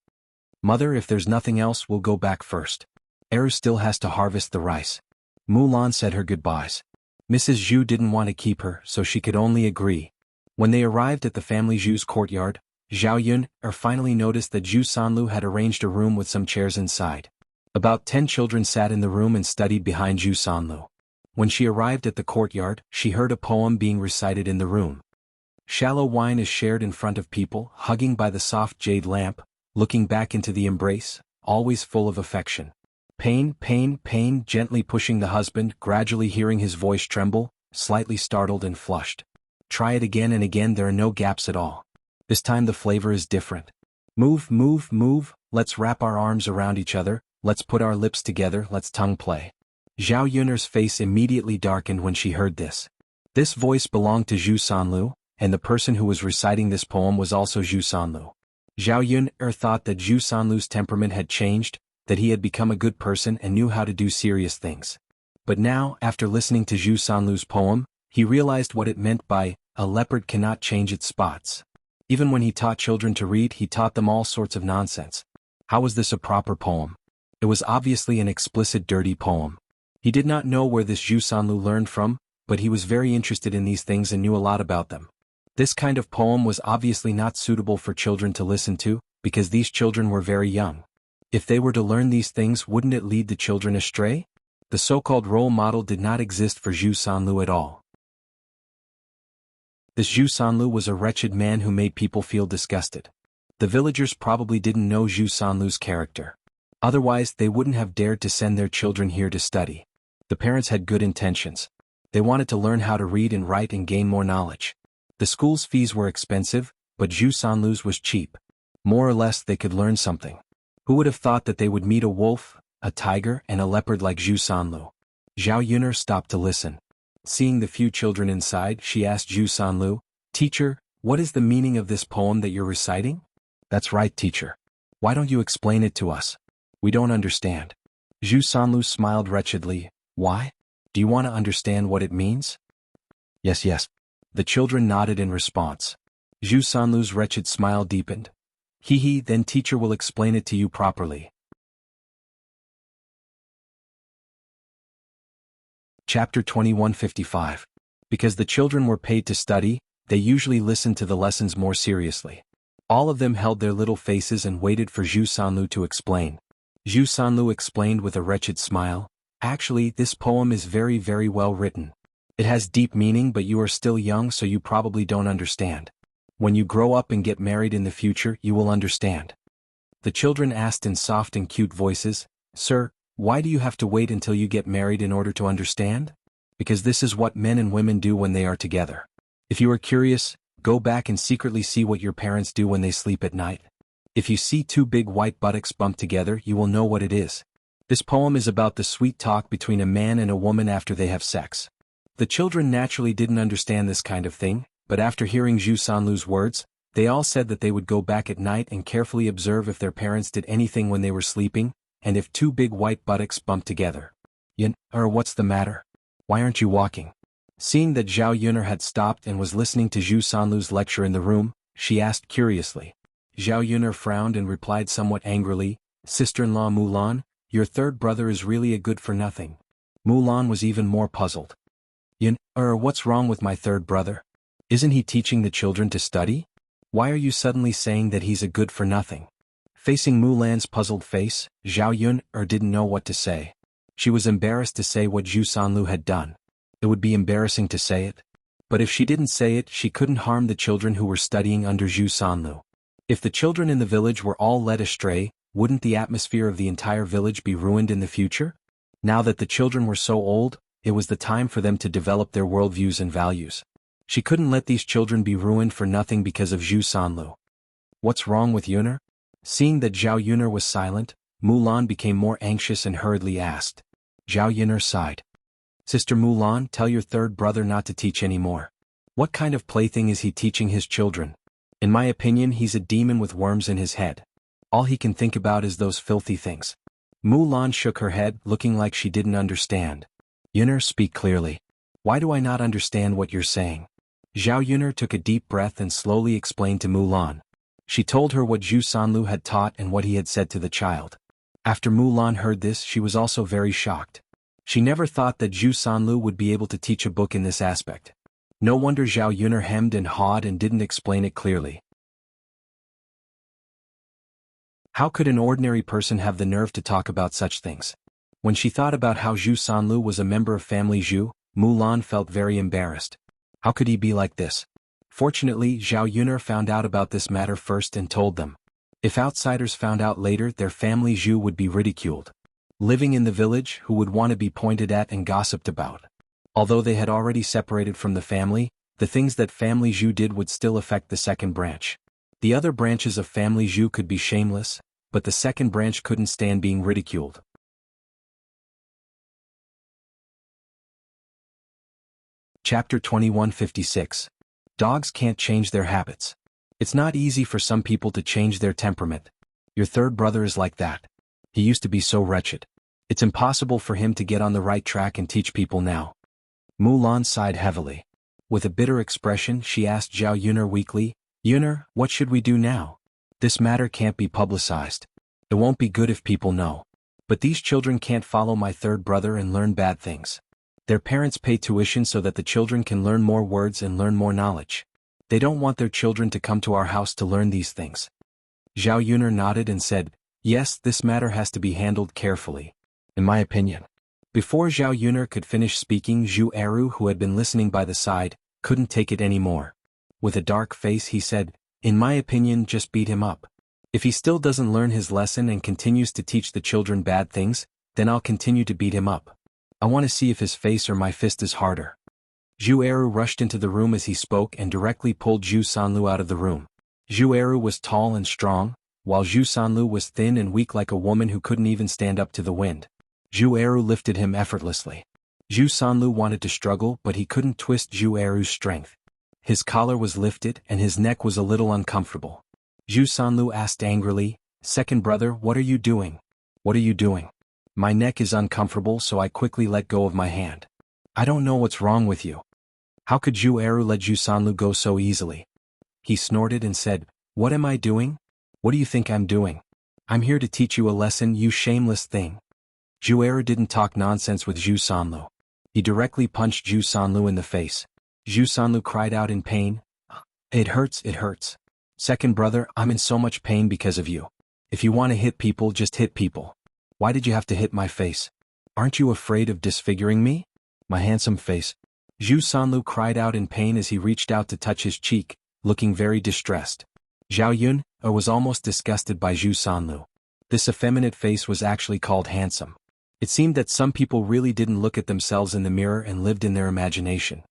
"Mother, if there's nothing else, we'll go back first. Eru still has to harvest the rice." Mulan said her goodbyes. Mrs. Zhu didn't want to keep her, so she could only agree. When they arrived at the family Zhu's courtyard, Zhao Yun finally noticed that Zhu Sanlu had arranged a room with some chairs inside. About 10 children sat in the room and studied behind Zhu Sanlu. When she arrived at the courtyard, she heard a poem being recited in the room. Shallow wine is shared in front of people, hugging by the soft jade lamp, looking back into the embrace, always full of affection. Pain, pain, pain, gently pushing the husband, gradually hearing his voice tremble, slightly startled and flushed. Try it again and again, there are no gaps at all. This time the flavor is different. Move, move, move, let's wrap our arms around each other, let's put our lips together, let's tongue play. Zhao Yun'er's face immediately darkened when she heard this. This voice belonged to Zhu Sanlu, and the person who was reciting this poem was also Zhu Sanlu. Zhao Yun'er thought that Zhu Sanlu's temperament had changed, that he had become a good person and knew how to do serious things. But now, after listening to Zhu Sanlu's poem, he realized what it meant by, "A leopard cannot change its spots." Even when he taught children to read, he taught them all sorts of nonsense. How was this a proper poem? It was obviously an explicit dirty poem. He did not know where this Zhu Sanlu learned from, but he was very interested in these things and knew a lot about them. This kind of poem was obviously not suitable for children to listen to, because these children were very young. If they were to learn these things, wouldn't it lead the children astray? The so-called role model did not exist for Zhu Sanlu at all. This Zhu Sanlu was a wretched man who made people feel disgusted. The villagers probably didn't know Zhu Sanlu's character. Otherwise, they wouldn't have dared to send their children here to study. The parents had good intentions. They wanted to learn how to read and write and gain more knowledge. The school's fees were expensive, but Zhu Sanlu's was cheap. More or less they could learn something. Who would have thought that they would meet a wolf, a tiger, and a leopard like Zhu Sanlu? Zhao Yuner stopped to listen. Seeing the few children inside, she asked Zhu Sanlu, "Teacher, what is the meaning of this poem that you're reciting?" "That's right, teacher. Why don't you explain it to us? We don't understand." Zhu Sanlu smiled wretchedly. "Why? Do you want to understand what it means?" "Yes, yes." The children nodded in response. Zhu Sanlu's wretched smile deepened. "Hee, then teacher will explain it to you properly." Chapter 2155. Because the children were paid to study, they usually listened to the lessons more seriously. All of them held their little faces and waited for Zhu Sanlu to explain. Zhu Sanlu explained with a wretched smile, "Actually, this poem is very, very well written. It has deep meaning, but you are still young, so you probably don't understand. When you grow up and get married in the future, you will understand." The children asked in soft and cute voices, "Sir, why do you have to wait until you get married in order to understand?" "Because this is what men and women do when they are together. If you are curious, go back and secretly see what your parents do when they sleep at night. If you see two big white buttocks bumped together, you will know what it is. This poem is about the sweet talk between a man and a woman after they have sex." The children naturally didn't understand this kind of thing, but after hearing Zhu Sanlu's words, they all said that they would go back at night and carefully observe if their parents did anything when they were sleeping, and if two big white buttocks bumped together. What's the matter? Why aren't you walking?" Seeing that Zhao Yuner had stopped and was listening to Zhu Sanlu's lecture in the room, she asked curiously. Zhao Yuner frowned and replied somewhat angrily, "Sister-in-law Mulan, your third brother is really a good-for-nothing." Mulan was even more puzzled. What's wrong with my third brother? Isn't he teaching the children to study? Why are you suddenly saying that he's a good-for-nothing?" Facing Mulan's puzzled face, Zhao Yuner didn't know what to say. She was embarrassed to say what Zhu Sanlu had done. It would be embarrassing to say it. But if she didn't say it, she couldn't harm the children who were studying under Zhu Sanlu. If the children in the village were all led astray, wouldn't the atmosphere of the entire village be ruined in the future? Now that the children were so old, it was the time for them to develop their worldviews and values. She couldn't let these children be ruined for nothing because of Zhu Sanlu. "What's wrong with Yuner?" Seeing that Zhao Yuner was silent, Mulan became more anxious and hurriedly asked. Zhao Yuner sighed. "Sister Mulan, tell your third brother not to teach anymore. What kind of plaything is he teaching his children? In my opinion, he's a demon with worms in his head. All he can think about is those filthy things." Mulan shook her head, looking like she didn't understand. "Yuner, speak clearly. Why do I not understand what you're saying?" Zhao Yuner took a deep breath and slowly explained to Mulan. She told her what Zhu Sanlu had taught and what he had said to the child. After Mulan heard this, she was also very shocked. She never thought that Zhu Sanlu would be able to teach a book in this aspect. No wonder Zhao Yuner hemmed and hawed and didn't explain it clearly. How could an ordinary person have the nerve to talk about such things? When she thought about how Zhu Sanlu was a member of family Zhu, Mulan felt very embarrassed. How could he be like this? Fortunately, Zhao Yuner found out about this matter first and told them. If outsiders found out later, their family Zhu would be ridiculed. Living in the village, who would want to be pointed at and gossiped about? Although they had already separated from the family, the things that family Zhu did would still affect the second branch. The other branches of family Zhu could be shameless, but the second branch couldn't stand being ridiculed. Chapter 2156. Dogs can't change their habits. It's not easy for some people to change their temperament. Your third brother is like that. He used to be so wretched. It's impossible for him to get on the right track and teach people now. Mulan sighed heavily. With a bitter expression, she asked Zhao Yuner weakly, "Yuner, what should we do now? This matter can't be publicized. It won't be good if people know. But these children can't follow my third brother and learn bad things. Their parents pay tuition so that the children can learn more words and learn more knowledge. They don't want their children to come to our house to learn these things. Zhao Yuner nodded and said, yes, this matter has to be handled carefully, in my opinion. Before Zhao Yuner could finish speaking, Zhu Eru, who had been listening by the side, couldn't take it anymore. With a dark face he said, in my opinion, just beat him up. If he still doesn't learn his lesson and continues to teach the children bad things, then I'll continue to beat him up. I want to see if his face or my fist is harder. Zhu Eru rushed into the room as he spoke and directly pulled Zhu Sanlu out of the room. Zhu Eru was tall and strong, while Zhu Sanlu was thin and weak like a woman who couldn't even stand up to the wind. Zhu Eru lifted him effortlessly. Zhu Sanlu wanted to struggle, but he couldn't twist Zhu Eru's strength. His collar was lifted and his neck was a little uncomfortable. Zhu Sanlu asked angrily, second brother, what are you doing? What are you doing? My neck is uncomfortable, so I quickly let go of my hand. I don't know what's wrong with you. How could Zhu Eru let Zhu Sanlu go so easily? He snorted and said, what am I doing? What do you think I'm doing? I'm here to teach you a lesson, you shameless thing. Zhu Eru didn't talk nonsense with Zhu Sanlu. He directly punched Zhu Sanlu in the face. Zhu Sanlu cried out in pain. It hurts, it hurts. Second brother, I'm in so much pain because of you. If you want to hit people, just hit people. Why did you have to hit my face? Aren't you afraid of disfiguring me? My handsome face. Zhu Sanlu cried out in pain as he reached out to touch his cheek, looking very distressed. Zhao Yun was almost disgusted by Zhu Sanlu. This effeminate face was actually called handsome. It seemed that some people really didn't look at themselves in the mirror and lived in their imagination.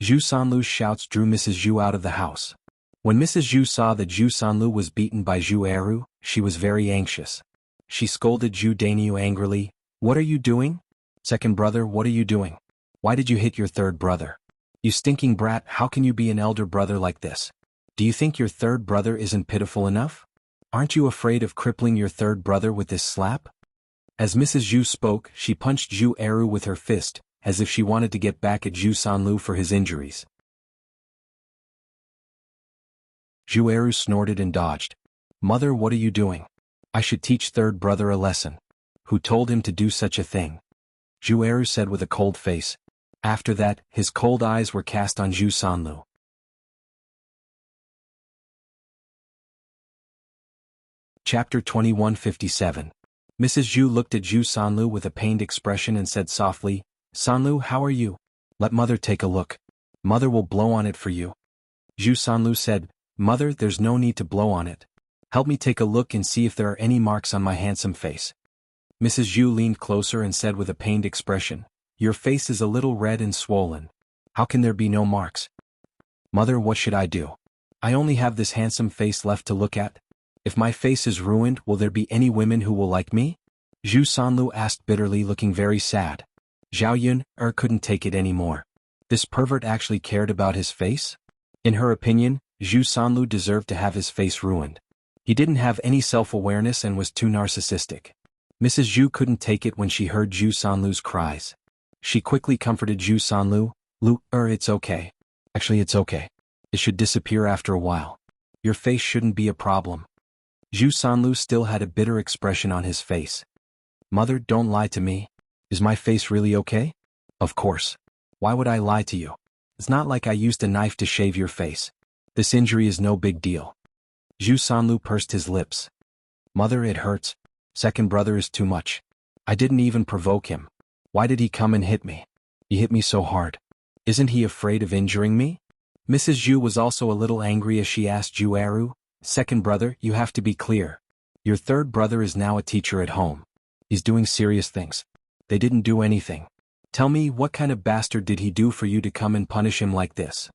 Zhu Sanlu's shouts drew Mrs. Zhu out of the house. When Mrs. Zhu saw that Zhu Sanlu was beaten by Zhu Eru, she was very anxious. She scolded Zhu Dainyu angrily, what are you doing? Second brother, what are you doing? Why did you hit your third brother? You stinking brat, how can you be an elder brother like this? Do you think your third brother isn't pitiful enough? Aren't you afraid of crippling your third brother with this slap? As Mrs. Zhu spoke, she punched Zhu Eru with her fist, as if she wanted to get back at Zhu Sanlu for his injuries. Zhu Eru snorted and dodged. Mother, what are you doing? I should teach third brother a lesson. Who told him to do such a thing? Zhu Eru said with a cold face. After that, his cold eyes were cast on Zhu Sanlu. Chapter 2157. Mrs. Zhu looked at Zhu Sanlu with a pained expression and said softly, Sanlu, how are you? Let mother take a look. Mother will blow on it for you. Zhu Sanlu said, Mother, there's no need to blow on it. Help me take a look and see if there are any marks on my handsome face. Mrs. Zhu leaned closer and said with a pained expression, Your face is a little red and swollen. How can there be no marks? Mother, what should I do? I only have this handsome face left to look at. If my face is ruined, will there be any women who will like me? Zhu Sanlu asked bitterly, looking very sad. Zhao Yun couldn't take it anymore. This pervert actually cared about his face? In her opinion, Zhu Sanlu deserved to have his face ruined. He didn't have any self-awareness and was too narcissistic. Mrs. Zhu couldn't take it when she heard Zhu Sanlu's cries. She quickly comforted Zhu Sanlu, it's okay. Actually, it's okay. It should disappear after a while. Your face shouldn't be a problem. Zhu Sanlu still had a bitter expression on his face. Mother, don't lie to me. Is my face really okay? Of course. Why would I lie to you? It's not like I used a knife to shave your face. This injury is no big deal. Zhu Sanlu pursed his lips. Mother, it hurts. Second brother is too much. I didn't even provoke him. Why did he come and hit me? He hit me so hard. Isn't he afraid of injuring me? Mrs. Zhu was also a little angry as she asked Zhu Eru, Second brother, you have to be clear. Your third brother is now a teacher at home. He's doing serious things. They didn't do anything. Tell me, what kind of bastard did he do for you to come and punish him like this?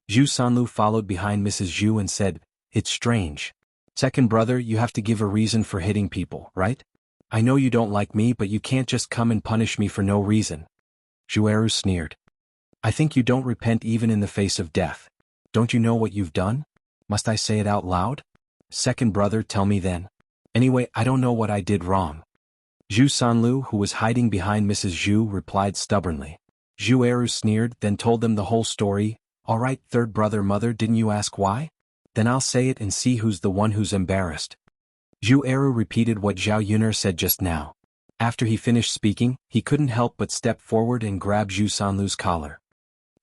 Zhu Sanlu followed behind Mrs. Zhu and said, It's strange. Second brother, you have to give a reason for hitting people, right? I know you don't like me, but you can't just come and punish me for no reason. Zhu Eru sneered. I think you don't repent even in the face of death. Don't you know what you've done? Must I say it out loud? Second brother, tell me then. Anyway, I don't know what I did wrong. Zhu Sanlu, who was hiding behind Mrs. Zhu, replied stubbornly. Zhu Eru sneered, then told them the whole story. All right, third brother, mother, didn't you ask why? Then I'll say it and see who's the one who's embarrassed. Zhu Eru repeated what Zhao Yuner said just now. After he finished speaking, he couldn't help but step forward and grab Zhu Sanlu's collar.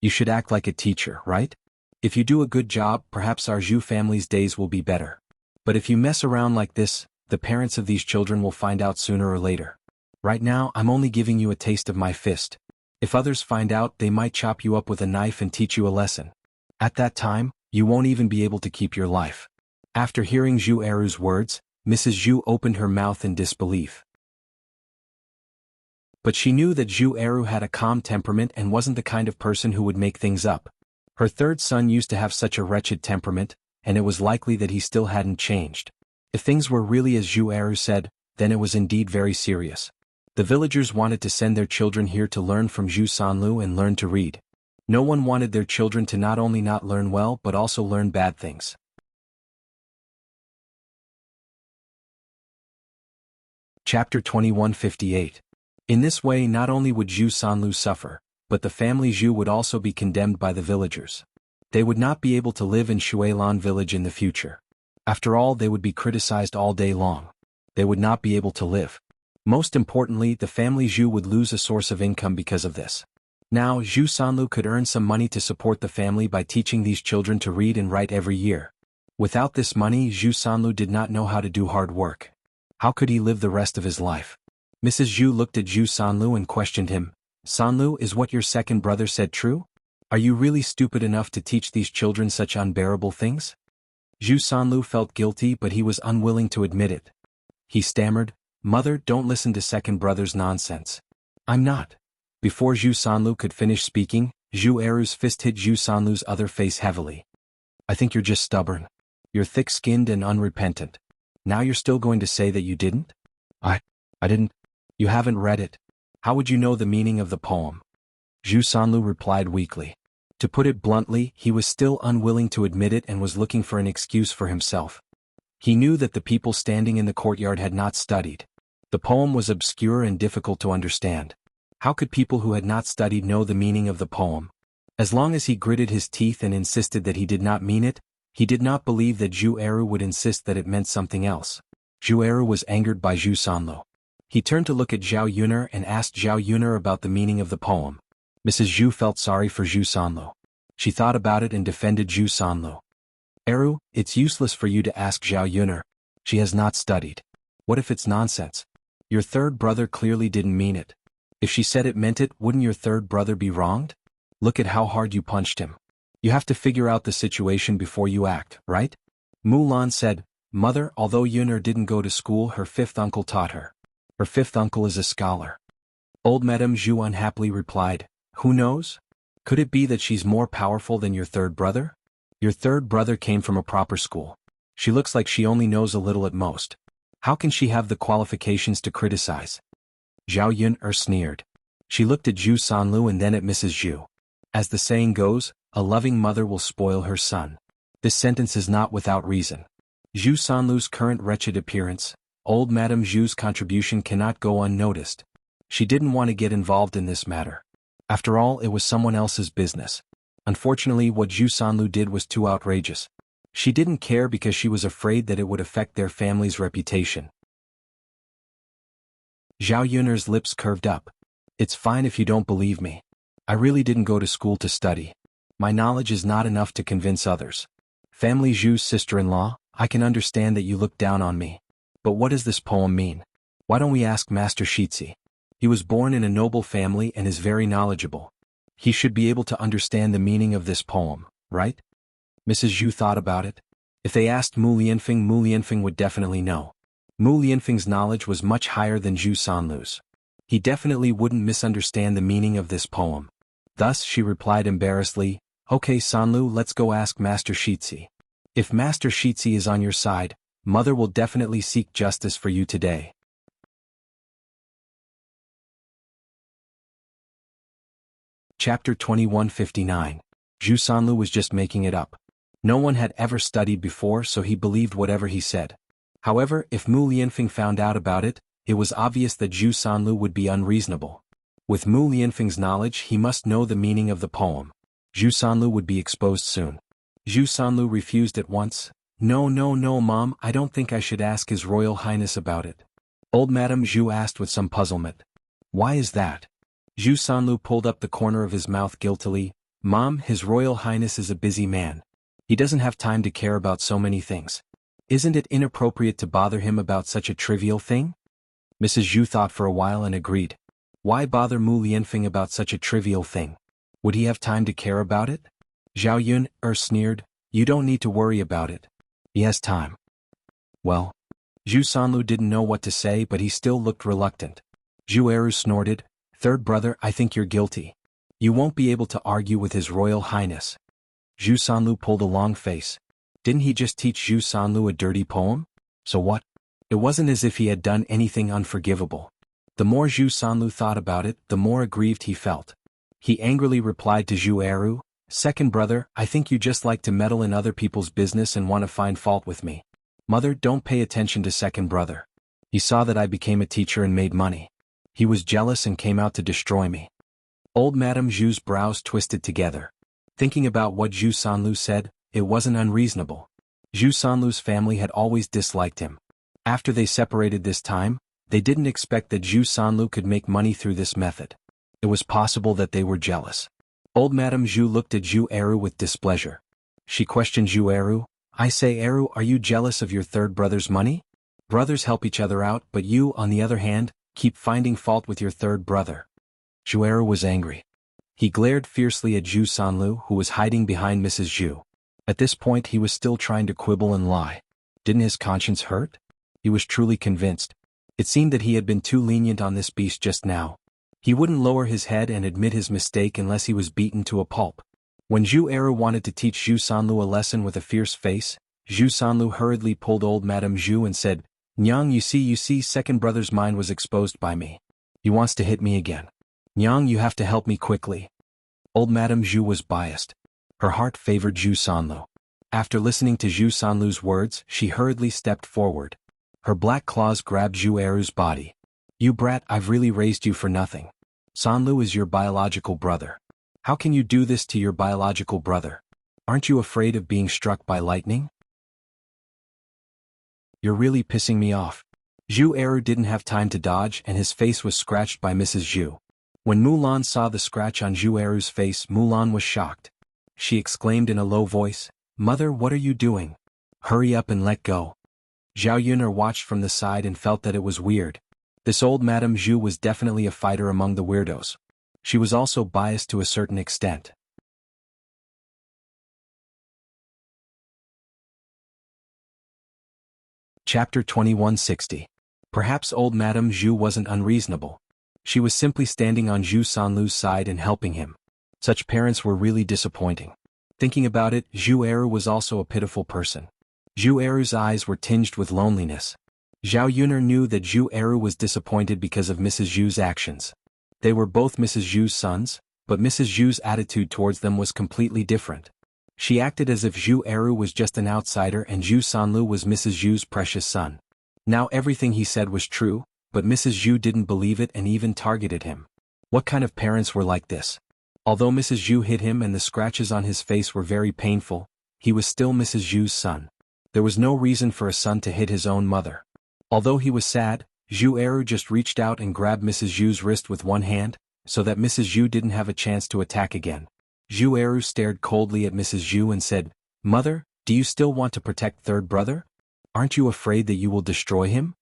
You should act like a teacher, right? If you do a good job, perhaps our Zhu family's days will be better. But if you mess around like this, the parents of these children will find out sooner or later. Right now, I'm only giving you a taste of my fist. If others find out, they might chop you up with a knife and teach you a lesson. At that time, you won't even be able to keep your life. After hearing Zhu Eru's words, Mrs. Zhu opened her mouth in disbelief. But she knew that Zhu Eru had a calm temperament and wasn't the kind of person who would make things up. Her third son used to have such a wretched temperament, and it was likely that he still hadn't changed. If things were really as Zhu Eru said, then it was indeed very serious. The villagers wanted to send their children here to learn from Zhu Sanlu and learn to read. No one wanted their children to not only not learn well but also learn bad things. Chapter 2158. In this way, not only would Zhu Sanlu suffer, but the family Zhu would also be condemned by the villagers. They would not be able to live in Shuilan village in the future. After all, they would be criticized all day long. They would not be able to live. Most importantly, the family Zhu would lose a source of income because of this. Now, Zhu Sanlu could earn some money to support the family by teaching these children to read and write every year. Without this money, Zhu Sanlu did not know how to do hard work. How could he live the rest of his life? Mrs. Zhu looked at Zhu Sanlu and questioned him. Sanlu, is what your second brother said true? Are you really stupid enough to teach these children such unbearable things? Zhu Sanlu felt guilty, but he was unwilling to admit it. He stammered, Mother, don't listen to second brother's nonsense. I'm not. Before Zhu Sanlu could finish speaking, Zhu Eru's fist hit Zhu Sanlu's other face heavily. I think you're just stubborn. You're thick-skinned and unrepentant. Now you're still going to say that you didn't? I didn't. You haven't read it. How would you know the meaning of the poem? Zhu Sanlu replied weakly. To put it bluntly, he was still unwilling to admit it and was looking for an excuse for himself. He knew that the people standing in the courtyard had not studied. The poem was obscure and difficult to understand. How could people who had not studied know the meaning of the poem? As long as he gritted his teeth and insisted that he did not mean it, he did not believe that Zhu Eru would insist that it meant something else. Zhu Eru was angered by Zhu Sanlu. He turned to look at Zhao Yuner and asked Zhao Yuner about the meaning of the poem. Mrs. Zhu felt sorry for Zhu Sanlu. She thought about it and defended Zhu Sanlu. Eru, it's useless for you to ask Zhao Yuner. She has not studied. What if it's nonsense? Your third brother clearly didn't mean it. If she said it meant it, wouldn't your third brother be wronged? Look at how hard you punched him. You have to figure out the situation before you act, right? Mulan said, Mother, although Yuner didn't go to school, her fifth uncle taught her. Her fifth uncle is a scholar. Old Madame Zhu unhappily replied, Who knows? Could it be that she's more powerful than your third brother? Your third brother came from a proper school. She looks like she only knows a little at most. How can she have the qualifications to criticize? Zhao Yuner sneered. She looked at Zhu Sanlu and then at Mrs. Zhu. As the saying goes, a loving mother will spoil her son. This sentence is not without reason. Zhu Sanlu's current wretched appearance, old Madame Zhu's contribution cannot go unnoticed. She didn't want to get involved in this matter. After all, it was someone else's business. Unfortunately, what Zhu Sanlu did was too outrageous. She didn't care because she was afraid that it would affect their family's reputation. Zhao Yuner's lips curved up. It's fine if you don't believe me. I really didn't go to school to study. My knowledge is not enough to convince others. Family Zhu's sister-in-law, I can understand that you look down on me. But what does this poem mean? Why don't we ask Master Shitzi? He was born in a noble family and is very knowledgeable. He should be able to understand the meaning of this poem, right? Mrs. Zhu thought about it. If they asked Mu Lianfeng would definitely know. Mu Lianfeng's knowledge was much higher than Zhu Sanlu's. He definitely wouldn't misunderstand the meaning of this poem. Thus she replied embarrassedly, Okay Sanlu, let's go ask Master Shitzi. If Master Shitzi is on your side, Mother will definitely seek justice for you today. Chapter 2159. Zhu Sanlu was just making it up. No one had ever studied before, so he believed whatever he said. However, if Mu Lianfeng found out about it, it was obvious that Zhu Sanlu would be unreasonable. With Mu Lianfeng's knowledge, he must know the meaning of the poem. Zhu Sanlu would be exposed soon. Zhu Sanlu refused at once. No, Mom, I don't think I should ask His Royal Highness about it. Old Madame Zhu asked with some puzzlement. Why is that? Zhu Sanlu pulled up the corner of his mouth guiltily. Mom, His Royal Highness is a busy man. He doesn't have time to care about so many things. Isn't it inappropriate to bother him about such a trivial thing? Mrs. Zhu thought for a while and agreed. Why bother Mu Lianfeng about such a trivial thing? Would he have time to care about it? Zhao Yun sneered. You don't need to worry about it. He has time. Well, Zhu Sanlu didn't know what to say, but he still looked reluctant. Zhu Eru snorted. Third brother, I think you're guilty. You won't be able to argue with His Royal Highness. Zhu Sanlu pulled a long face. Didn't he just teach Zhu Sanlu a dirty poem? So what? It wasn't as if he had done anything unforgivable. The more Zhu Sanlu thought about it, the more aggrieved he felt. He angrily replied to Zhu Eru, Second brother, I think you just like to meddle in other people's business and want to find fault with me. Mother, don't pay attention to second brother. He saw that I became a teacher and made money. He was jealous and came out to destroy me. Old Madame Zhu's brows twisted together. Thinking about what Zhu Sanlu said, it wasn't unreasonable. Zhu Sanlu's family had always disliked him. After they separated this time, they didn't expect that Zhu Sanlu could make money through this method. It was possible that they were jealous. Old Madame Zhu looked at Zhu Eru with displeasure. She questioned Zhu Eru, I say Eru, are you jealous of your third brother's money? Brothers help each other out, but you, on the other hand, keep finding fault with your third brother. Zhu Eru was angry. He glared fiercely at Zhu Sanlu, who was hiding behind Mrs. Zhu. At this point he was still trying to quibble and lie. Didn't his conscience hurt? He was truly convinced. It seemed that he had been too lenient on this beast just now. He wouldn't lower his head and admit his mistake unless he was beaten to a pulp. When Zhu Eru wanted to teach Zhu Sanlu a lesson with a fierce face, Zhu Sanlu hurriedly pulled old Madame Zhu and said, Nyang, you see, second brother's mind was exposed by me. He wants to hit me again. Nyang, you have to help me quickly. Old Madame Zhu was biased. Her heart favored Zhu Sanlu. After listening to Zhu Sanlu's words, she hurriedly stepped forward. Her black claws grabbed Zhu Eru's body. You brat, I've really raised you for nothing. Sanlu is your biological brother. How can you do this to your biological brother? Aren't you afraid of being struck by lightning? You're really pissing me off. Zhu Eru didn't have time to dodge and his face was scratched by Mrs. Zhu. When Mulan saw the scratch on Zhu Eru's face, Mulan was shocked. She exclaimed in a low voice, Mother, what are you doing? Hurry up and let go. Zhao Yuner watched from the side and felt that it was weird. This old Madame Zhu was definitely a fighter among the weirdos. She was also biased to a certain extent. Chapter 2160. Perhaps old Madame Zhu wasn't unreasonable. She was simply standing on Zhu Sanlu's side and helping him. Such parents were really disappointing. Thinking about it, Zhu Eru was also a pitiful person. Zhu Eru's eyes were tinged with loneliness. Zhao Yuner knew that Zhu Eru was disappointed because of Mrs. Zhu's actions. They were both Mrs. Zhu's sons, but Mrs. Zhu's attitude towards them was completely different. She acted as if Zhu Eru was just an outsider and Zhu Sanlu was Mrs. Zhu's precious son. Now everything he said was true, but Mrs. Zhu didn't believe it and even targeted him. What kind of parents were like this? Although Mrs. Zhu hit him and the scratches on his face were very painful, he was still Mrs. Zhu's son. There was no reason for a son to hit his own mother. Although he was sad, Zhu Eru just reached out and grabbed Mrs. Zhu's wrist with one hand, so that Mrs. Zhu didn't have a chance to attack again. Zhu Eru stared coldly at Mrs. Zhu and said, Mother, do you still want to protect third brother? Aren't you afraid that you will destroy him?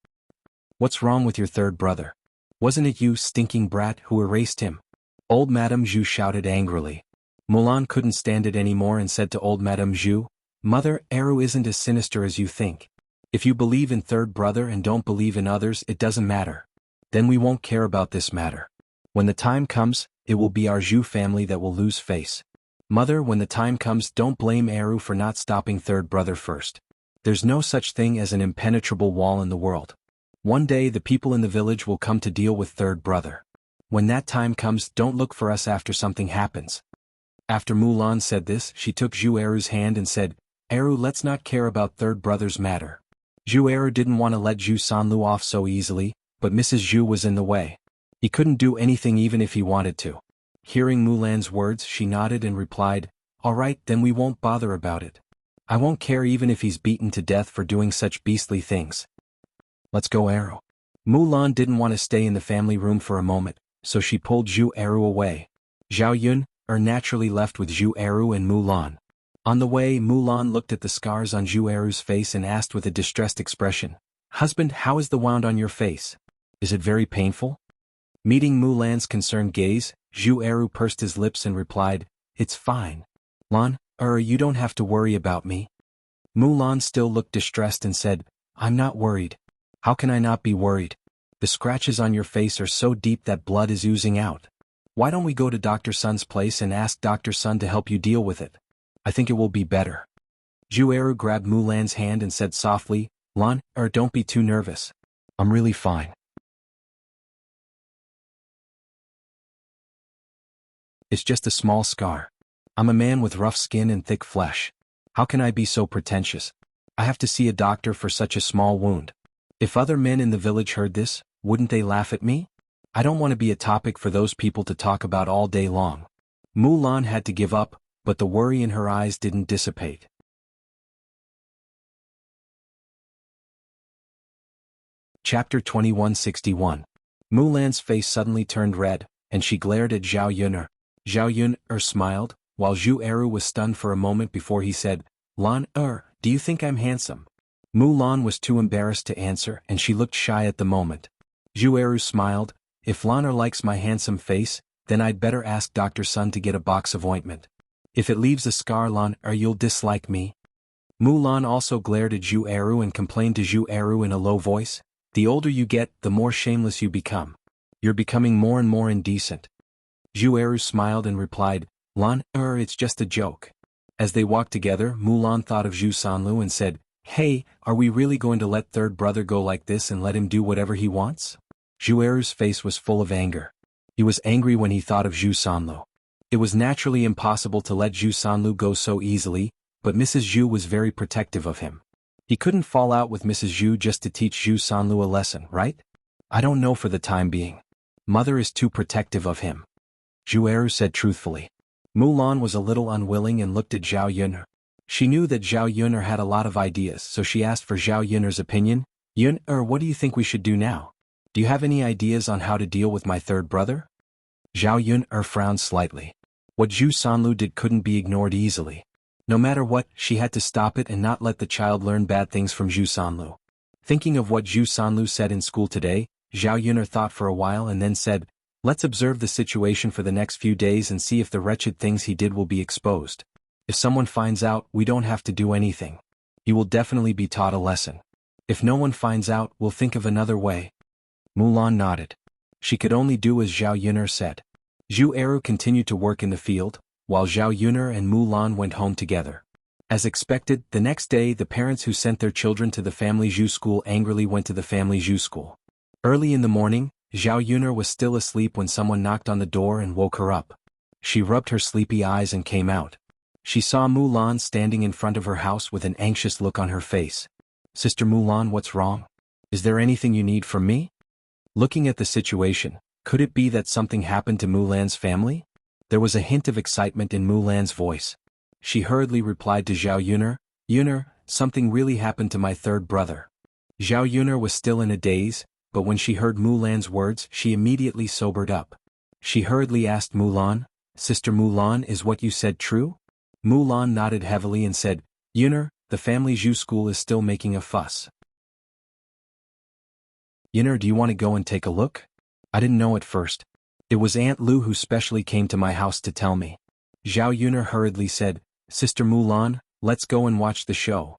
What's wrong with your third brother? Wasn't it you, stinking brat, who erased him? Old Madame Zhu shouted angrily. Mulan couldn't stand it anymore and said to old Madame Zhu, Mother, Eru isn't as sinister as you think. If you believe in third brother and don't believe in others, it doesn't matter. Then we won't care about this matter. When the time comes, it will be our Zhu family that will lose face. Mother, when the time comes, don't blame Eru for not stopping third brother first. There's no such thing as an impenetrable wall in the world. One day the people in the village will come to deal with third brother. When that time comes, don't look for us after something happens. After Mulan said this, she took Zhu Eru's hand and said, Eru, let's not care about third brother's matter. Zhu Eru didn't want to let Zhu Sanlu off so easily, but Mrs. Zhu was in the way. He couldn't do anything even if he wanted to. Hearing Mulan's words, she nodded and replied, All right, then we won't bother about it. I won't care even if he's beaten to death for doing such beastly things. Let's go, Eru. Mulan didn't want to stay in the family room for a moment, so she pulled Zhu Eru away. Zhao Yun, naturally left with Zhu Eru and Mulan. On the way, Mulan looked at the scars on Zhu Eru's face and asked with a distressed expression, "Husband, how is the wound on your face? Is it very painful?" Meeting Mulan's concerned gaze, Zhu Eru pursed his lips and replied, "It's fine. Lan, you don't have to worry about me." Mulan still looked distressed and said, "I'm not worried. How can I not be worried? The scratches on your face are so deep that blood is oozing out. Why don't we go to Dr. Sun's place and ask Dr. Sun to help you deal with it? I think it will be better." Zhu Eru grabbed Mulan's hand and said softly, "Lan, don't be too nervous. I'm really fine. It's just a small scar. I'm a man with rough skin and thick flesh. How can I be so pretentious? I have to see a doctor for such a small wound. If other men in the village heard this, wouldn't they laugh at me? I don't want to be a topic for those people to talk about all day long." Mulan had to give up, but the worry in her eyes didn't dissipate. Chapter 2161. Mulan's face suddenly turned red, and she glared at Zhao Yun'er. Zhao Yun'er smiled, while Zhu Eru was stunned for a moment before he said, "Lan, do you think I'm handsome?" Mulan was too embarrassed to answer and she looked shy at the moment. Zhu Eru smiled, "If Lan likes my handsome face, then I'd better ask Dr. Sun to get a box of ointment. If it leaves a scar, Lan, you'll dislike me." Mulan also glared at Zhu Eru and complained to Zhu Eru in a low voice, "The older you get, the more shameless you become. You're becoming more and more indecent." Zhu Eru smiled and replied, "Lan, it's just a joke." As they walked together, Mulan thought of Zhu Sanlu and said, "Hey, are we really going to let third brother go like this and let him do whatever he wants?" Zhu Eru's face was full of anger. He was angry when he thought of Zhu Sanlu. It was naturally impossible to let Zhu Sanlu go so easily, but Mrs. Zhu was very protective of him. He couldn't fall out with Mrs. Zhu just to teach Zhu Sanlu a lesson, right? "I don't know for the time being. Mother is too protective of him," Zhu Eru said truthfully. Mulan was a little unwilling and looked at Zhao Yun'er. She knew that Zhao Yun'er had a lot of ideas, so she asked for Zhao Yun'er's opinion. "Yun'er, what do you think we should do now? Do you have any ideas on how to deal with my third brother?" Zhao Yun'er frowned slightly. What Zhu Sanlu did couldn't be ignored easily. No matter what, she had to stop it and not let the child learn bad things from Zhu Sanlu. Thinking of what Zhu Sanlu said in school today, Zhao Yun'er thought for a while and then said, "Let's observe the situation for the next few days and see if the wretched things he did will be exposed. If someone finds out, we don't have to do anything. He will definitely be taught a lesson. If no one finds out, we'll think of another way." Mulan nodded. She could only do as Zhao Yun'er said. Zhu Eru continued to work in the field, while Zhao Yun'er and Mulan went home together. As expected, the next day the parents who sent their children to the family Zhu school angrily went to the family Zhu school. Early in the morning, Zhao Yun'er was still asleep when someone knocked on the door and woke her up. She rubbed her sleepy eyes and came out. She saw Mulan standing in front of her house with an anxious look on her face. "Sister Mulan, what's wrong? Is there anything you need from me?" Looking at the situation, could it be that something happened to Mulan's family? There was a hint of excitement in Mulan's voice. She hurriedly replied to Zhao Yun'er, "Yun'er, something really happened to my third brother." Zhao Yun'er was still in a daze, but when she heard Mulan's words, she immediately sobered up. She hurriedly asked Mulan, "Sister Mulan, is what you said true?" Mulan nodded heavily and said, "Yun'er, the family Zhu school is still making a fuss." "Yun'er, do you want to go and take a look? I didn't know at first. It was Aunt Lu who specially came to my house to tell me." Zhao Yun'er hurriedly said, "Sister Mulan, let's go and watch the show."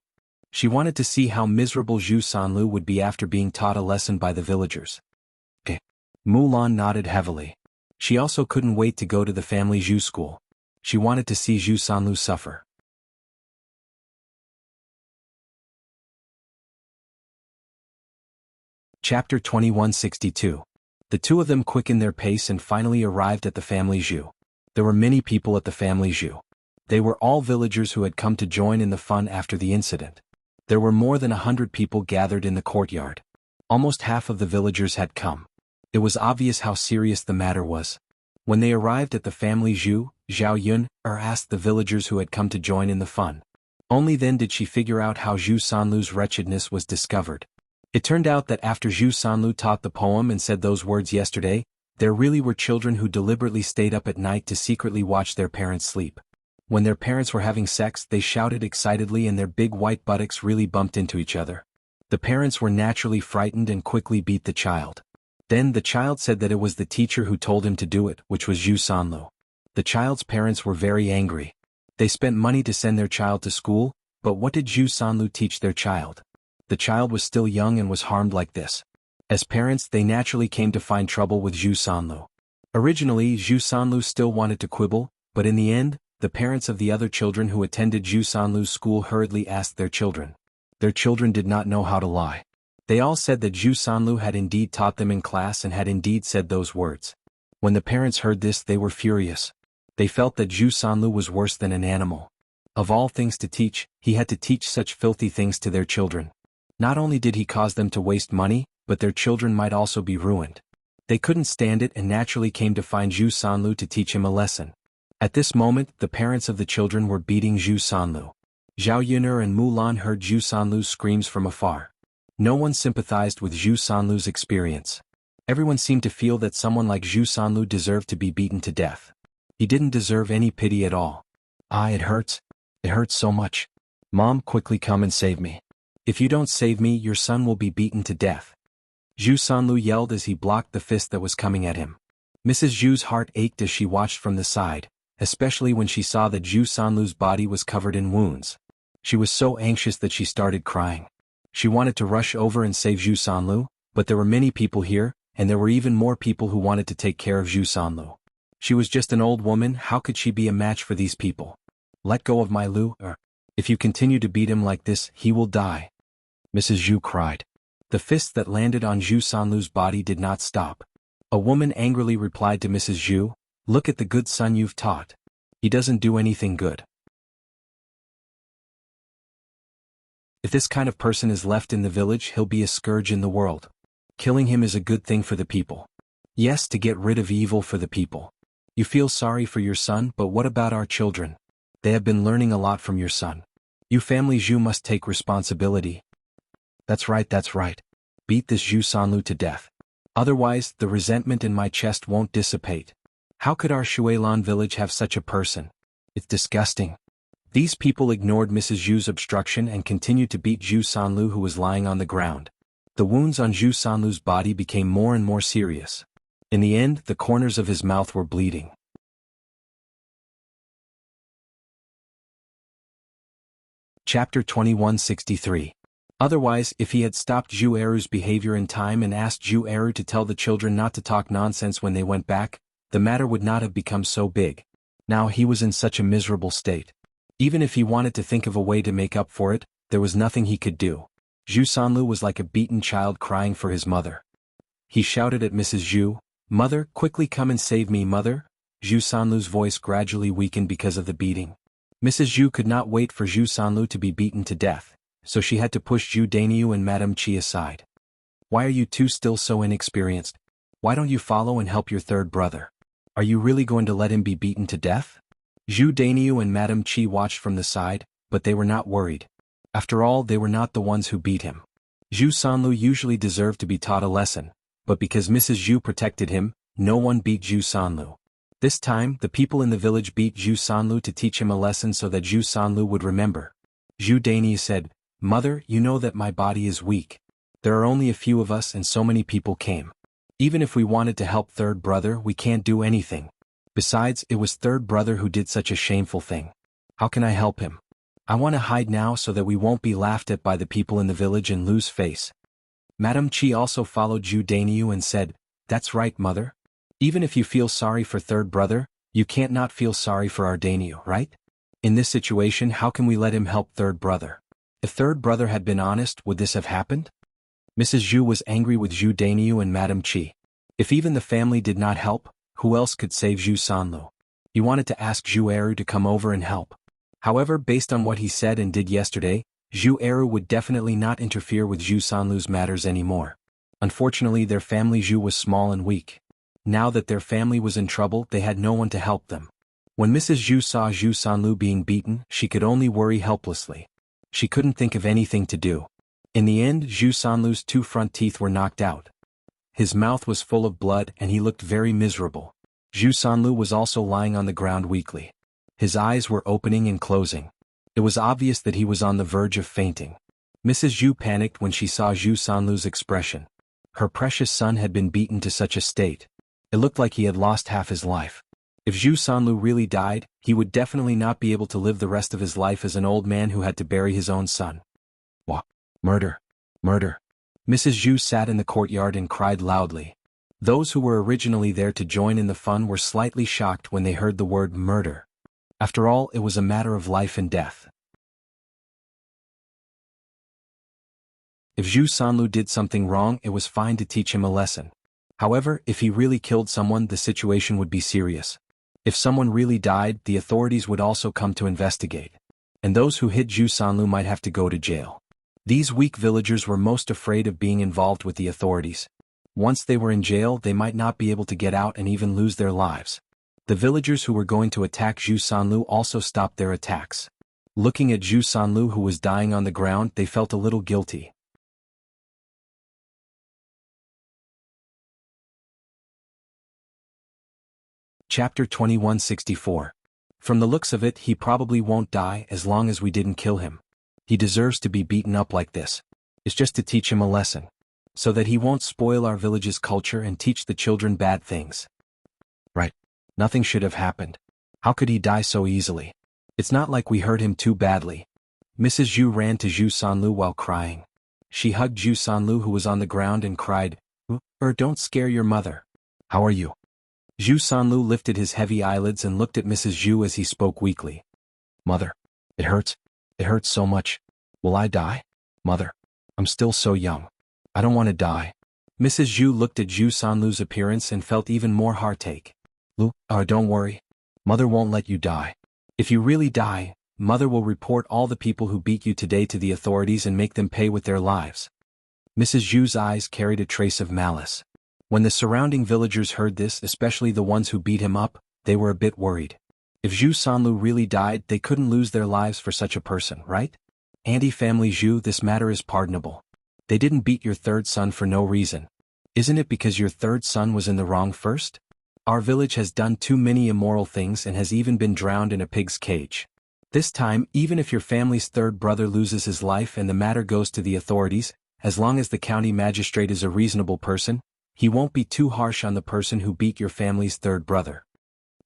She wanted to see how miserable Zhu Sanlu would be after being taught a lesson by the villagers. Okay. Mulan nodded heavily. She also couldn't wait to go to the family Zhu school. She wanted to see Zhu Sanlu suffer. Chapter 2162. The two of them quickened their pace and finally arrived at the family Zhu. There were many people at the family Zhu. They were all villagers who had come to join in the fun after the incident. There were more than 100 people gathered in the courtyard. Almost half of the villagers had come. It was obvious how serious the matter was. When they arrived at the family Zhu, Zhao Yun'er asked the villagers who had come to join in the fun. Only then did she figure out how Zhu Sanlu's wretchedness was discovered. It turned out that after Zhu Sanlu taught the poem and said those words yesterday, There really were children who deliberately stayed up at night to secretly watch their parents sleep. When their parents were having sex, they shouted excitedly and their big white buttocks really bumped into each other. The parents were naturally frightened and quickly beat the child. Then the child said that it was the teacher who told him to do it, which was Zhu Sanlu. The child's parents were very angry. They spent money to send their child to school, but what did Zhu Sanlu teach their child? The child was still young and was harmed like this. As parents, they naturally came to find trouble with Zhu Sanlu. Originally, Zhu Sanlu still wanted to quibble, but in the end, the parents of the other children who attended Zhu Sanlu's school hurriedly asked their children. Their children did not know how to lie. They all said that Zhu Sanlu had indeed taught them in class and had indeed said those words. When the parents heard this, they were furious. They felt that Zhu Sanlu was worse than an animal. Of all things to teach, he had to teach such filthy things to their children. Not only did he cause them to waste money, but their children might also be ruined. They couldn't stand it and naturally came to find Zhu Sanlu to teach him a lesson. At this moment, the parents of the children were beating Zhu Sanlu. Zhao Yun'er and Mulan heard Zhu Sanlu's screams from afar. No one sympathized with Zhu Sanlu's experience. Everyone seemed to feel that someone like Zhu Sanlu deserved to be beaten to death. He didn't deserve any pity at all. Ah, it hurts. It hurts so much. Mom, quickly come and save me. If you don't save me, your son will be beaten to death. Zhu Sanlu yelled as he blocked the fist that was coming at him. Mrs. Zhu's heart ached as she watched from the side, especially when she saw that Zhu Sanlu's body was covered in wounds. She was so anxious that she started crying. She wanted to rush over and save Zhu Sanlu, but there were many people here, and there were even more people who wanted to take care of Zhu Sanlu. She was just an old woman, how could she be a match for these people? Let go of my Lu, or if you continue to beat him like this, he will die. Mrs. Zhu cried. The fists that landed on Zhu Sanlu's body did not stop. A woman angrily replied to Mrs. Zhu, look at the good son you've taught. He doesn't do anything good. If this kind of person is left in the village, he'll be a scourge in the world. Killing him is a good thing for the people. Yes, to get rid of evil for the people. You feel sorry for your son, but what about our children? They have been learning a lot from your son. You family Zhu must take responsibility. That's right, that's right. Beat this Zhu Sanlu to death. Otherwise, the resentment in my chest won't dissipate. How could our Shuilan village have such a person? It's disgusting. These people ignored Mrs. Zhu's obstruction and continued to beat Zhu Sanlu, who was lying on the ground. The wounds on Zhu Sanlu's body became more and more serious. In the end, the corners of his mouth were bleeding. Chapter 2163. Otherwise, if he had stopped Zhu Eru's behavior in time and asked Zhu Eru to tell the children not to talk nonsense when they went back, the matter would not have become so big. Now he was in such a miserable state. Even if he wanted to think of a way to make up for it, there was nothing he could do. Zhu Sanlu was like a beaten child crying for his mother. He shouted at Mrs. Zhu, "Mother, quickly come and save me, mother." Zhu Sanlu's voice gradually weakened because of the beating. Mrs. Zhu could not wait for Zhu Sanlu to be beaten to death, so she had to push Zhu Dainiu and Madame Qi aside. Why are you two still so inexperienced? Why don't you follow and help your third brother? Are you really going to let him be beaten to death? Zhu Dainiu and Madame Qi watched from the side, but they were not worried. After all, they were not the ones who beat him. Zhu Sanlu usually deserved to be taught a lesson, but because Mrs. Zhu protected him, no one beat Zhu Sanlu. This time, the people in the village beat Zhu Sanlu to teach him a lesson so that Zhu Sanlu would remember. Zhu Dainiu said, "Mother, you know that my body is weak. There are only a few of us and so many people came. Even if we wanted to help third brother, we can't do anything. Besides, it was third brother who did such a shameful thing. How can I help him? I want to hide now so that we won't be laughed at by the people in the village and lose face." Madame Qi also followed Zhu Dainiu and said, "That's right, mother. Even if you feel sorry for third brother, you can't not feel sorry for our Dainiu, right? In this situation, how can we let him help third brother? If third brother had been honest, would this have happened?" Mrs. Zhu was angry with Zhu Dainiu and Madame Qi. If even the family did not help, who else could save Zhu Sanlu? He wanted to ask Zhu Eru to come over and help. However, based on what he said and did yesterday, Zhu Eru would definitely not interfere with Zhu Sanlu's matters anymore. Unfortunately, their family Zhu was small and weak. Now that their family was in trouble, they had no one to help them. When Mrs. Zhu saw Zhu Sanlu being beaten, she could only worry helplessly. She couldn't think of anything to do. In the end, Zhu Sanlu's two front teeth were knocked out. his mouth was full of blood and he looked very miserable. Zhu Sanlu was also lying on the ground weakly. His eyes were opening and closing. It was obvious that he was on the verge of fainting. Mrs. Zhu panicked when she saw Zhu Sanlu's expression. Her precious son had been beaten to such a state. It looked like he had lost half his life. If Zhu Sanlu really died, he would definitely not be able to live the rest of his life as an old man who had to bury his own son. What? Murder. Murder. Mrs. Zhu sat in the courtyard and cried loudly. Those who were originally there to join in the fun were slightly shocked when they heard the word murder. After all, it was a matter of life and death. If Zhu Sanlu did something wrong, it was fine to teach him a lesson. However, if he really killed someone, the situation would be serious. If someone really died, the authorities would also come to investigate. And those who hit Zhu Sanlu might have to go to jail. These weak villagers were most afraid of being involved with the authorities. Once they were in jail, they might not be able to get out and even lose their lives. The villagers who were going to attack Zhu Sanlu also stopped their attacks. Looking at Zhu Sanlu, who was dying on the ground, they felt a little guilty. Chapter 2164. From the looks of it, he probably won't die as long as we didn't kill him. He deserves to be beaten up like this. It's just to teach him a lesson. So that he won't spoil our village's culture and teach the children bad things. Right. Nothing should have happened. How could he die so easily? It's not like we hurt him too badly. Mrs. Zhu ran to Zhu Sanlu while crying. She hugged Zhu Sanlu, who was on the ground, and cried, Don't scare your mother. How are you? Zhu Sanlu lifted his heavy eyelids and looked at Mrs. Zhu as he spoke weakly. Mother. It hurts. It hurts so much. Will I die? Mother. I'm still so young. I don't want to die. Mrs. Zhu looked at Zhu Sanlu's appearance and felt even more heartache. Don't worry. Mother won't let you die. If you really die, Mother will report all the people who beat you today to the authorities and make them pay with their lives. Mrs. Zhu's eyes carried a trace of malice. When the surrounding villagers heard this, especially the ones who beat him up, they were a bit worried. If Zhu Sanlu really died, they couldn't lose their lives for such a person, right? Anti-family Zhu, this matter is pardonable. They didn't beat your third son for no reason. Isn't it because your third son was in the wrong first? Our village has done too many immoral things and has even been drowned in a pig's cage. This time, even if your family's third brother loses his life and the matter goes to the authorities, as long as the county magistrate is a reasonable person, he won't be too harsh on the person who beat your family's third brother.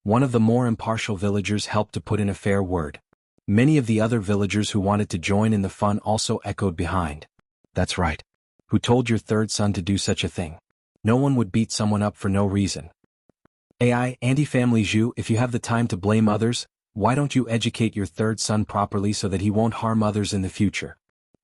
One of the more impartial villagers helped to put in a fair word. Many of the other villagers who wanted to join in the fun also echoed behind. That's right. Who told your third son to do such a thing? No one would beat someone up for no reason. Anti-family Zhu, if you have the time to blame others, why don't you educate your third son properly so that he won't harm others in the future?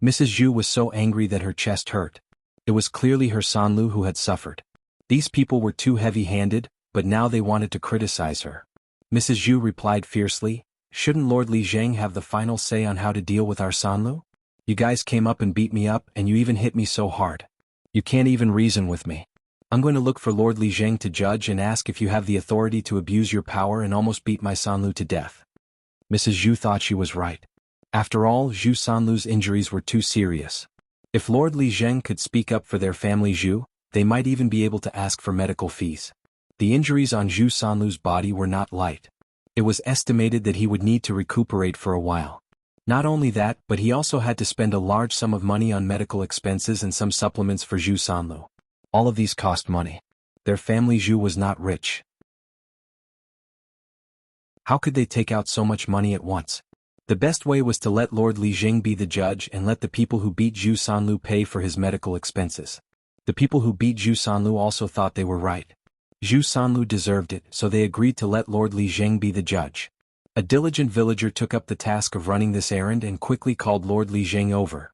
Mrs. Zhu was so angry that her chest hurt. It was clearly her Sanlu who had suffered. These people were too heavy-handed, but now they wanted to criticize her. Mrs. Zhu replied fiercely, Shouldn't Lord Li Zheng have the final say on how to deal with our Sanlu? You guys came up and beat me up, and you even hit me so hard. You can't even reason with me. I'm going to look for Lord Li Zheng to judge and ask if you have the authority to abuse your power and almost beat my Sanlu to death. Mrs. Zhu thought she was right. After all, Zhu Sanlu's injuries were too serious. If Lord Li Zheng could speak up for their family Zhu, they might even be able to ask for medical fees. The injuries on Zhu Sanlu's body were not light. It was estimated that he would need to recuperate for a while. Not only that, but he also had to spend a large sum of money on medical expenses and some supplements for Zhu Sanlu. All of these cost money. Their family Zhu was not rich. How could they take out so much money at once? The best way was to let Lord Li Zheng be the judge and let the people who beat Zhu Sanlu pay for his medical expenses. The people who beat Zhu Sanlu also thought they were right. Zhu Sanlu deserved it, so they agreed to let Lord Li Zheng be the judge. A diligent villager took up the task of running this errand and quickly called Lord Li Zheng over.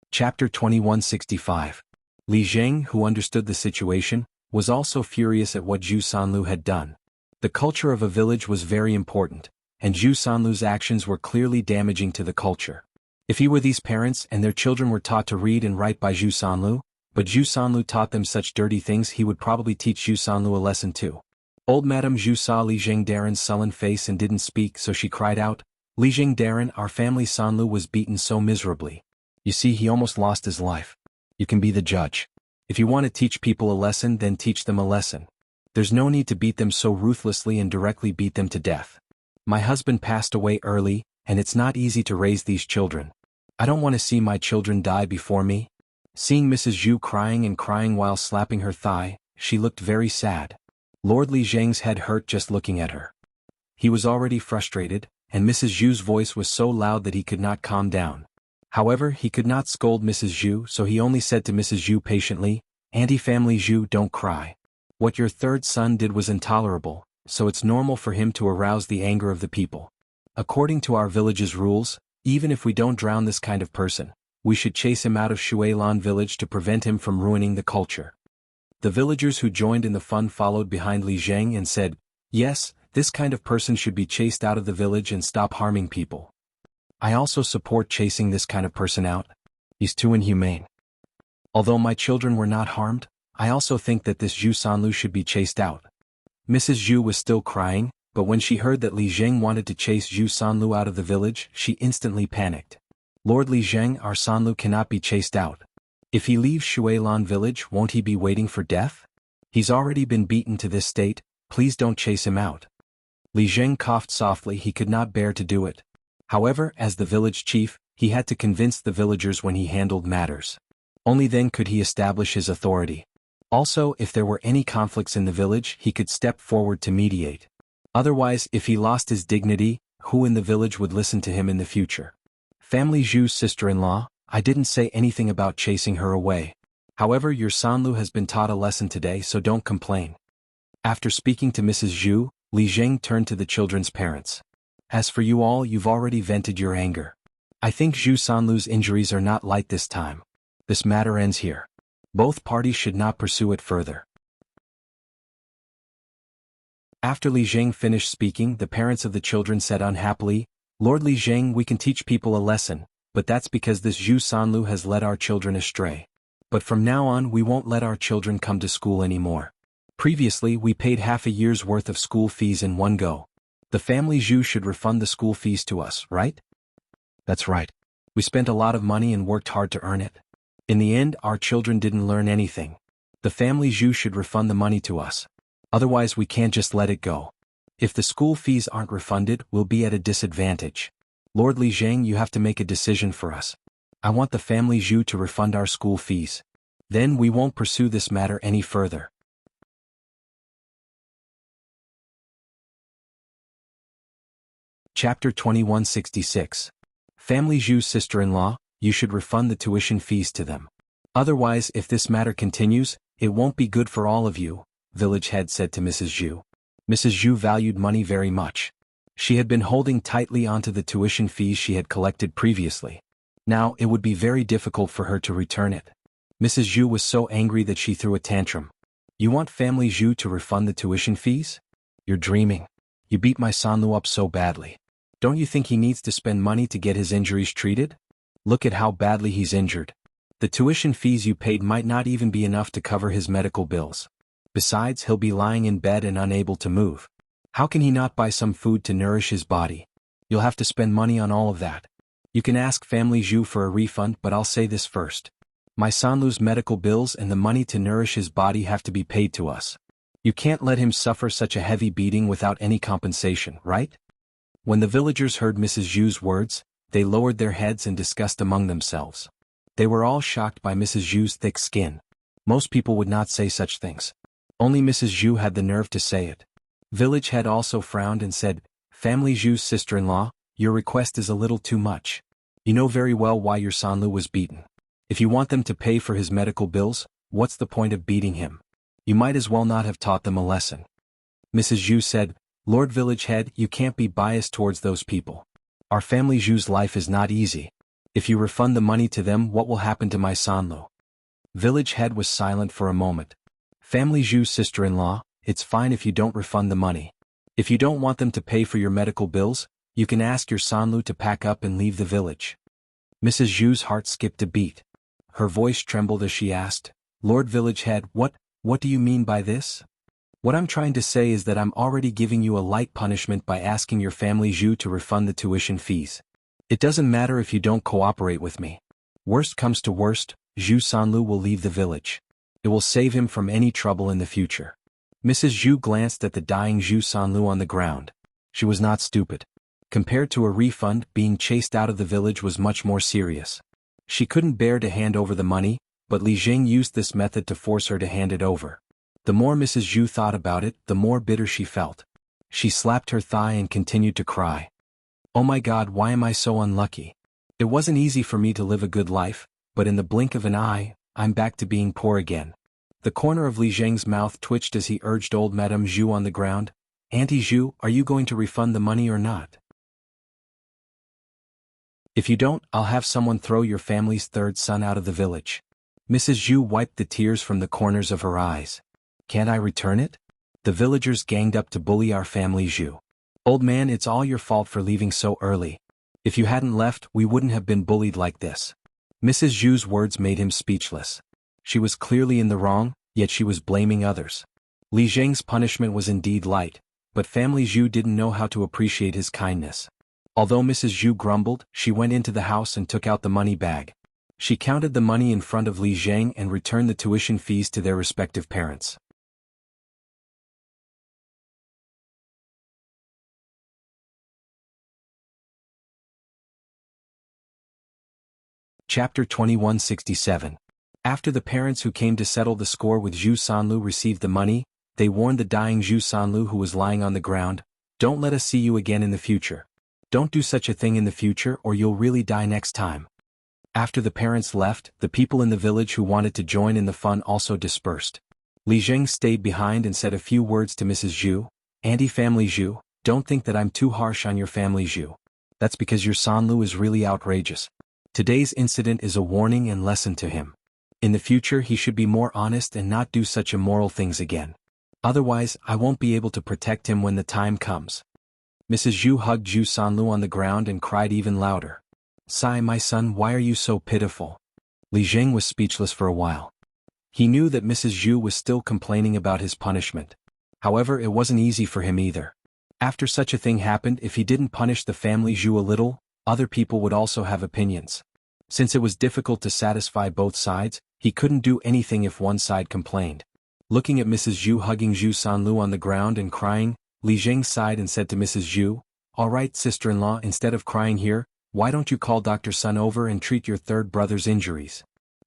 Chapter 2165. Li Zheng, who understood the situation, was also furious at what Zhu Sanlu had done. The culture of a village was very important, and Zhu Sanlu's actions were clearly damaging to the culture. If he were these parents and their children were taught to read and write by Zhu Sanlu, but Zhu Sanlu taught them such dirty things, he would probably teach Zhu Sanlu a lesson too. Old Madame Zhu saw Li Zheng Daren's sullen face and didn't speak, so she cried out, Li Jingdaran, our family Sanlu was beaten so miserably. You see, he almost lost his life. You can be the judge. If you want to teach people a lesson, then teach them a lesson. There's no need to beat them so ruthlessly and directly beat them to death. My husband passed away early, and it's not easy to raise these children. I don't want to see my children die before me. Seeing Mrs. Zhu crying and crying while slapping her thigh, she looked very sad. Lord Li Zheng's head hurt just looking at her. He was already frustrated, and Mrs. Zhu's voice was so loud that he could not calm down. However, he could not scold Mrs. Zhu, so he only said to Mrs. Zhu patiently, "Auntie Family Zhu, don't cry. What your third son did was intolerable, so it's normal for him to arouse the anger of the people. According to our village's rules, even if we don't drown this kind of person, we should chase him out of Shuilan village to prevent him from ruining the culture." The villagers who joined in the fun followed behind Li Zheng and said, "Yes, this kind of person should be chased out of the village and stop harming people. I also support chasing this kind of person out. He's too inhumane. Although my children were not harmed, I also think that this Zhu Sanlu should be chased out." Mrs. Zhu was still crying, but when she heard that Li Zheng wanted to chase Zhu Sanlu out of the village, she instantly panicked. "Lord Li Zheng, our Sanlu cannot be chased out. If he leaves Shuilan village, won't he be waiting for death? He's already been beaten to this state, please don't chase him out." Li Zheng coughed softly, he could not bear to do it. However, as the village chief, he had to convince the villagers when he handled matters. Only then could he establish his authority. Also, if there were any conflicts in the village, he could step forward to mediate. Otherwise, if he lost his dignity, who in the village would listen to him in the future? Family Zhu's sister-in-law, I didn't say anything about chasing her away. However, your Sanlu has been taught a lesson today, so don't complain. After speaking to Mrs. Zhu, Li Zheng turned to the children's parents. As for you all, you've already vented your anger. I think Zhu Sanlu's injuries are not light this time. This matter ends here. Both parties should not pursue it further. After Li Zheng finished speaking, the parents of the children said unhappily, "Lord Li Zheng, we can teach people a lesson, but that's because this Zhu Sanlu has led our children astray. But from now on we won't let our children come to school anymore. Previously we paid half a year's worth of school fees in one go. The family Zhu should refund the school fees to us, right?" "That's right. We spent a lot of money and worked hard to earn it. In the end, our children didn't learn anything. The family Zhu should refund the money to us. Otherwise we can't just let it go. If the school fees aren't refunded, we'll be at a disadvantage. Lord Li Zheng, you have to make a decision for us. I want the family Zhu to refund our school fees. Then we won't pursue this matter any further." Chapter 2166. Family Zhu's sister-in-law, you should refund the tuition fees to them. Otherwise, if this matter continues, it won't be good for all of you, village head said to Mrs. Zhu. Mrs. Zhu valued money very much. She had been holding tightly onto the tuition fees she had collected previously. Now, it would be very difficult for her to return it. Mrs. Zhu was so angry that she threw a tantrum. "You want family Zhu to refund the tuition fees? You're dreaming. You beat my Sanlu up so badly. Don't you think he needs to spend money to get his injuries treated? Look at how badly he's injured. The tuition fees you paid might not even be enough to cover his medical bills. Besides, he'll be lying in bed and unable to move. How can he not buy some food to nourish his body? You'll have to spend money on all of that. You can ask family Zhu for a refund, but I'll say this first. My Sanlu's medical bills and the money to nourish his body have to be paid to us. You can't let him suffer such a heavy beating without any compensation, right?" When the villagers heard Mrs. Zhu's words, they lowered their heads and discussed among themselves. They were all shocked by Mrs. Zhu's thick skin. Most people would not say such things. Only Mrs. Zhu had the nerve to say it. Village head also frowned and said, "Family Zhu's sister-in-law, your request is a little too much. You know very well why your Sanlu was beaten. If you want them to pay for his medical bills, what's the point of beating him? You might as well not have taught them a lesson." Mrs. Zhu said, "Lord Village Head, you can't be biased towards those people. Our family Zhu's life is not easy. If you refund the money to them, what will happen to my Sanlu?" Village Head was silent for a moment. "Family Zhu's sister-in-law, it's fine if you don't refund the money. If you don't want them to pay for your medical bills, you can ask your Sanlu to pack up and leave the village." Mrs. Zhu's heart skipped a beat. Her voice trembled as she asked, "Lord Village Head, what do you mean by this?" What I'm trying to say is that I'm already giving you a light punishment by asking your family Zhu to refund the tuition fees. It doesn't matter if you don't cooperate with me. Worst comes to worst, Zhu Sanlu will leave the village. It will save him from any trouble in the future. Mrs. Zhu glanced at the dying Zhu Sanlu on the ground. She was not stupid. Compared to a refund, being chased out of the village was much more serious. She couldn't bear to hand over the money, but Li Jing used this method to force her to hand it over. The more Mrs. Zhu thought about it, the more bitter she felt. She slapped her thigh and continued to cry. Oh my God, why am I so unlucky? It wasn't easy for me to live a good life, but in the blink of an eye, I'm back to being poor again. The corner of Li Zheng's mouth twitched as he urged old Madame Zhu on the ground. Auntie Zhu, are you going to refund the money or not? If you don't, I'll have someone throw your family's third son out of the village. Mrs. Zhu wiped the tears from the corners of her eyes. Can't I return it? The villagers ganged up to bully our family Zhu. Old man, it's all your fault for leaving so early. If you hadn't left, we wouldn't have been bullied like this. Mrs. Zhu's words made him speechless. She was clearly in the wrong, yet she was blaming others. Li Zheng's punishment was indeed light, but family Zhu didn't know how to appreciate his kindness. Although Mrs. Zhu grumbled, she went into the house and took out the money bag. She counted the money in front of Li Zheng and returned the tuition fees to their respective parents. Chapter 2167. After the parents who came to settle the score with Zhu Sanlu received the money, they warned the dying Zhu Sanlu who was lying on the ground, "Don't let us see you again in the future. Don't do such a thing in the future or you'll really die next time." After the parents left, the people in the village who wanted to join in the fun also dispersed. Li Zheng stayed behind and said a few words to Mrs. Zhu. "Auntie family Zhu, don't think that I'm too harsh on your family Zhu. That's because your Sanlu is really outrageous. Today's incident is a warning and lesson to him. In the future he should be more honest and not do such immoral things again. Otherwise, I won't be able to protect him when the time comes." Mrs. Zhu hugged Zhu Sanlu on the ground and cried even louder. "Sai, my son, why are you so pitiful?" Li Zheng was speechless for a while. He knew that Mrs. Zhu was still complaining about his punishment. However, it wasn't easy for him either. After such a thing happened, if he didn't punish the family Zhu a little, other people would also have opinions. Since it was difficult to satisfy both sides, he couldn't do anything if one side complained. Looking at Mrs. Zhu hugging Zhu Sanlu on the ground and crying, Li Zheng sighed and said to Mrs. Zhu, "All right, sister-in-law, instead of crying here, why don't you call Dr. Sun over and treat your third brother's injuries?"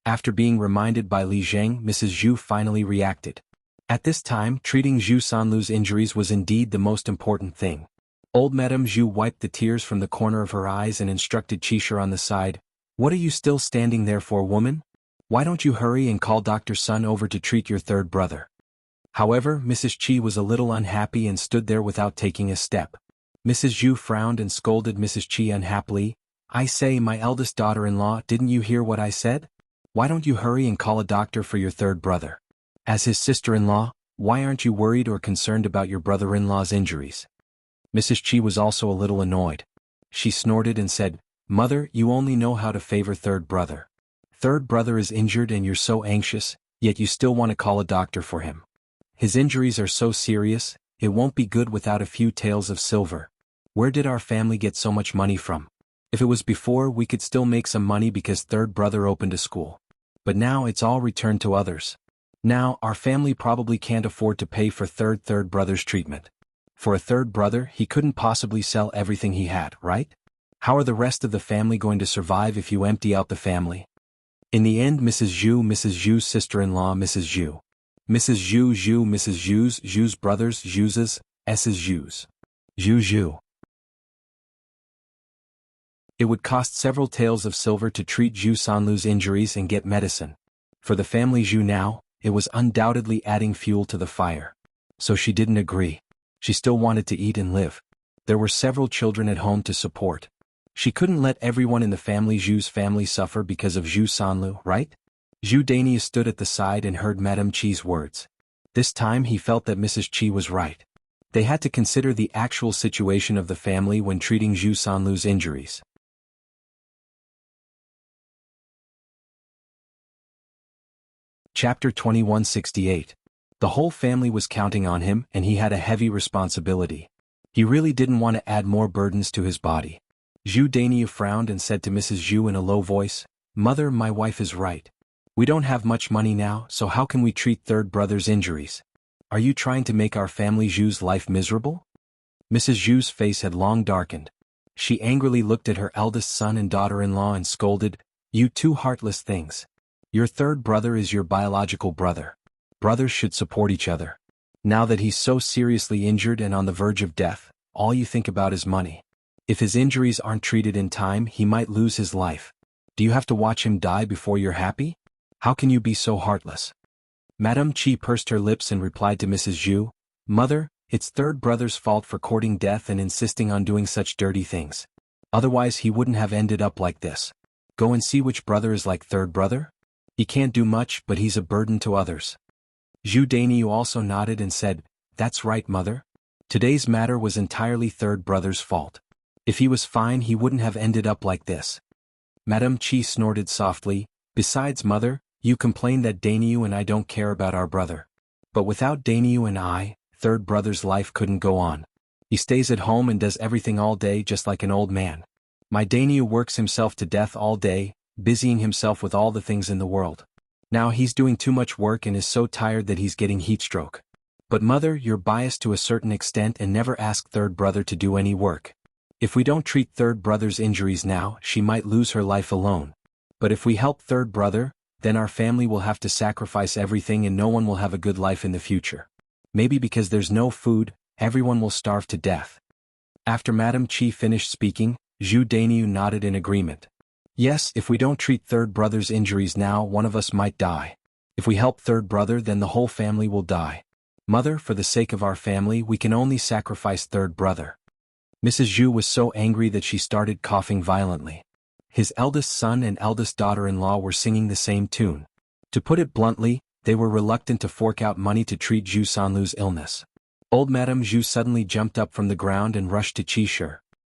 After being reminded by Li Zheng, Mrs. Zhu finally reacted. At this time, treating Zhu Sanlu's injuries was indeed the most important thing. Old Madame Zhu wiped the tears from the corner of her eyes and instructed Qishir on the side, "What are you still standing there for, woman? Why don't you hurry and call Dr. Sun over to treat your third brother?" However, Mrs. Qi was a little unhappy and stood there without taking a step. Mrs. Zhu frowned and scolded Mrs. Qi unhappily. "I say, my eldest daughter-in-law, didn't you hear what I said? Why don't you hurry and call a doctor for your third brother? As his sister-in-law, why aren't you worried or concerned about your brother-in-law's injuries?" Mrs. Qi was also a little annoyed. She snorted and said, "Mother, you only know how to favor third brother. Third brother is injured and you're so anxious, yet you still want to call a doctor for him. His injuries are so serious, it won't be good without a few taels of silver. Where did our family get so much money from? If it was before, we could still make some money because third brother opened a school. But now it's all returned to others. Now, our family probably can't afford to pay for third brother's treatment. For a third brother, he couldn't possibly sell everything he had, right? How are the rest of the family going to survive if you empty out the family?" In the end, Mrs. Zhu's sister-in-law, Mrs. Zhu. Mrs. Zhu's brothers, Zhu's, S's Zhu's. Zhu. It would cost several taels of silver to treat Zhu Sanlu's injuries and get medicine. For the family Zhu now, it was undoubtedly adding fuel to the fire. So she didn't agree. She still wanted to eat and live. There were several children at home to support. She couldn't let everyone in the family Zhu's family suffer because of Zhu Sanlu, right? Zhu Dania stood at the side and heard Madame Qi's words. This time he felt that Mrs. Qi was right. They had to consider the actual situation of the family when treating Zhu Sanlu's injuries. Chapter 2168. The whole family was counting on him and he had a heavy responsibility. He really didn't want to add more burdens to his body. Zhu Dainiu frowned and said to Mrs. Zhu in a low voice, "Mother, my wife is right. We don't have much money now, so how can we treat third brother's injuries? Are you trying to make our family Zhu's life miserable?" Mrs. Zhu's face had long darkened. She angrily looked at her eldest son and daughter-in-law and scolded, "You two heartless things. Your third brother is your biological brother. Brothers should support each other. Now that he's so seriously injured and on the verge of death, all you think about is money. If his injuries aren't treated in time, he might lose his life. Do you have to watch him die before you're happy? How can you be so heartless?" Madame Qi pursed her lips and replied to Mrs. Zhu, "Mother, it's third brother's fault for courting death and insisting on doing such dirty things. Otherwise he wouldn't have ended up like this. Go and see which brother is like third brother? He can't do much, but he's a burden to others." Zhu Dainiu also nodded and said, "That's right, mother. Today's matter was entirely third brother's fault. If he was fine, he wouldn't have ended up like this." Madame Qi snorted softly, "Besides, mother, you complain that Dainiu and I don't care about our brother. But without Dainiu and I, third brother's life couldn't go on. He stays at home and does everything all day just like an old man. My Dainiu works himself to death all day, busying himself with all the things in the world. Now he's doing too much work and is so tired that he's getting heat stroke. But mother, you're biased to a certain extent and never ask third brother to do any work. If we don't treat third brother's injuries now, she might lose her life alone. But if we help third brother, then our family will have to sacrifice everything and no one will have a good life in the future. Maybe because there's no food, everyone will starve to death." After Madame Qi finished speaking, Zhu Dainiu nodded in agreement. "Yes, if we don't treat third brother's injuries now, one of us might die. If we help third brother, then the whole family will die. Mother, for the sake of our family, we can only sacrifice third brother." Mrs. Zhu was so angry that she started coughing violently. His eldest son and eldest daughter-in-law were singing the same tune. To put it bluntly, they were reluctant to fork out money to treat Zhu Sanlu's illness. Old Madame Zhu suddenly jumped up from the ground and rushed to Qi Shi.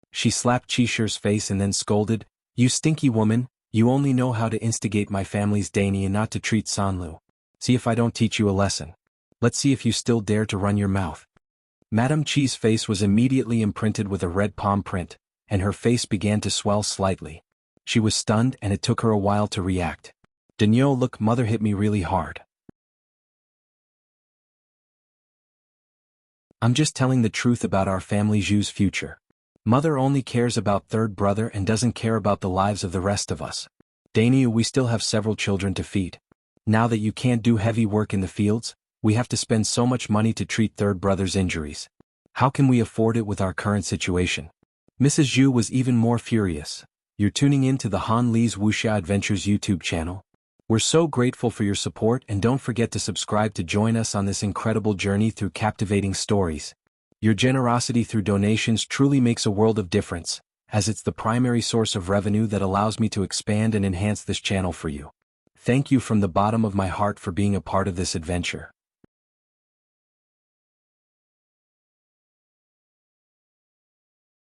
She slapped Qi Shi's face and then scolded, "You stinky woman, you only know how to instigate my family's Daini and not to treat Sanlu. See if I don't teach you a lesson. Let's see if you still dare to run your mouth." Madame Qi's face was immediately imprinted with a red palm print, and her face began to swell slightly. She was stunned and it took her a while to react. "Daniel, look, mother hit me really hard. I'm just telling the truth about our family Zhu's future. Mother only cares about third brother and doesn't care about the lives of the rest of us. Dainiu, we still have several children to feed. Now that you can't do heavy work in the fields, we have to spend so much money to treat third brother's injuries. How can we afford it with our current situation?" Mrs. Zhu was even more furious. "You're tuning in to the Han Li's Wuxia Adventures YouTube channel. We're so grateful for your support and don't forget to subscribe to join us on this incredible journey through captivating stories. Your generosity through donations truly makes a world of difference, as it's the primary source of revenue that allows me to expand and enhance this channel for you. Thank you from the bottom of my heart for being a part of this adventure."